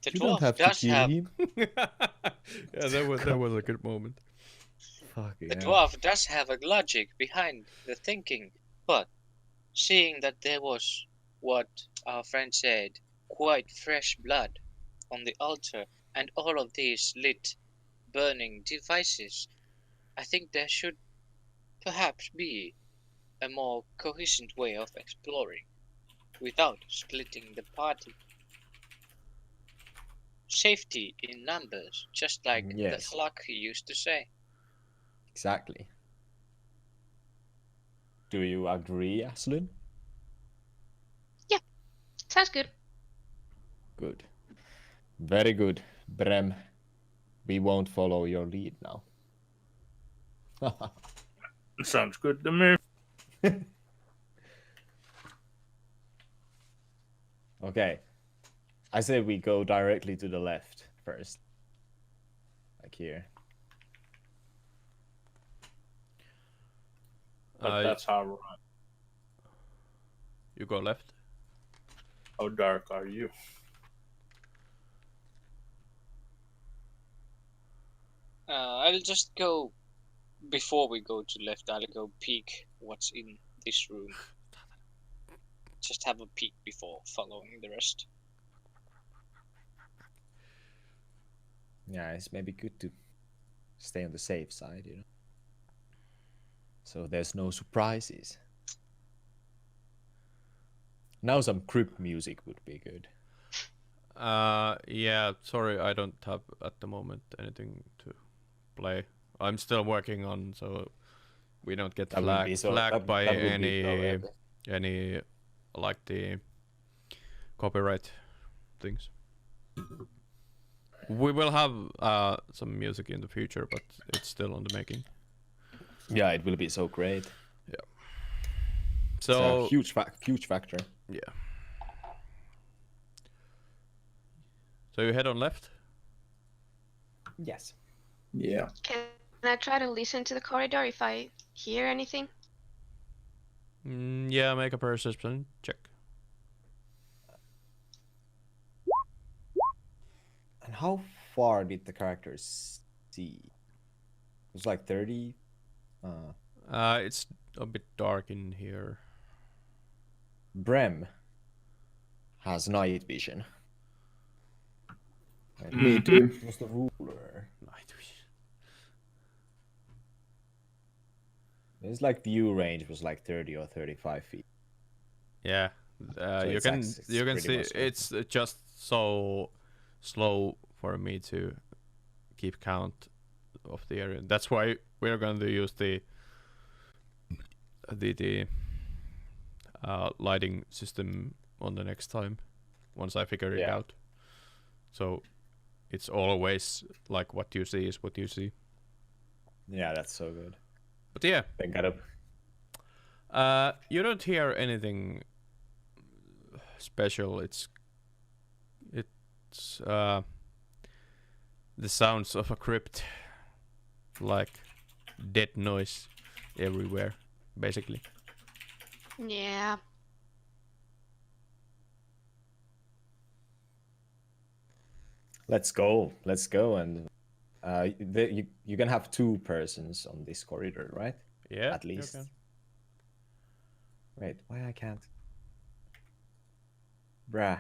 The You don't dwarf have to does kill have him. Yeah, that was a good moment. Fucking the hell. dwarf does have a logic behind the thinking, but seeing that there was what our friend said, quite fresh blood on the altar, and all of these lit, burning devices, I think there should perhaps be a more cohesive way of exploring without splitting the party. Safety in numbers, just like Yes. the flock used to say. Exactly. Do you agree, Aslyn? Sounds good. Good. Very good, Brem. We won't follow your lead now. Sounds good to me. Okay. I say we go directly to the left first. Like here. But that's how You go left. How dark are you? I'll just go, before we go to left, I'll go peek what's in this room. Just have a peek before following the rest. Yeah, it's maybe good to stay on the safe side, you know. So there's no surprises. Now some crypt music would be good. Yeah, sorry, I don't have at the moment anything to play. I'm still working on, so we don't get That would be flagged by that would be so epic. any like the copyright things. We will have some music in the future, but it's still on the making. Yeah, it will be so great. So It's a huge factor. yeah. So you head on left. Yes. Yeah. Can I try to listen to the corridor if I hear anything? Yeah, make a perception check. And how far did the characters see? It was like 30. It's a bit dark in here. Brem has night vision. Me too. Was the ruler. Night vision. It's like view range was like 30 or 35 feet. Yeah, So you it's can it's you can pretty see much good. it's just so slow for me to keep count of the area. That's why we're going to use the lighting system on the next time once I figure it Yeah. out. So it's always like what you see is what you see. Yeah, that's so good. But yeah, Then got up. you don't hear anything special. It's the sounds of a crypt, like dead noise everywhere, basically. Yeah. Let's go. Let's go. And you can have 2 persons on this corridor, right? Yeah. At least. Okay. Wait, why I can't? Bruh.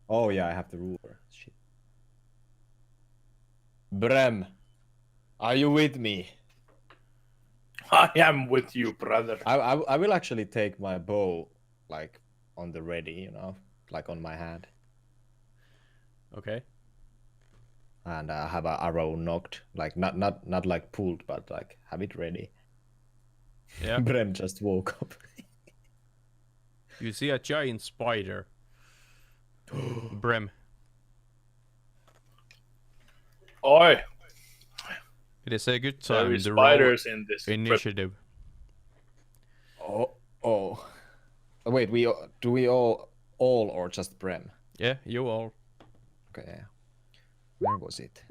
Oh yeah, I have the ruler. Shit. Brem, are you with me? I am with you, brother. I will actually take my bow like on the ready, you know, like on my hand, Okay. and have a arrow knocked, like not like pulled, but like have it ready. Yeah. Brem just woke up. You see a giant spider. Brem. Oi, It is a good there time is to roll spiders in this trip. initiative. Oh. Wait, do we all or just Brem? Yeah, you all. Okay. Yeah. Where was it?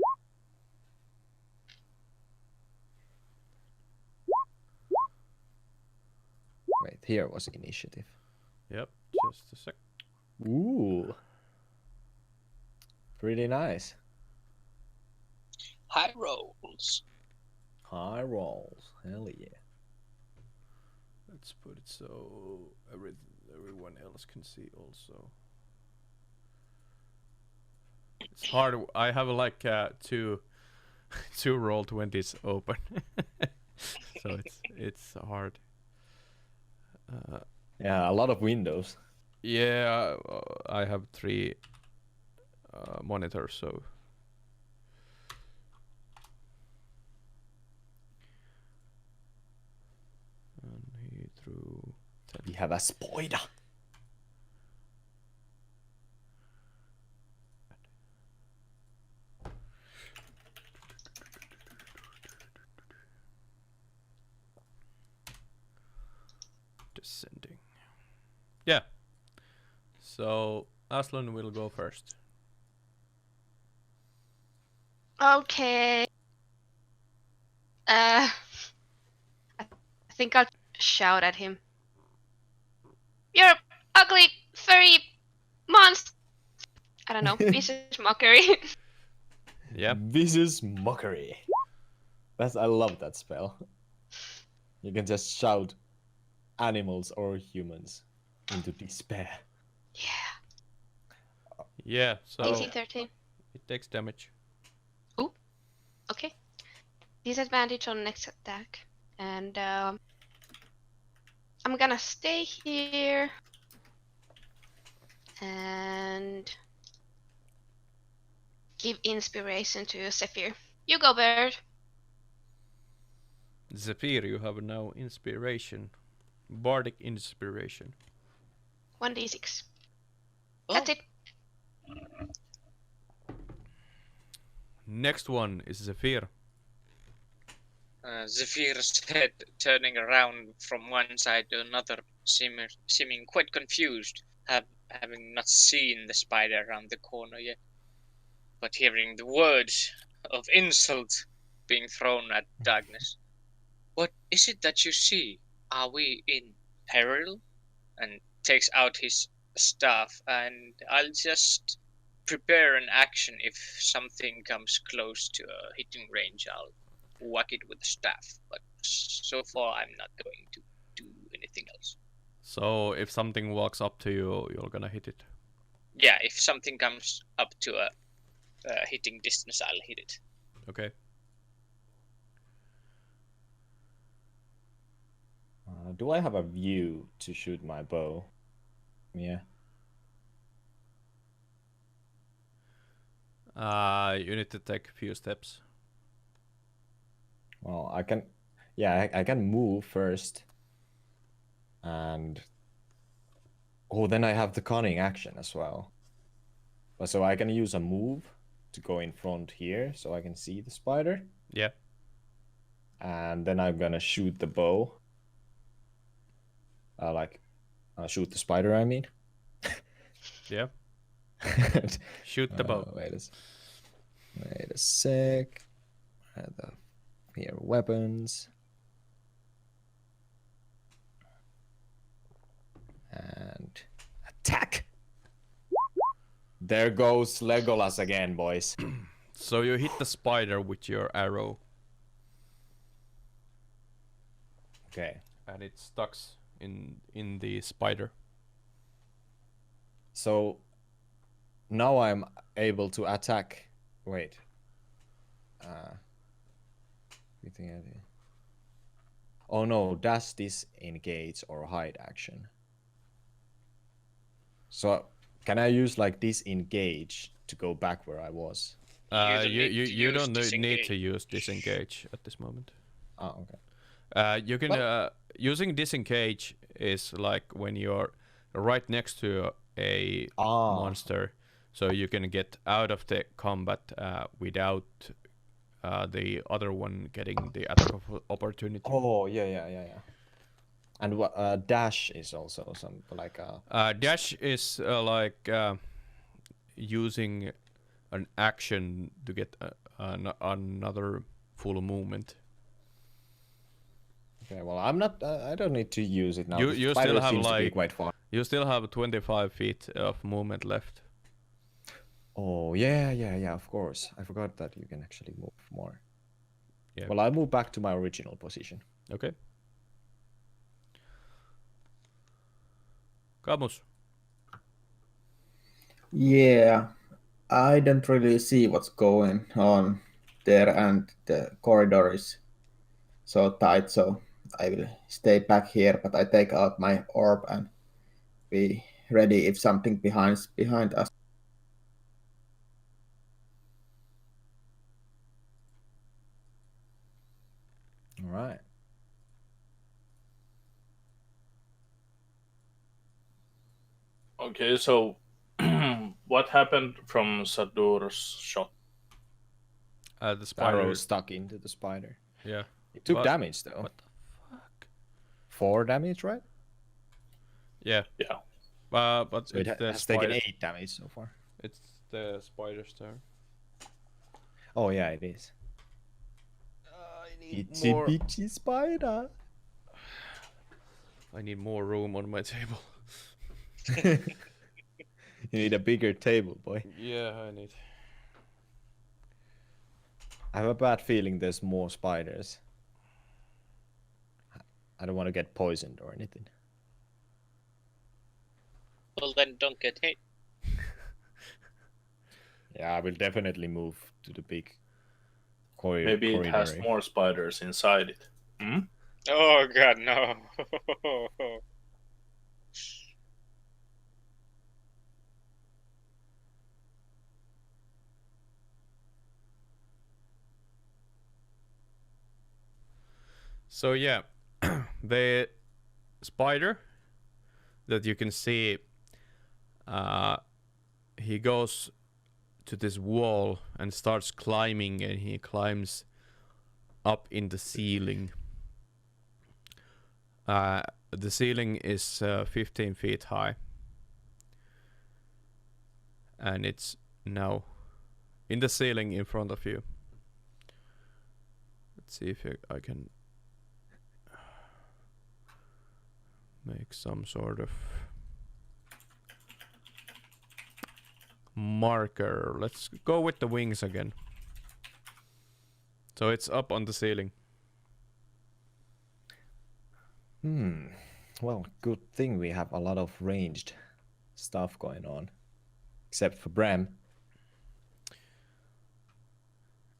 Wait, here was initiative. Yep. Just a sec. Ooh. Pretty nice. High rolls. High rolls. Hell yeah. Let's put it so everyone else can see also. It's hard. I have like two roll 20s open, so it's hard. Yeah, a lot of windows. Yeah, I have 3 monitors, so. And he threw 10. We have a spider. Descending. Yeah. So Aslyn will go first. Okay. I think I'll shout at him. You're ugly, furry monster. I don't know. Vicious mockery. Yeah. Vicious mockery. I love that spell. You can just shout animals or humans into despair. Yeah. Yeah. So DC 13. it takes damage. Okay. Disadvantage on next attack. And I'm gonna stay here. And give inspiration to Zefir. You go, bird. Zefir, you have now inspiration. Bardic inspiration. 1d6. Oh. That's it. Next one is Zefir. Zephyr's head turning around from one side to another, seeming quite confused, having not seen the spider around the corner yet, but hearing the words of insult being thrown at darkness. What is it that you see? Are we in peril? And takes out his staff, and I'll just prepare an action if something comes close to a hitting range. I'll whack it with the staff, but so far I'm not going to do anything else. So if something walks up to you, you're gonna hit it. Yeah, if something comes up to a hitting distance, I'll hit it. Okay. Do I have a view to shoot my bow? Yeah. You need to take a few steps. Well, I can. Yeah, I can move first. And then I have the cunning action as well. So I can use a move to go in front here so I can see the spider. Yeah. And then I'm gonna shoot the bow. Shoot the spider, I mean. Yeah. Shoot the bow. Wait a sec. Here, weapons. attack. There goes Legolas again, boys. So you hit the spider with your arrow, Okay. and it stuck in the spider. So now I'm able to attack. Wait. Oh no, dash, disengage, or hide action. So can I use like disengage to go back where I was? You don't need to use disengage at this moment. Oh, okay. You can using disengage is like when you're right next to a monster, so you can get out of the combat without the other one getting the attack of opportunity. Oh, yeah. And what dash is also some like dash is like using an action to get another full movement. Okay, well, I'm not. I don't need to use it now. You still have like quite far. You still have 25 feet of movement left. Oh yeah. Of course, I forgot that you can actually move more. Yeah. Well, I move back to my original position. Okay. Camus. Yeah, I don't really see what's going on there, and the corridor is so tight, so I will stay back here, but I take out my orb and be ready if something behind us. All right. Okay, so what happened from Sadduur's shot? The spider Arrow stuck into the spider. Yeah. It took damage though. What the fuck? 4 damage, right? Yeah. Yeah. But So it's it the has taken spider. 8 damage so far. It's the spider's turn. Oh yeah, it is. I need Itsy more. bitsy spider. I need more room on my table. You need a bigger table, boy. Yeah, I need. I have a bad feeling there's more spiders. I don't want to get poisoned or anything. Well, then don't get hit. Yeah, I will definitely move to the big corridor. Maybe it has more spiders inside it. Hmm? Oh god, no. So yeah, the spider that you can see, he goes to this wall and starts climbing, and he climbs up in the ceiling. The ceiling is 15 feet high, and it's now in the ceiling in front of you. Let's see if I can make some sort of marker. Let's go with the wings again. So it's up on the ceiling. Well, good thing we have a lot of ranged stuff going on. Except for Brem.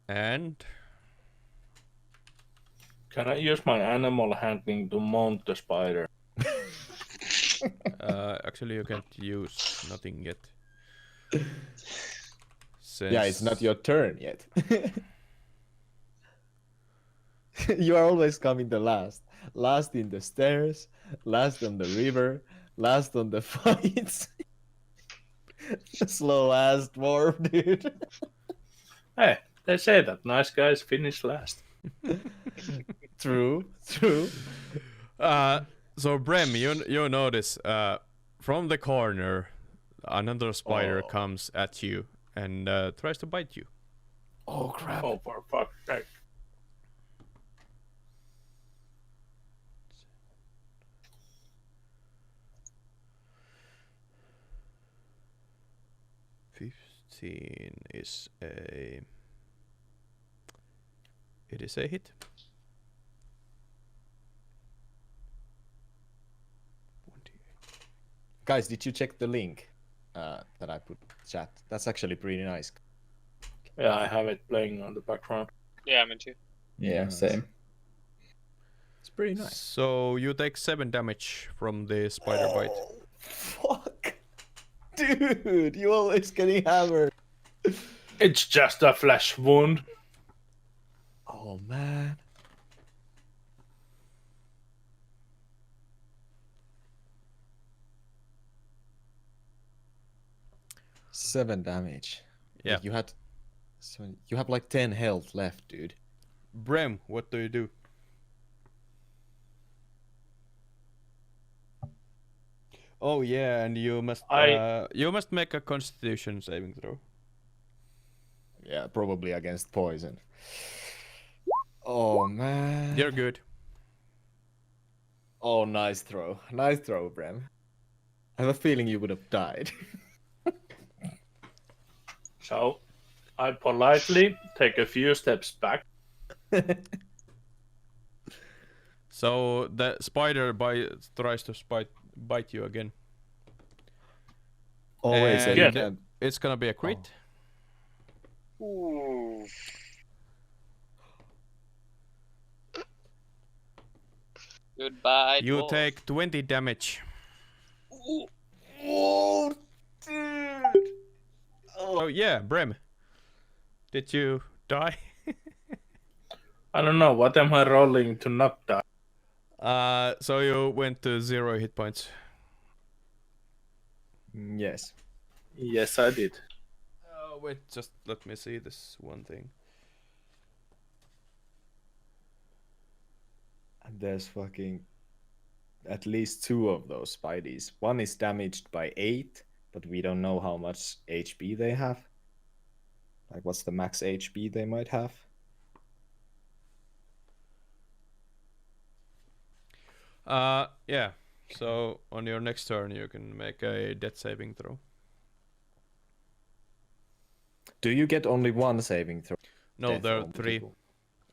And Can I use my animal handling to mount the spider? actually you can't use nothing yet. Yeah, it's not your turn yet. You are always coming the last. Last in the stairs, last on the river, last on the fights. Slow ass dwarf, dude. Hey, they say that nice guys finish last. True. So Brem, you notice from the corner another spider comes at you and tries to bite you. Oh crap. Oh, for fuck's sake. 15 is a... It is a hit. Guys, did you check the link that I put in chat? That's actually pretty nice. Yeah, I have it playing on the background. Yeah, me too. Yeah, Nice. same. It's pretty nice. So you take 7 damage from the spider bite. Fuck. Dude, you always getting hammered. It's just a flesh wound. Oh, man. Seven damage. Yeah. But you had... So you have like 10 health left, dude. Brem, what do you do? Oh yeah, and you must make a Constitution saving throw. Yeah, probably against poison. Oh, man. You're good. Oh, nice throw. Nice throw, Brem. I have a feeling you would have died. So I politely take a few steps back. So the spider tries to bite you again. Always. And Yeah. it's gonna be a crit. Ooh. Goodbye. You dwarf. take 20 damage. Ooh. Oh, dude. Oh yeah, Brem. Did you die? I don't know, what am I rolling to not die? So you went to 0 hit points. Yes. Yes, I did. Oh wait, just let me see this one thing. And there's fucking at least 2 of those spideys. One is damaged by 8, but we don't know how much HP they have. Like, what's the max HP they might have? Yeah. So on your next turn, you can make a death saving throw. Do you get only one saving throw? No, Death there are or 3. multiple?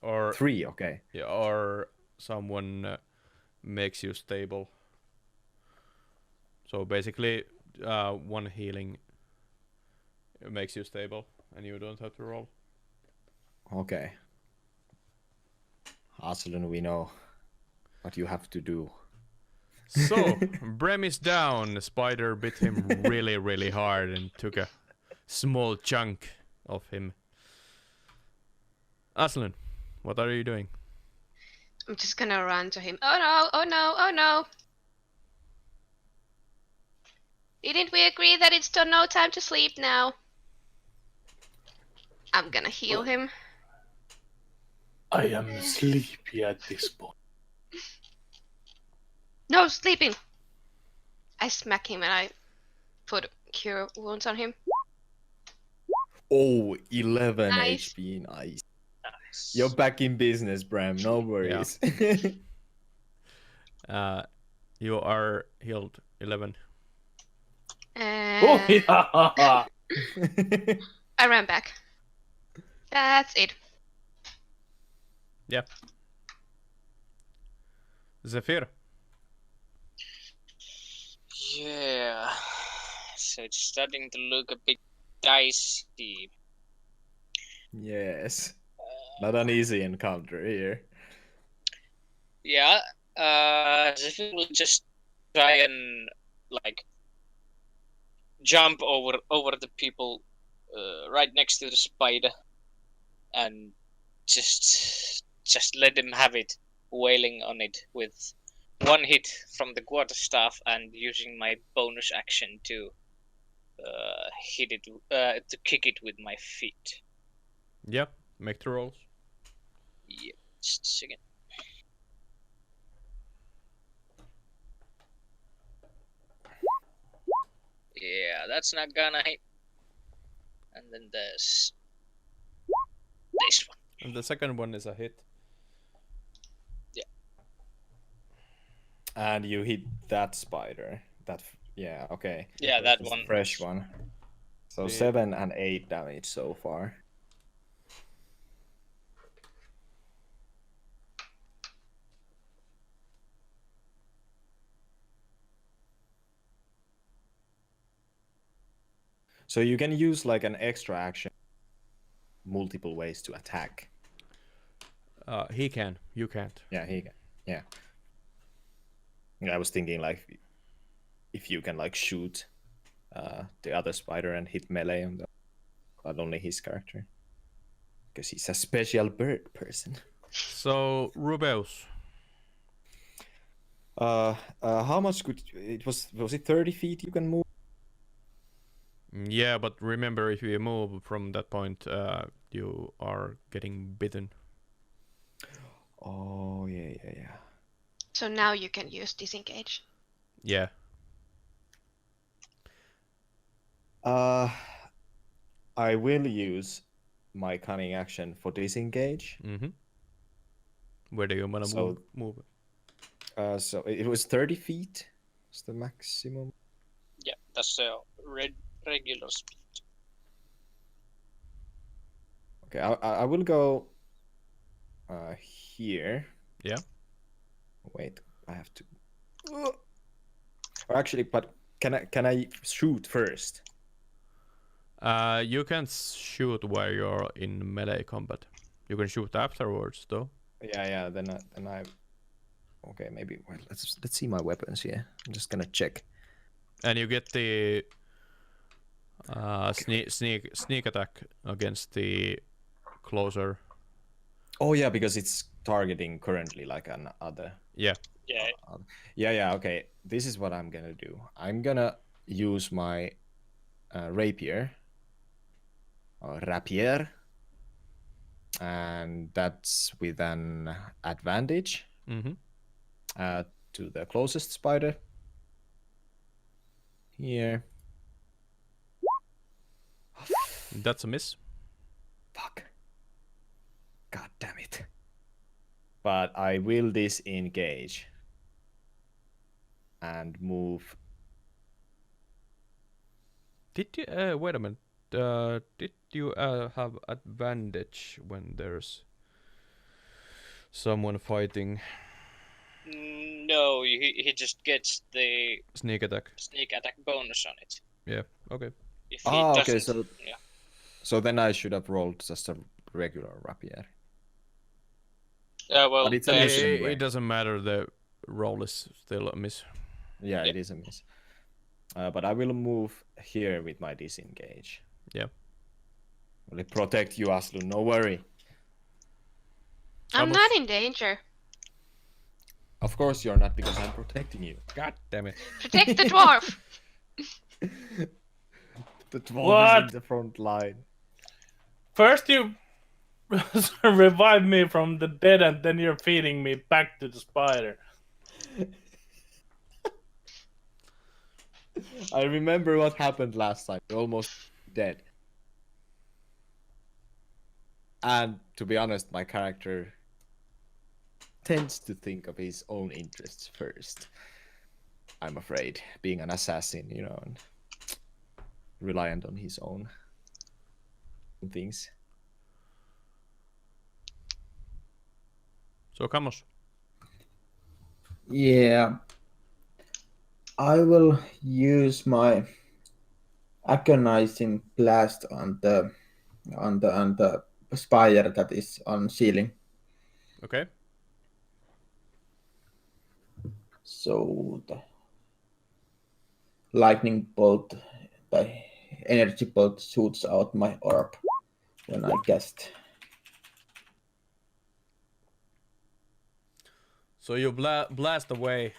Or 3, okay. yeah, or someone makes you stable. So basically, one healing makes you stable, and you don't have to roll. Okay. Aslyn, we know what you have to do. So, Brem is down. The spider bit him really, really hard and took a small chunk of him. Aslyn, what are you doing? I'm just gonna run to him. Oh no, oh no, oh no! Didn't we agree that it's no time to sleep now? I'm gonna heal him. I am sleepy at this point. No, sleeping! I smack him and I put cure wounds on him. Oh, 11 Nice. HP, nice. Nice. You're back in business, Brem, no worries. You are healed 11. Oh, yeah. I ran back. That's it. Yeah. Zefir. Yeah. So it's starting to look a bit dicey. Yes. Not an easy encounter here. Yeah. Zefir will just try and like jump over the people right next to the spider and just let him have it, wailing on it with one hit from the quarterstaff and using my bonus action to hit it to kick it with my feet. Yeah, make the rolls. Yep, just a second. Yeah, that's not gonna hit. And then there's this one. And the second one is a hit. And you hit that spider. Yeah, okay. Yeah, that Just one. fresh one. So 7 and 8 damage so far. So you can use like an extra action, multiple ways to attack. He can. You can't. Yeah, he can. Yeah. I was thinking like if you can like shoot the other spider and hit melee on the, but only his character, because he's a special bird person. So Rubeus. How much could it was it 30 feet you can move? Yeah, but remember, if you move from that point, you are getting bitten. Oh yeah. So now you can use disengage. Yeah. I will use my cunning action for disengage. Mm-hmm. Where do you wanna move? So it was 30 feet. It's the maximum. Yeah, that's a regular speed. Okay, I will go here. Yeah. Wait, I have to. Or actually, but can I shoot first? You can shoot while you're in melee combat. You can shoot afterwards, though. Yeah. Then I. Okay, maybe. Well, let's see my weapons here. I'm just gonna check. And you get the sneak attack against the closer. Oh yeah, because it's targeting currently like an other. Yeah. Yeah. Okay, this is what I'm gonna do. I'm gonna use my rapier or rapier, and that's with an advantage to the closest spider. Here. That's a miss. Fuck. God damn it. But I will disengage and move. Did you wait a minute? Did you have advantage when there's someone fighting? No, he just gets the Sneak attack. sneak attack bonus on it. Yeah. Okay. If he Okay, doesn't, so then I should have rolled just a regular rapier. well, But it's a miss anyway. It doesn't matter. The roll is still a miss. Yeah, it is a miss. But I will move here with my disengage. Yeah. Will it protect you, Aslyn? No worry. I'm not in danger. Of course you're not, because I'm protecting you. God damn it. Protect the dwarf! The dwarf What? is in the front line. First you revive me from the dead, and then you're feeding me back to the spider. I remember what happened last time. You're almost dead. And to be honest, my character tends to think of his own interests first. I'm afraid, being an assassin, you know, and reliant on his own things. So Camus. Yeah. I will use my agonizing blast on the spire that is on ceiling. Okay. So the lightning bolt, the energy bolt shoots out my orb when I cast. So you blast away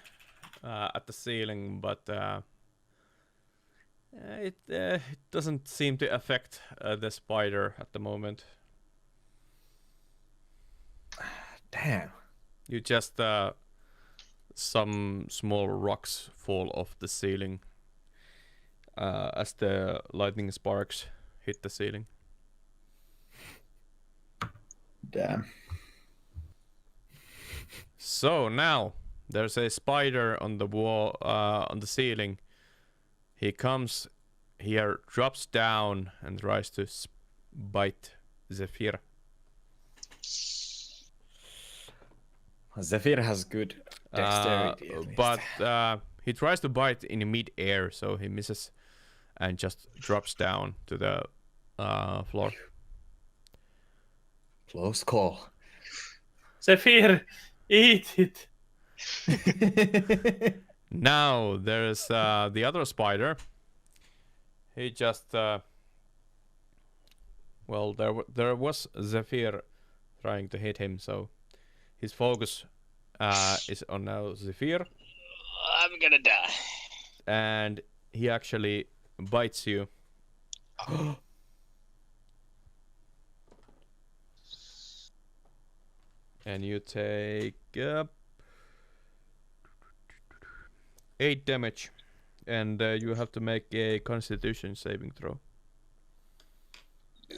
at the ceiling, but it doesn't seem to affect the spider at the moment. Damn. You just some small rocks fall off the ceiling as the lightning sparks hit the ceiling. Damn. So now there's a spider on the wall, on the ceiling. He comes here drops down and tries to bite Zefir. Zefir has good dexterity. At least. But he tries to bite in mid-air, so he misses and just drops down to the floor. Close call. Zefir, eat it. Now there's the other spider. He just well, there was Zefir trying to hit him, so his focus is on now Zefir, I'm gonna die. and he actually bites you. And you take 8 damage, and you have to make a Constitution saving throw.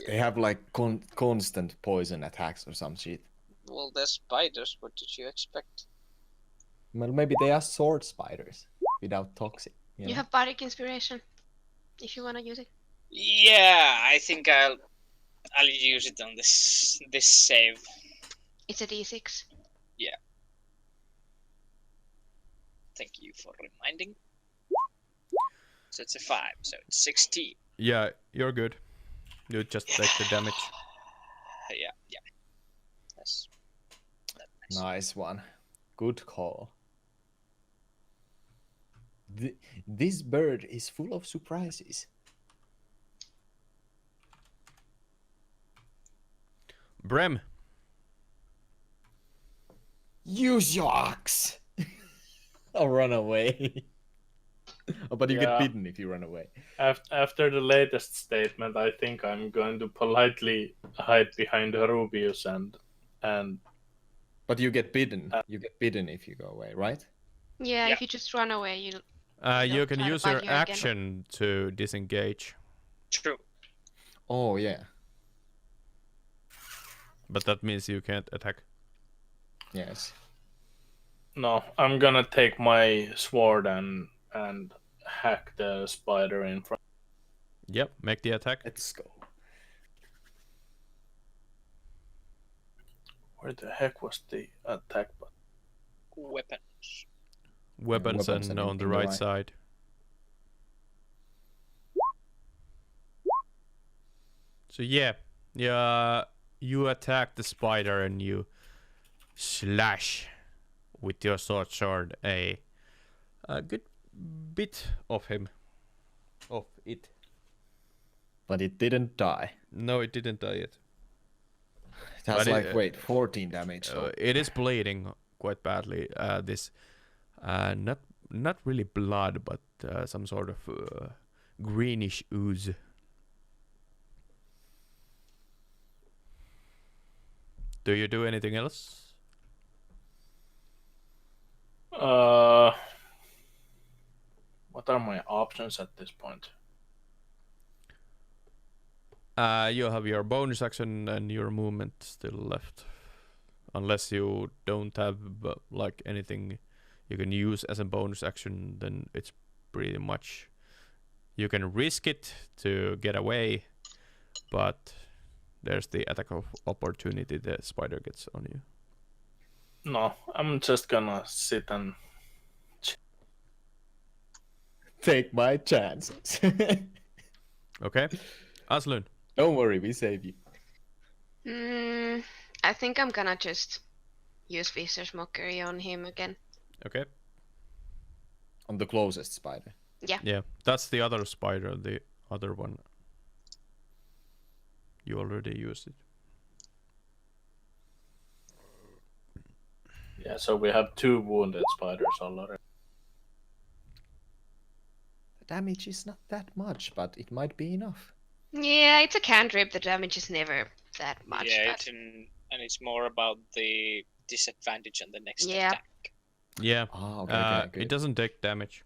They have like constant poison attacks or some shit. Well, they're spiders. What did you expect? Well, maybe they are sword spiders without toxic. You have bardic inspiration, if you want to use it. Yeah, I think I'll use it on this save. It's a d6. Thank you for reminding. So it's a 5, so it's 16. Yeah, you're good. You just take the damage. Yeah. That's nice. Nice one. Good call. This bird is full of surprises. Brem, Use your axe. I'll run away. Oh, but you get Yeah. bitten if you run away. After the latest statement, I think I'm going to politely hide behind Rubeus and But you get bitten. You get bitten if you go away, right? Yeah, Yeah. if you just run away, you you don't can try to use bite your you again. action to disengage, True. Oh yeah. but that means you can't attack. Yes. no, I'm gonna take my sword and hack the spider in front. Yep, make the attack. Let's go. Where the heck was the attack button? Weapons. Weapons weapons and and on the in the right right. side. So yeah, you attack the spider and you slash with your sword a good bit of him. Of it. But it didn't die. No, it didn't die yet. It has But like 14 damage. So. It is bleeding quite badly. This not really blood, but some sort of greenish ooze. Do you do anything else? What are my options at this point? You have your bonus action and your movement still left, unless you don't have like anything you can use as a bonus action. Then it's pretty much you can risk it to get away, but there's the attack of opportunity the spider gets on you. No, I'm just gonna sit and Take my chances. Okay, Aslyn. Don't worry, we save you. I think I'm gonna just use Vicious Mockery on him again. Okay. On the closest spider. Yeah, that's the other spider. The other one. You already used it. yeah. So we have 2 wounded spiders already. The damage is not that much, but it might be enough. Yeah, it's a cantrip. The damage is never that much. Yeah, but... and it's more about the disadvantage on the next Yeah. attack. Yeah. Ah, okay, good. It doesn't take damage.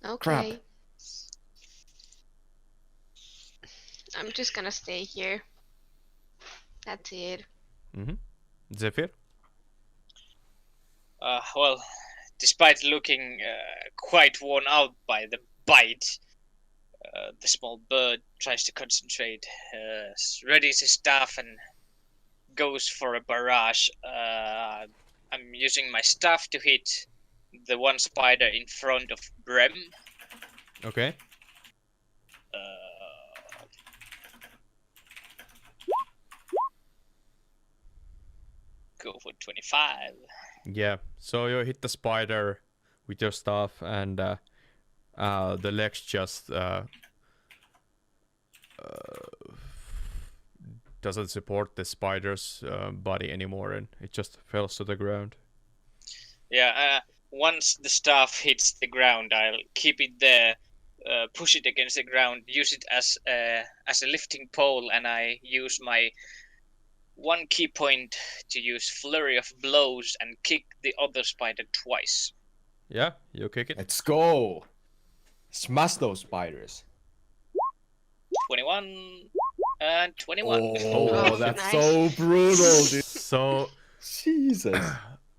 Okay. Crap. I'm just gonna stay here. That's it. Zefir. Well, despite looking quite worn out by the bite, The small bird tries to concentrate, readies his staff, and goes for a barrage. I'm using my staff to hit the one spider in front of Brem. Okay. Go for 25. Yeah. So you hit the spider with your staff, and the legs just doesn't support the spider's body anymore, and it just falls to the ground. Yeah, once the staff hits the ground, I'll keep it there, push it against the ground, use it as a lifting pole, and I use my one key point to use flurry of blows and kick the other spider twice. Yeah, you kick it. Let's go. Smash those spiders. 21 and 21. Oh, that's nice. so brutal, dude. So Jesus.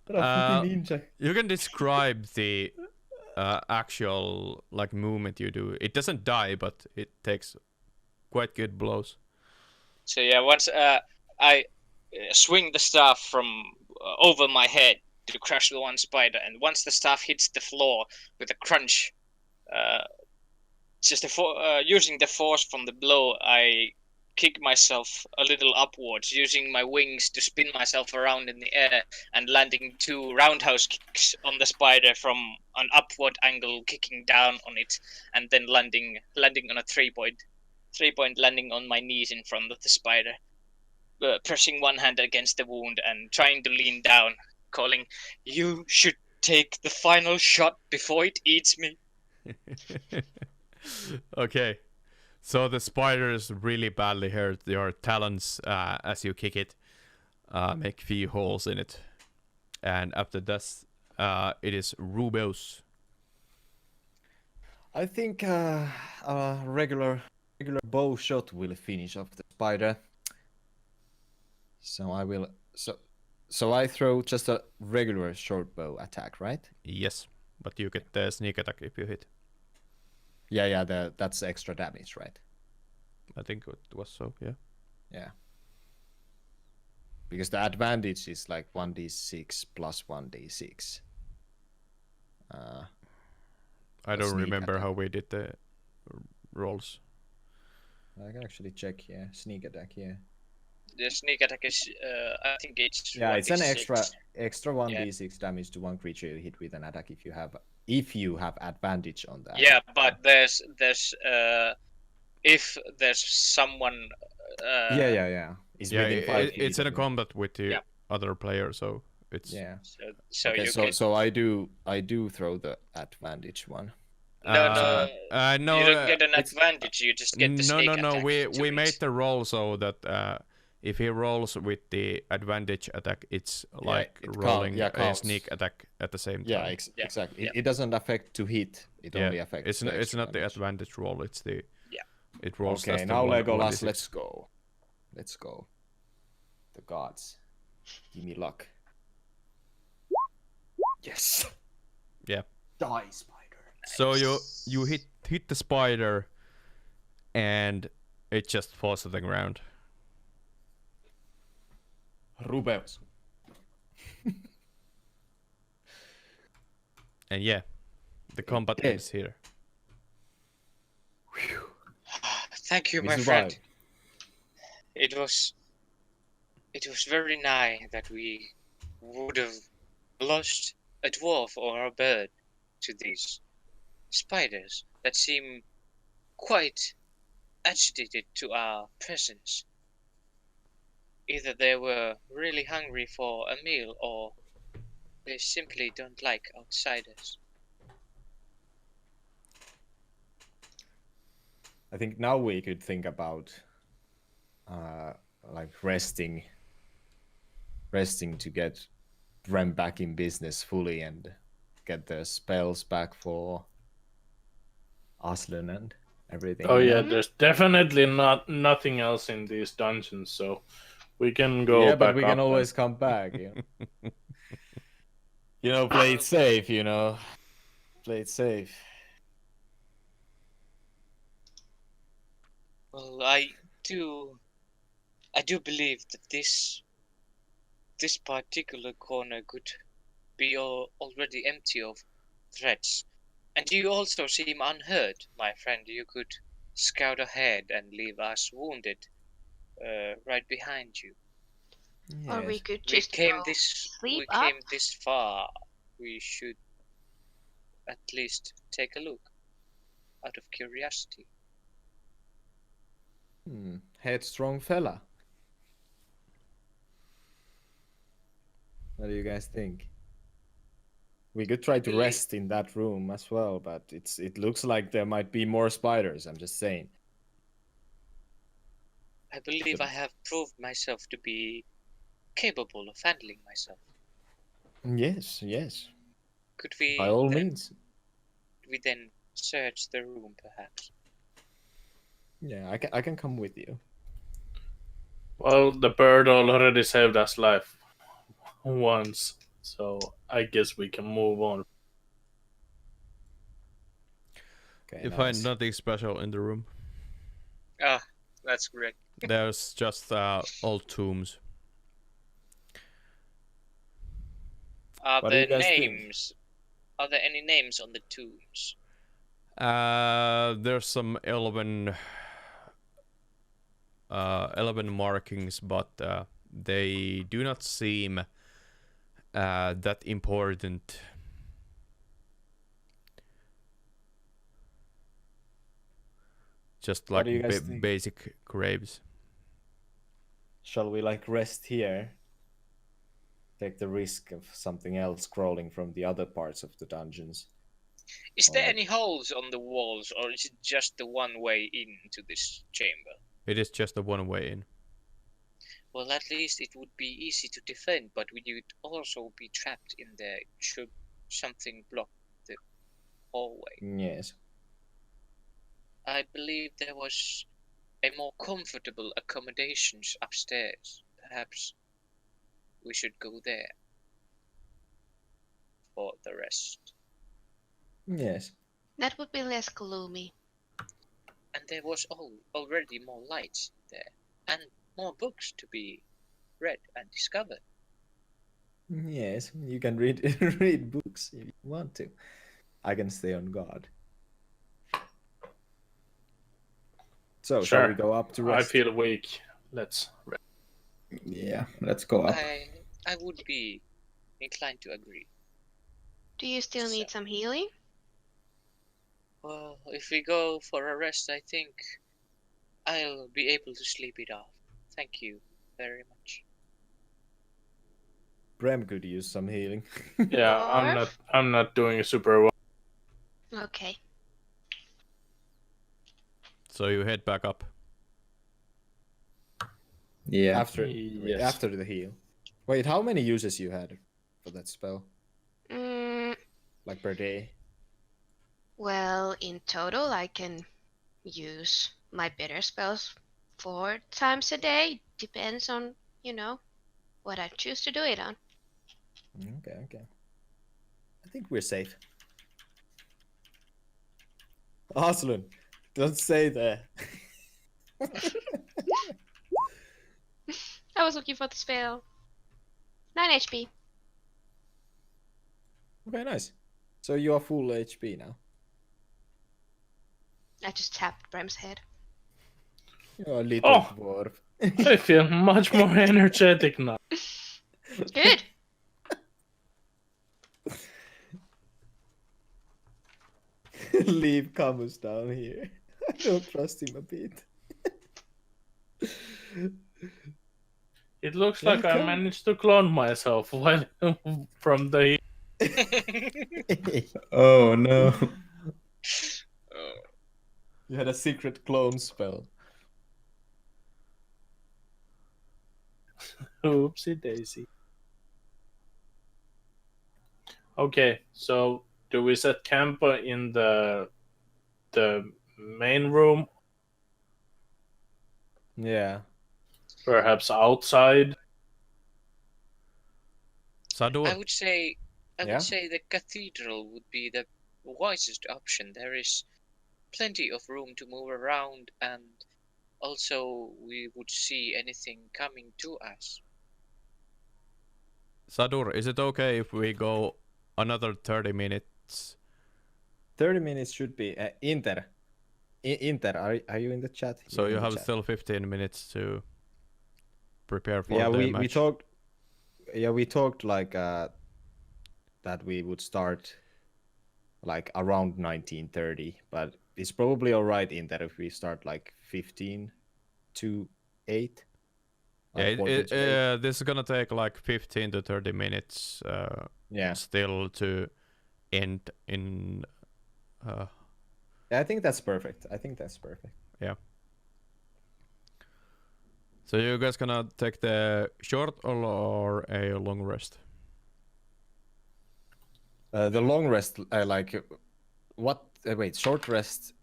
What a fucking ninja. you can describe the actual like movement you do. It doesn't die, but it takes quite good blows. So yeah, once I swing the staff from over my head to crush the one spider, and once the staff hits the floor with a crunch, using the force from the blow, I kick myself a little upwards, using my wings to spin myself around in the air and landing 2 roundhouse kicks on the spider from an upward angle, kicking down on it, and then landing on a 3-point landing on my knees in front of the spider, pressing one hand against the wound and trying to lean down, calling, "You should take the final shot before it eats me." Okay. So the spider is really badly hurt. Your talons, as you kick it, make few holes in it. And after that, it is Rubeus. I think a regular bow shot will finish off the spider. So I will. So I throw just a regular short bow attack, right? Yes, but you get the sneak attack if you hit. Yeah. That's extra damage, right? I think it was so, yeah. Yeah. Because the advantage is like 1d6 plus 1d6. I don't sneak remember attack. how we did the rolls. I can actually check here. Sneak attack here. The sneak attack is, I think it's. Yeah, it's an 1d6. extra 1d6 damage to one creature you hit with an attack if you have advantage on that. Yeah, but there's if there's someone. Yeah. It's Yeah, within 5 feet it's in a of you. combat with the Yeah. other player, so it's... Yeah. So Okay, you so can. so I do throw the advantage one. No, no, you don't get an advantage. You just get the sneak attack. No. We to made it. the roll so that if he rolls with the advantage attack, it's like it rolling a counts. sneak attack at the same time. Yeah, Yeah, exactly. yeah. It doesn't affect to hit. It Yeah, only affects. it's the it's extra not the damage. advantage roll. It's the Yeah. It rolls. Okay, as the now one Legolas, 1d6. let's go. The gods, give me luck. Yes. Yeah. Die, spider. So you hit the spider, and it just falls to the ground. Rubeus. And yeah, the combat Okay. ends here. Thank you, We my survived. friend. It was very nigh that we would have lost a dwarf or a bird to these spiders that seem quite agitated to our presence. Either they were really hungry for a meal, or they simply don't like outsiders. I think now we could think about like resting to get Brem back in business fully and get the spells back for Aslyn and everything. Oh you yeah, know? there's definitely nothing else in these dungeons, so we can go Yeah, back but we up can then. always come back. You know, play it safe. Play it safe. Well, I do believe that this particular corner could be already empty of threats. And you also seem unhurt, my friend. You could scout ahead and leave us wounded right behind you. Or we Yes. could We just came go sleep we up. came this far. We should at least take a look out of curiosity. Headstrong fella. What do you guys think? We could try to rest in that room as well, but it looks like there might be more spiders, I'm just saying. I believe I have proved myself to be capable of handling myself. Yes, yes. Could we By all means. then search the room, perhaps? Yeah, I can come with you. Well, the bird already saved us life once, so I guess we can move on. Okay, You find nothing special in the room. Ah, that's great. There's just old tombs. Are What do you there guys think? names? Are there any names on the tombs? There's some elven markings, but they do not seem that important. Just What like do you guys think? basic graves. Shall we like rest here? Take the risk of something else crawling from the other parts of the dungeons. Is there Alright. any holes on the walls, or is it just the one way into this chamber? It is just a one way in. Well, at least it would be easy to defend, but we would also be trapped in there should something block the hallway. Yes. I believe there was a more comfortable accommodations upstairs. Perhaps we should go there for the rest. Yes. That would be less gloomy. And there was already more lights there, and more books to be read and discovered. Yes, you can read read books if you want to. I can stay on guard. So, shall Sure. we go up to I rest? feel weak. Let's rest. Yeah, let's go up. I would be inclined to agree. Do you still need some healing? Well, if we go for a rest, I think I'll be able to sleep it off. Thank you very much. Brem could use some healing. Yeah, I'm not doing super well. Okay. So you head back up. Yeah. after Yes. after the heal. Wait, how many uses you had for that spell? Like per day? Well, in total, I can use my bitter spells 4 times a day. Depends on, what I choose to do it on. Okay. I think we're safe. Aslyn, don't say that. I was looking for the spell. 9 HP. Okay, nice. So you are full HP now. I just tapped Brem's head. You're a little dwarf. I feel much more energetic now. Good. Leave Camus down here. I don't trust him a bit. It looks Yeah, like I come. managed to clone myself while from the. Oh no. You had a secret clone spell. Oopsie daisy. Okay, so do we set camp in the main room? Yeah. Perhaps outside? Sadduur. I would say Yeah? the cathedral would be the wisest option. There is plenty of room to move around, and also we would see anything coming to us. Sadduur, is it okay if we go another 30 minutes? 30 minutes should be Inter. Inter, are you in the chat? So You're you in the have chat. still 15 minutes to prepare for Yeah, the we match. talked. Yeah, we talked like that we would start like around 19:30, but it's probably all right in that if we start like 15 to 8. Yeah, Like quarter to 8. this is gonna take like 15 to 30 minutes Yeah. still to end in. I think that's perfect. Yeah. So you guys gonna take the short or a long rest? The long rest, like what? Wait, short rest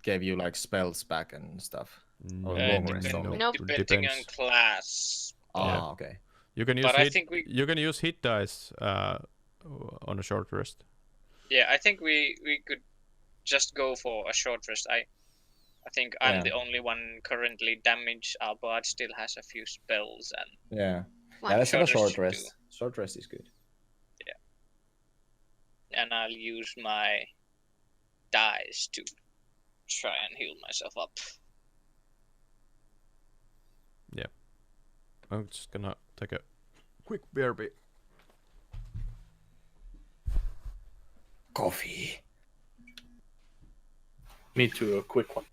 gave you like spells back and stuff. Or long rest only. Nope. Depending on Depends. class. Yeah. Okay. You can use But I hit. think we, You can use hit dice on a short rest. yeah, I think we could just go for a short rest. I think I'm Yeah. the only one currently damaged. Our bard still has a few spells, and Yeah. One Yeah, let's have a short short rest should rest. Short rest is good. I'll use my dice to try and heal myself up. I'm just gonna take a quick BRB. Coffee. Me too, a quick one.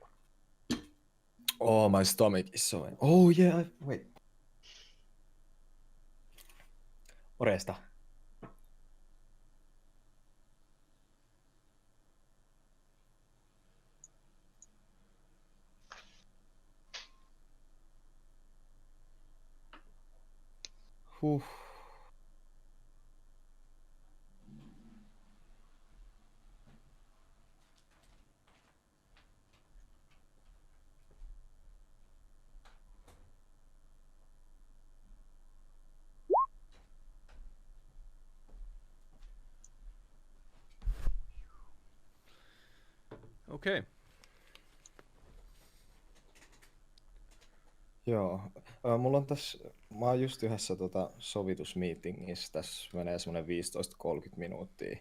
Oh, my stomach is so. Oh yeah. Wait. Oresta. Huh. Okay. Joo. Mulla on tässä, mä oon just yhdessä sovitusmeetingissä, tässä menee semmonen 15-30 minuuttia.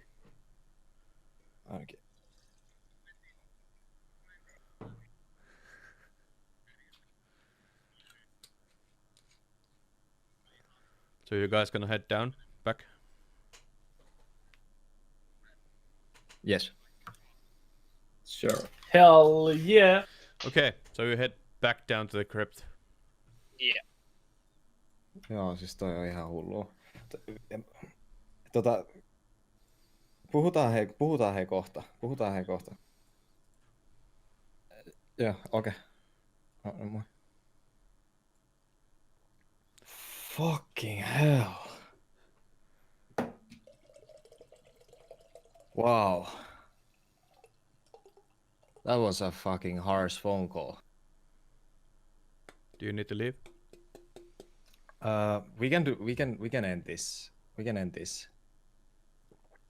Ainakin. So you guys gonna head down back? Yes. Sure. Hell yeah! Okay, so you head back down to the crypt. Yeah. Joo, siis toi on ihan hullua. Puhutaan hei kohta. Joo, okei. Moi. Fucking hell. Wow. That was a fucking harsh phone call. Do you need to leave? We can end this.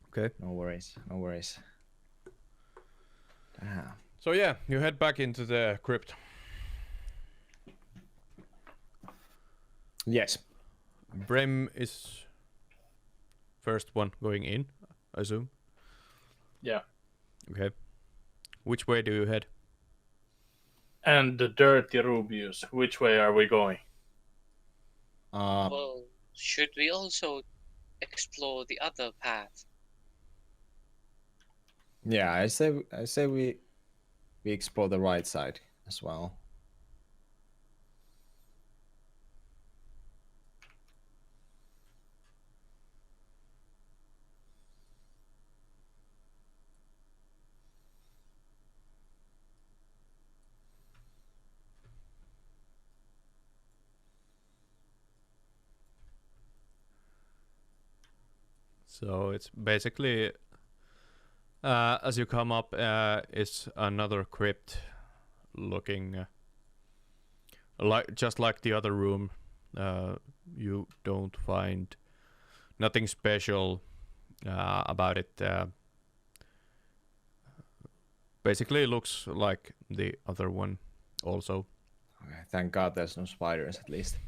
Okay. No worries. Damn. So yeah, you head back into the crypt. Yes. Brem is first one going in, I assume. Yeah. Okay. Which way do you head? And the dirty Rubeus, which way are we going? Well, should we also explore the other path? Yeah, I say we explore the right side as well. So it's basically as you come up, it's another crypt, looking like just like the other room. You don't find nothing special about it. Basically, it looks like the other one also. Okay, thank God there's no spiders at least.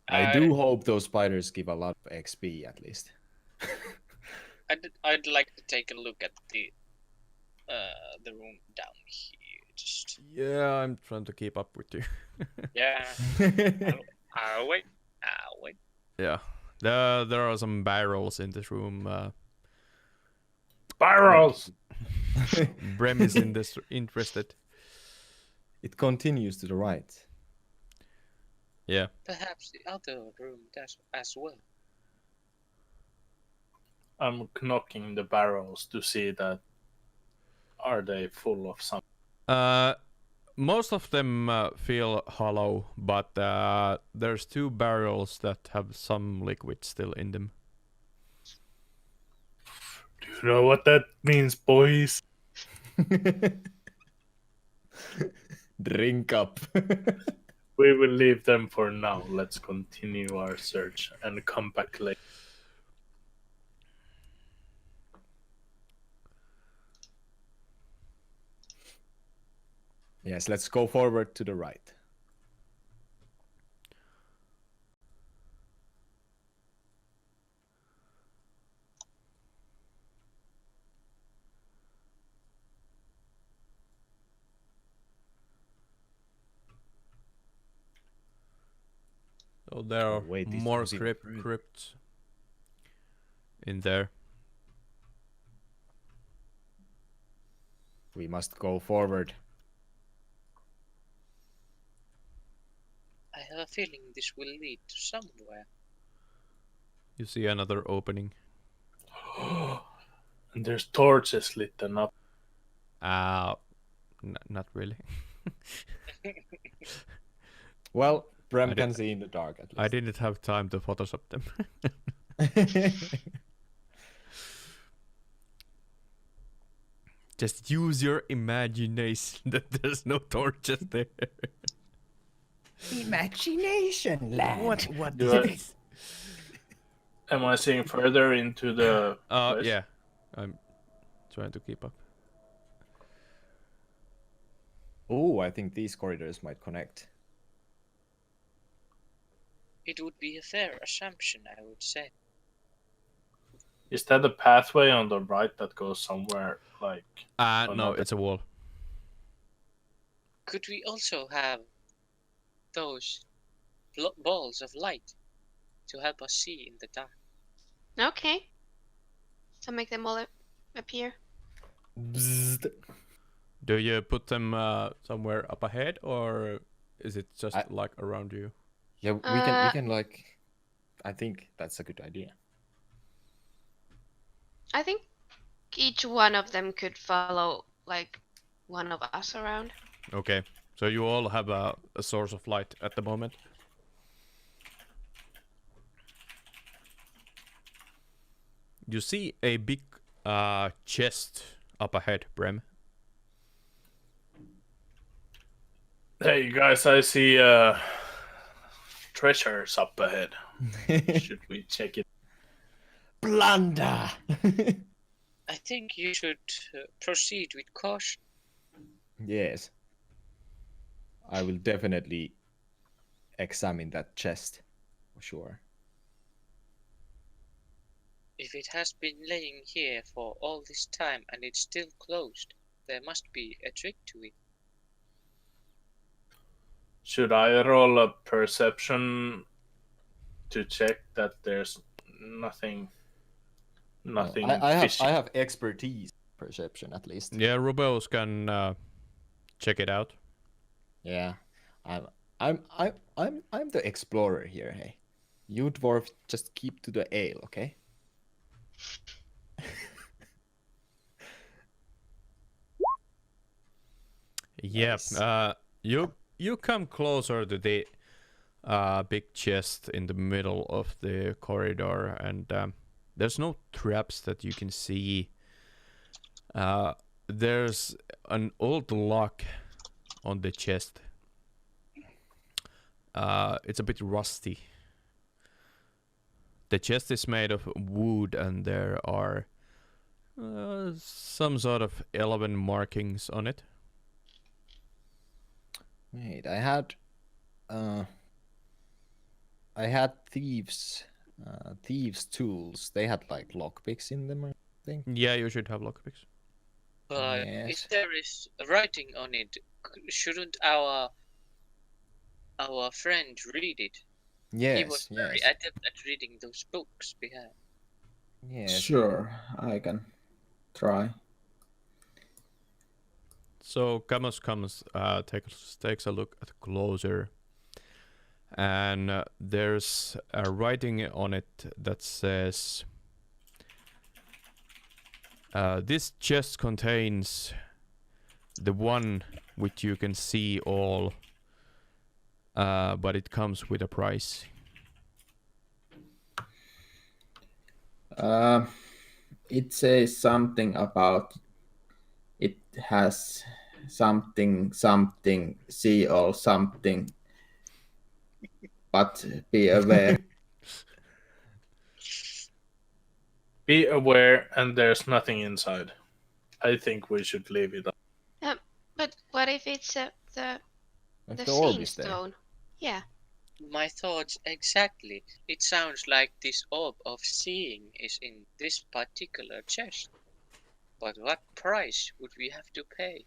I do hope those spiders give a lot of XP at least. I'd like to take a look at the room down here. Just Yeah, I'm trying to keep up with you. yeah. I'll wait. I'll wait. Yeah. There are some barrels in this room. Spirals! Brem is interested. It continues to the right. Yeah. Perhaps the other room does as well. I'm knocking the barrels to see that are they full of something. Most of them feel hollow, but there's 2 barrels that have some liquid still in them. Do you know what that means, boys? Drink up. We will leave them for now. Let's continue our search and come back later. Yes, let's go forward to the right. So there are wait, this more was even crypts in there. We must go forward. I have a feeling this will lead to somewhere. You see another opening. And there's torches lit up. Not really. Well, Brem I can did- see in the dark at I least. didn't have time to Photoshop them. Just use your imagination that there's no torches there. Imagination land. What Do I- Am I seeing further into the place? Yeah. I'm trying to keep up. Oh, I think these corridors might connect. It would be a fair assumption, I would say. Is that the pathway on the right that goes somewhere like... No, Another- it's a wall. Could we also have those balls of light to help us see in the dark? Okay. So make them all appear. Bzzzt. Do you put them somewhere up ahead, or is it just I- like around you? Yeah, we can like. I think that's a good idea. I think each one of them could follow like one of us around. Okay, so you all have a source of light at the moment. You see a big chest up ahead, Brem. Hey guys, I see treasures up ahead. Should we check it? Blunder. I think you should proceed with caution. Yes. I will definitely examine that chest for sure. If it has been laying here for all this time and it's still closed, there must be a trick to it. Should I roll a perception to check that there's nothing I fishy? have expertise perception at least. Yeah, Rubeus can check it out. Yeah. I'm the explorer here, hey. You dwarf just keep to the ale, okay? Yep. Nice. You come closer to the big chest in the middle of the corridor, and there's no traps that you can see. There's an old lock on the chest. It's a bit rusty. The chest is made of wood, and there are some sort of elven markings on it. Wait, I had thieves tools. They had like lockpicks in them, I think. Yeah, you should have lockpicks. But Yes. if there is writing on it, shouldn't our friend read it? He was Yes, very yes, adept at reading those books we had. yes. Sure, I can try. So Camus comes, takes a look at closer, and there's a writing on it that says, "This chest contains the one which you can see all, but it comes with a price." It says something about it has something, see all something, but be aware. Be aware, and there's nothing inside. I think we should leave it. But what if it's the If the the orb seeing is there. stone? Yeah. My thoughts exactly. It sounds like this orb of seeing is in this particular chest. But what price would we have to pay?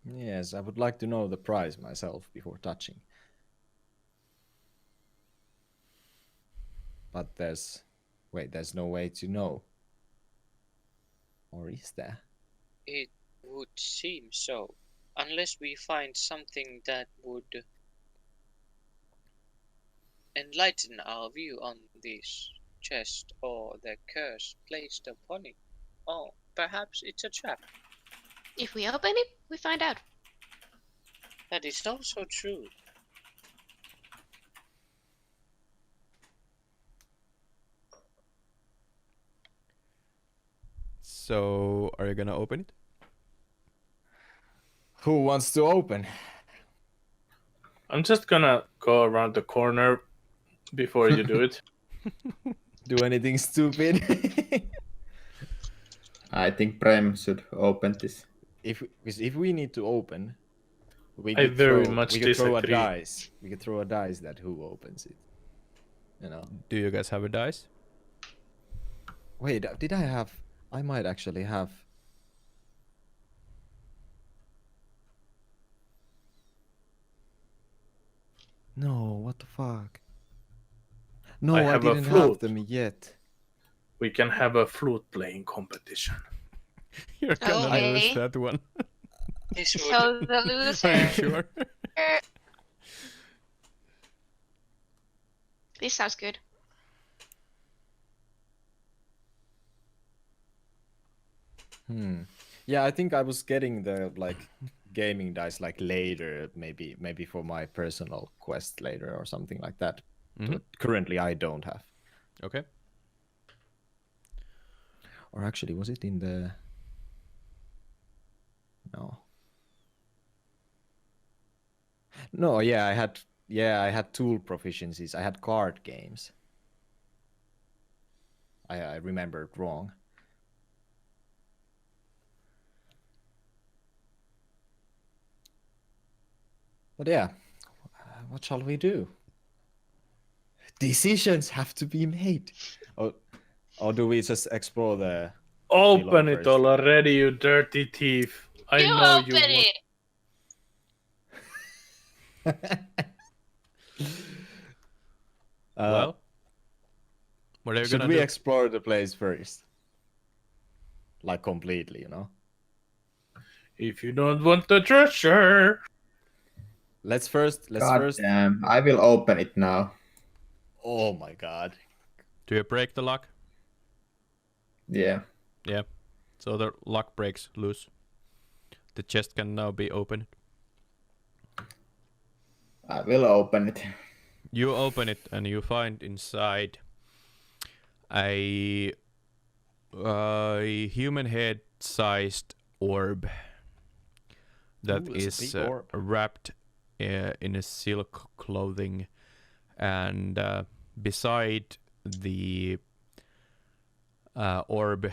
Yes, I would like to know the price myself before touching. But there's no way to know. Or is there? It would seem so. Unless we find something that would enlighten our view on this chest or the curse placed upon it. Or perhaps it's a trap. If we open it, we find out. That is also true. So, are you gonna open it? Who wants to open? I'm just gonna go around the corner before you do it. Do anything stupid? I think Brem should open this. If we need to open, we I could very throw, much we could throw a disagree. dice. We could throw a dice that who opens it. You know. Do you guys have a dice? Wait, did I have? I might actually have. No, what the fuck? No, I I have a didn't have flute. them yet. We can have a flute playing competition. You're gonna Okay. lose that one. This would So the Are you loser. sure? This sounds good. Yeah, I think I was getting the gaming dice later, maybe for my personal quest later or something like that. Mhm. But currently I don't have. Okay. Or actually, was it in the? No. No, yeah, I had tool proficiencies. I had card games. I remembered wrong. But yeah, what shall we do? Decisions have to be made. Or do we just explore the? Open Below it first. already, you dirty thief! I You know open you want. it. Well, what are you should gonna we do? explore the place first? Like completely, you know? If you don't want the treasure. Let's first. God damn, I will open it now. Oh my god. Do you break the lock? Yeah. Yeah. So the lock breaks loose. The chest can now be opened. I will open it. You open it and you find inside a human head-sized orb that Ooh, it's a is big orb. wrapped in a silk clothing, and beside the orb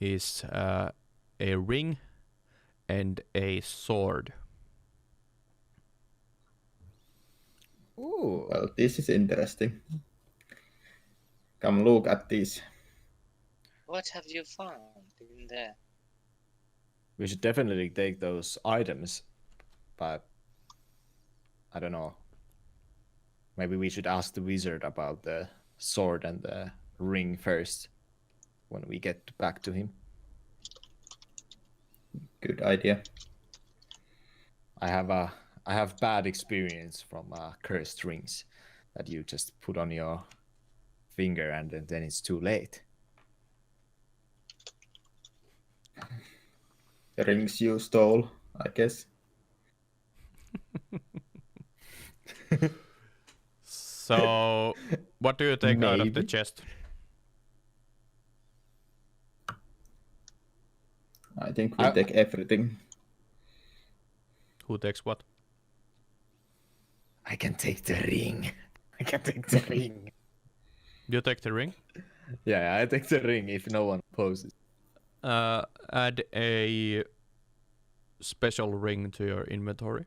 is a ring and a sword. Ooh. Well, this is interesting. Come look at this. What have you found in there? We should definitely take those items, but I don't know. Maybe we should ask the wizard about the sword and the ring first when we get back to him. Good idea. I have bad experience from cursed rings that you just put on your finger and then it's too late. The rings you stole, I guess. So, what do you take out of the Maybe. chest? I think we take everything. Who takes what? I can take the ring. I can take the ring. You take the ring. Yeah, I take the ring if no one opposes. Add a special ring to your inventory.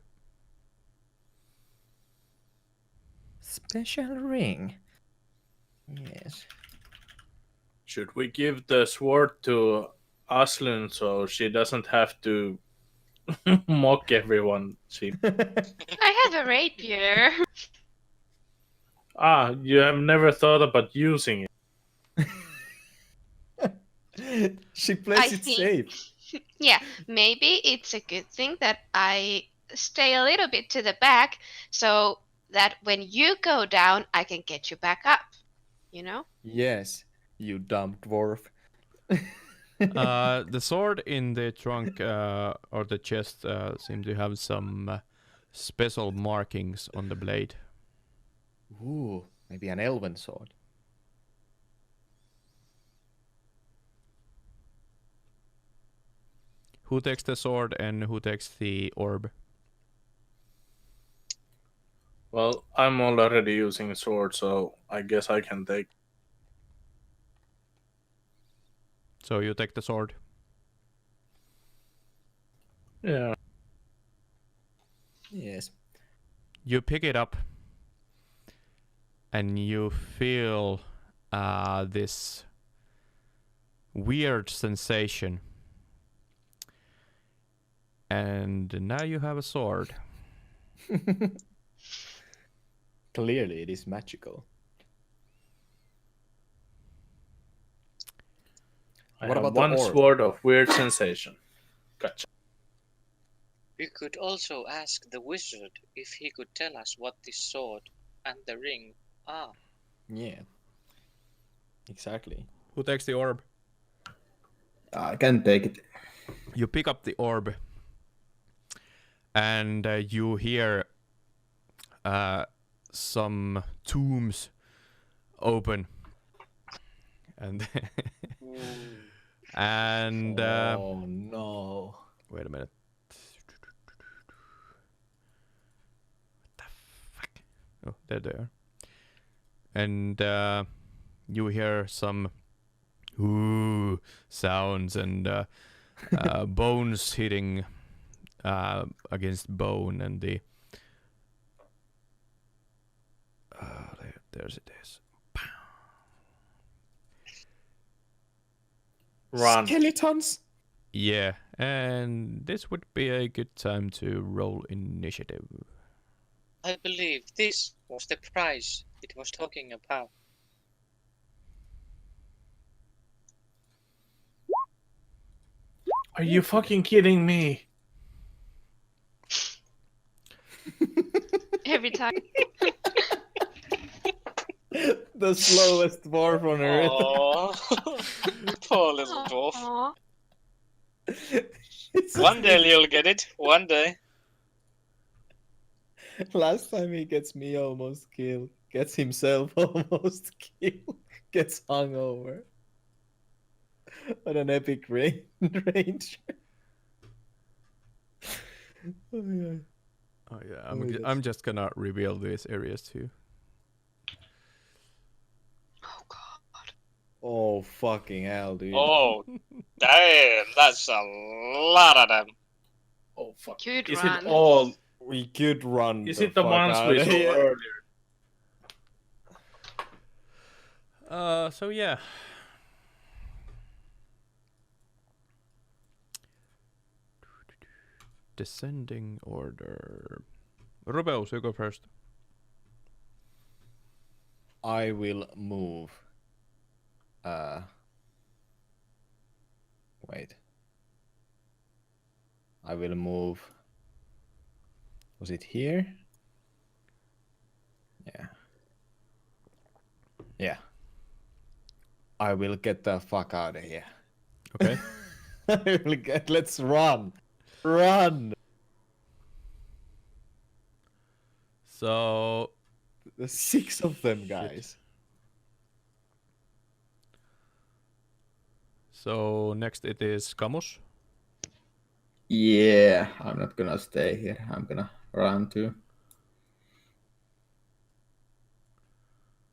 Special ring. Yes. Should we give the sword to Aslyn so she doesn't have to mock everyone? I have a rapier. You have never thought about using it. She plays I it think- safe. Yeah, maybe it's a good thing that I stay a little bit to the back so that when you go down, I can get you back up. You know? Yes, you dumb dwarf. The sword in the trunk or the chest seem to have some special markings on the blade. Ooh, maybe an elven sword. Who takes the sword and who takes the orb? Well, I'm already using a sword, so I guess I can take. So you take the sword. Yeah. Yes. You pick it up and you feel this weird sensation. And now you have a sword. Clearly, it is magical. I What have about the one orb? sword of weird sensation. Gotcha. We could also ask the wizard if he could tell us what this sword and the ring are. Yeah. Exactly. Who takes the orb? I can take it. You pick up the orb and you hear some tombs open and and oh no. wait a minute. What the fuck? Oh, there they are. And you hear some ooh sounds and bones hitting against bone, and the there's it is. Run. Skeletons. Yeah, and this would be a good time to roll initiative. I believe this was the prize it was talking about. Are you fucking kidding me? Every time. The slowest dwarf on earth. Aww. Poor little dwarf. Aw. One day you'll get it. One day. Last time he gets me almost killed. Gets himself almost killed. Gets hung over. What an epic range. Oh, yeah. Oh yeah, Oh, that's- I'm just gonna reveal these areas too. Oh god. Oh fucking hell, dude. Oh, damn. That's a lot of them. Oh fuck. Good Is run. it all? We could run. Is it the fuck ones out we of saw here. earlier? So yeah. Descending order. Rubeus, you go first. I will move. Wait. I will move. Was it here? Yeah. Yeah. I will get the fuck out of here. Okay. Let's run. Run. So There's 6 of them, guys. So next it is Camus. Yeah, I'm not gonna stay here. I'm gonna run too.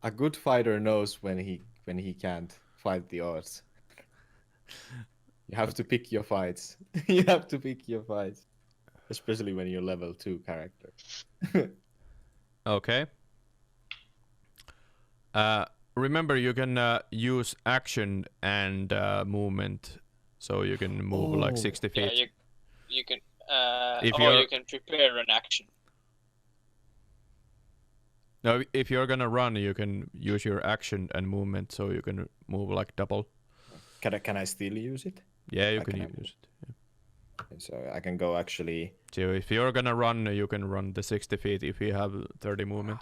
A good fighter knows when he can't fight the odds. You have to pick your fights. You have to pick your fights. Especially when you're level 2 character. Okay. Remember, you can use action and movement, so you can move like 60 feet. Yeah, you can. If Or you're- you can prepare an action. No, if you're gonna run, you can use your action and movement, so you can move like double. Can I still use it? Yeah, you I can can use it. Yeah. So I can go actually. So if you're gonna run, you can run the 60 feet if you have 30 movement.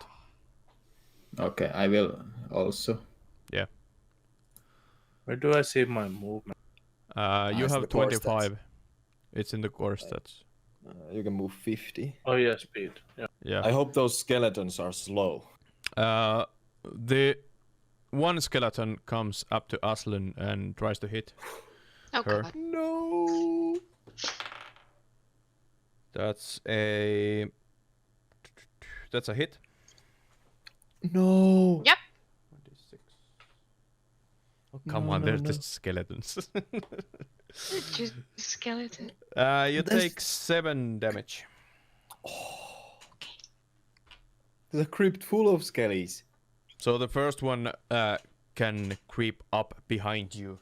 Okay, I will also. Yeah. Where do I see my movement? You it's have the core 25. It's in the core stats. You can move 50. Oh yeah, speed. Yeah. Yeah. I hope those skeletons are slow. The one skeleton comes up to Aslyn and tries to hit Oh her. god. No. That's a hit. No. Yep. 26. Oh, come No, on, no, there's no. just skeletons. Just skeleton. You That's- take 7 damage. There's a crypt full of skellies. So the first one can creep up behind you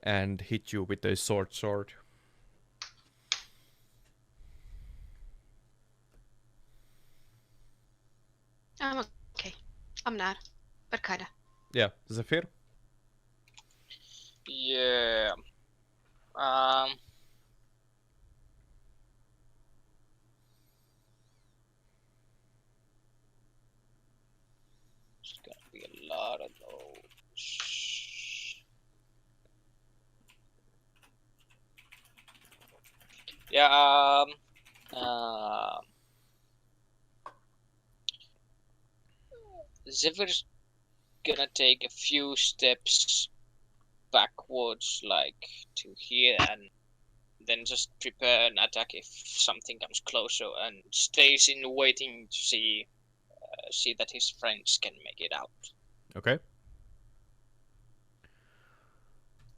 and hit you with a sword. I'm okay. I'm not, but kinda. Yeah, Zefir. Yeah. It's gonna be a lot of those. Yeah. Zefir's gonna take a few steps backwards, like to here, and then just prepare an attack if something comes closer, and stays in waiting to see that his friends can make it out. Okay.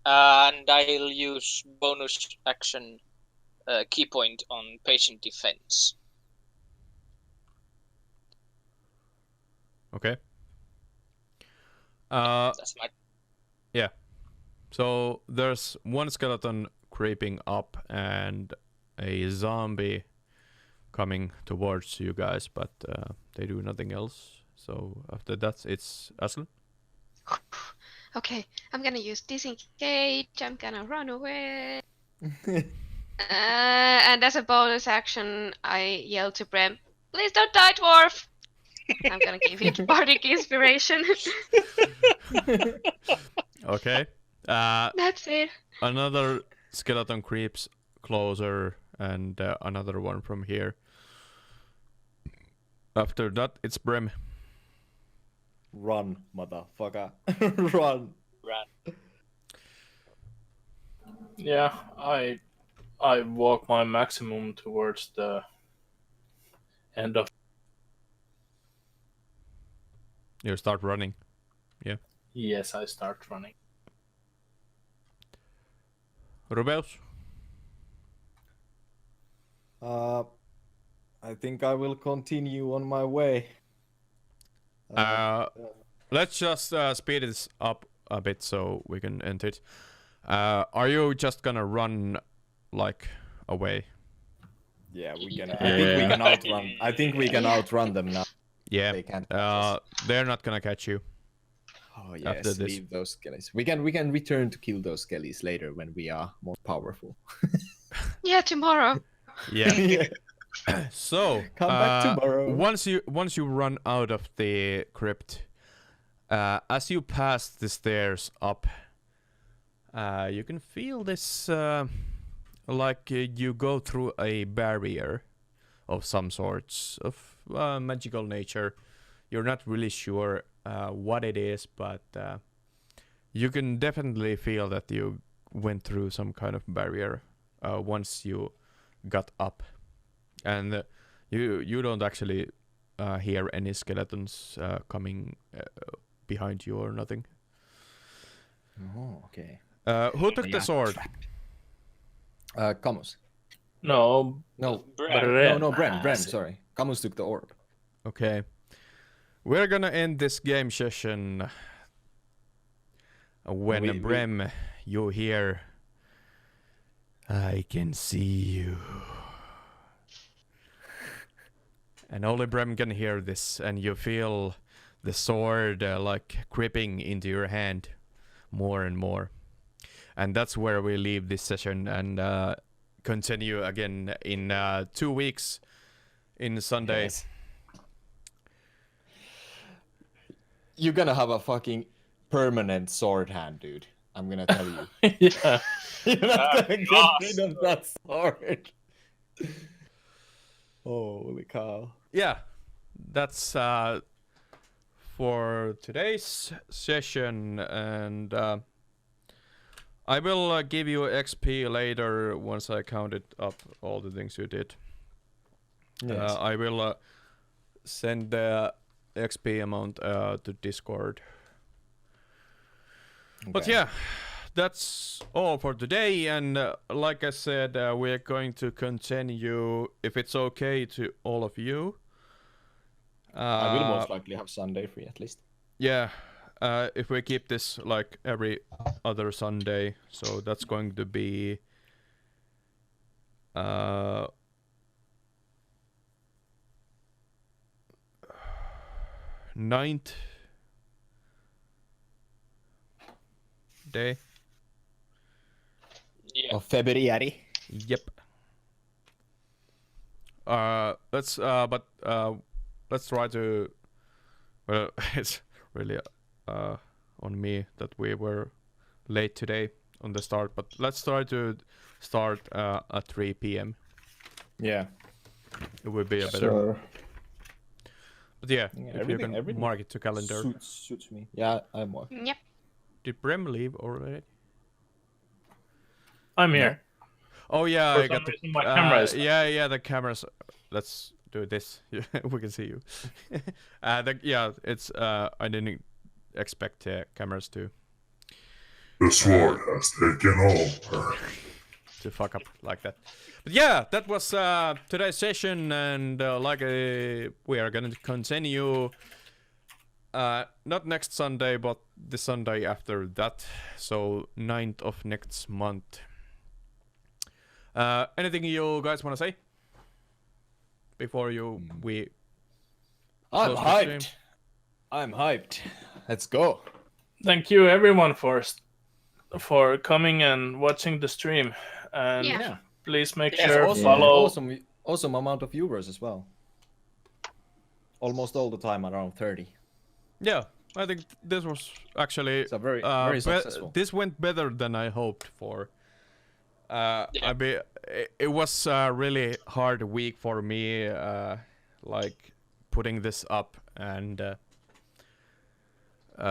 And I'll use bonus action key point on patient defense. Okay. That's my. So there's one skeleton creeping up and a zombie coming towards you guys, but they do nothing else. So after that, it's Aslyn. Okay, I'm gonna use disengage. I'm gonna run away. And as a bonus action, I yell to Brem, "Please don't die, dwarf!" I'm gonna give it bardic inspiration. Okay. That's it. Another skeleton creeps closer, and another one from here. After that, it's Brem. Run, motherfucker. Run. Run. Yeah, I walk my maximum towards the end of. You start running. Yes, I start running. Rubeus? I think I will continue on my way. let's just speed this up a bit so we can end it. Are you just gonna run like away? Yeah, we can. I think we can outrun. I think we can outrun them now. Yeah. They can't catch us. They're not gonna catch you. Oh after yes, this. leave those skellies. We can return to kill those skellies later when we are more powerful. Yeah, tomorrow. Yeah. Yeah. So Come back tomorrow. Once you run out of the crypt, as you pass the stairs up, you can feel this like you go through a barrier of some sorts of magical nature. You're not really sure what it is, but you can definitely feel that you went through some kind of barrier once you got up. And you don't actually hear any skeletons coming behind you or nothing. Oh, okay. Who took the sword? Camus. No, No, Brem. no, Brem. Sorry, Camus took the orb. Okay. We're gonna end this game session when Brem, you hear, I can see you. And only Brem can hear this, and you feel the sword like creeping into your hand more and more. And that's where we leave this session and continue again in 2 weeks in Sunday. Yes. You're gonna have a fucking permanent sword hand, dude. I'm gonna tell you. Yeah. You're not gonna get rid of that sword. Holy cow. Yeah, that's for today's session, and I will give you XP later once I counted up all the things you did. Yes. I will send the XP amount to Discord. But Okay. yeah, that's all for today, and like I said, we're going to continue, if it's okay to all of you. I will most likely have Sunday free at least. Yeah, if we keep this like every other Sunday, so that's going to be 9th day. Yeah. Of February. Yep. Let's try to. Well, it's really on me that we were late today on the start, but let's try to start at 3 p.m. Yeah. It would be a better. Sure. But yeah, Yeah, if you can everything mark it to calendar. Suits me. Yeah, I'm more. Yep. Did Brem leave already? I'm here. Oh yeah, For I some got the reason my camera is- yeah, the cameras. Let's do this. We can see you. It's I didn't expect cameras to The sword has taken over. fuck up like that. But yeah, that was today's session, and we are gonna continue. Not next Sunday, but the Sunday after that. So 9th of next month. Anything you guys want to say before we I'm close the stream? hyped. I'm hyped. Let's go. Thank you everyone for coming and watching the stream. And Yeah. please make Yes, sure awesome, follow. awesome amount of viewers as well. Almost all the time around 30. Yeah, I think this was actually It's a very successful. this went better than I hoped for. It was a really hard week for me, like putting this up and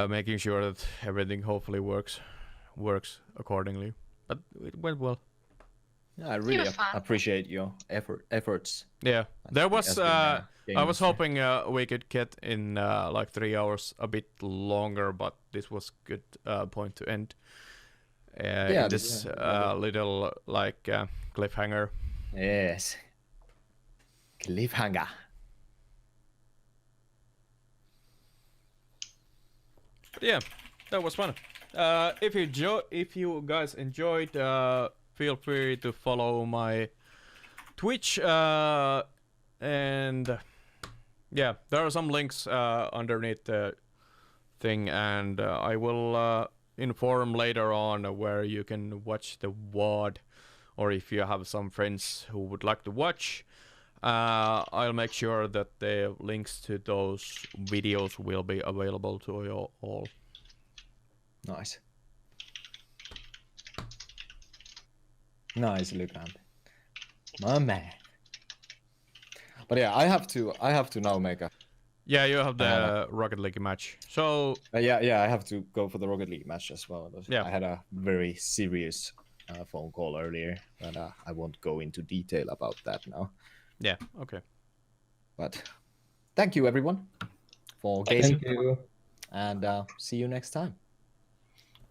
making sure that everything hopefully works accordingly. But it went well. Yeah, I really was fun. appreciate your efforts. Yeah, there was. as being a I was game hoping we could get in like 3 hours, a bit longer, but this was good point to end. Yeah, in this little like cliffhanger. Yes. Cliffhanger. Yeah, that was fun. If you guys enjoyed, feel free to follow my Twitch, and yeah, there are some links underneath the thing, and I will inform later on where you can watch the VOD, or if you have some friends who would like to watch. I'll make sure that the links to those videos will be available to you all. Nice. Nice, Lycant. My man. But yeah, I have to now make a. Yeah, you have the Rocket League match. So Yeah, I have to go for the Rocket League match as well. Yeah. I had a very serious phone call earlier, but I won't go into detail about that now. yeah, okay. But thank you everyone for gaming, Thank you. and see you next time.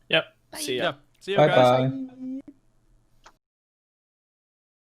Yep. Bye. See ya. Yeah, see you Bye guys. bye.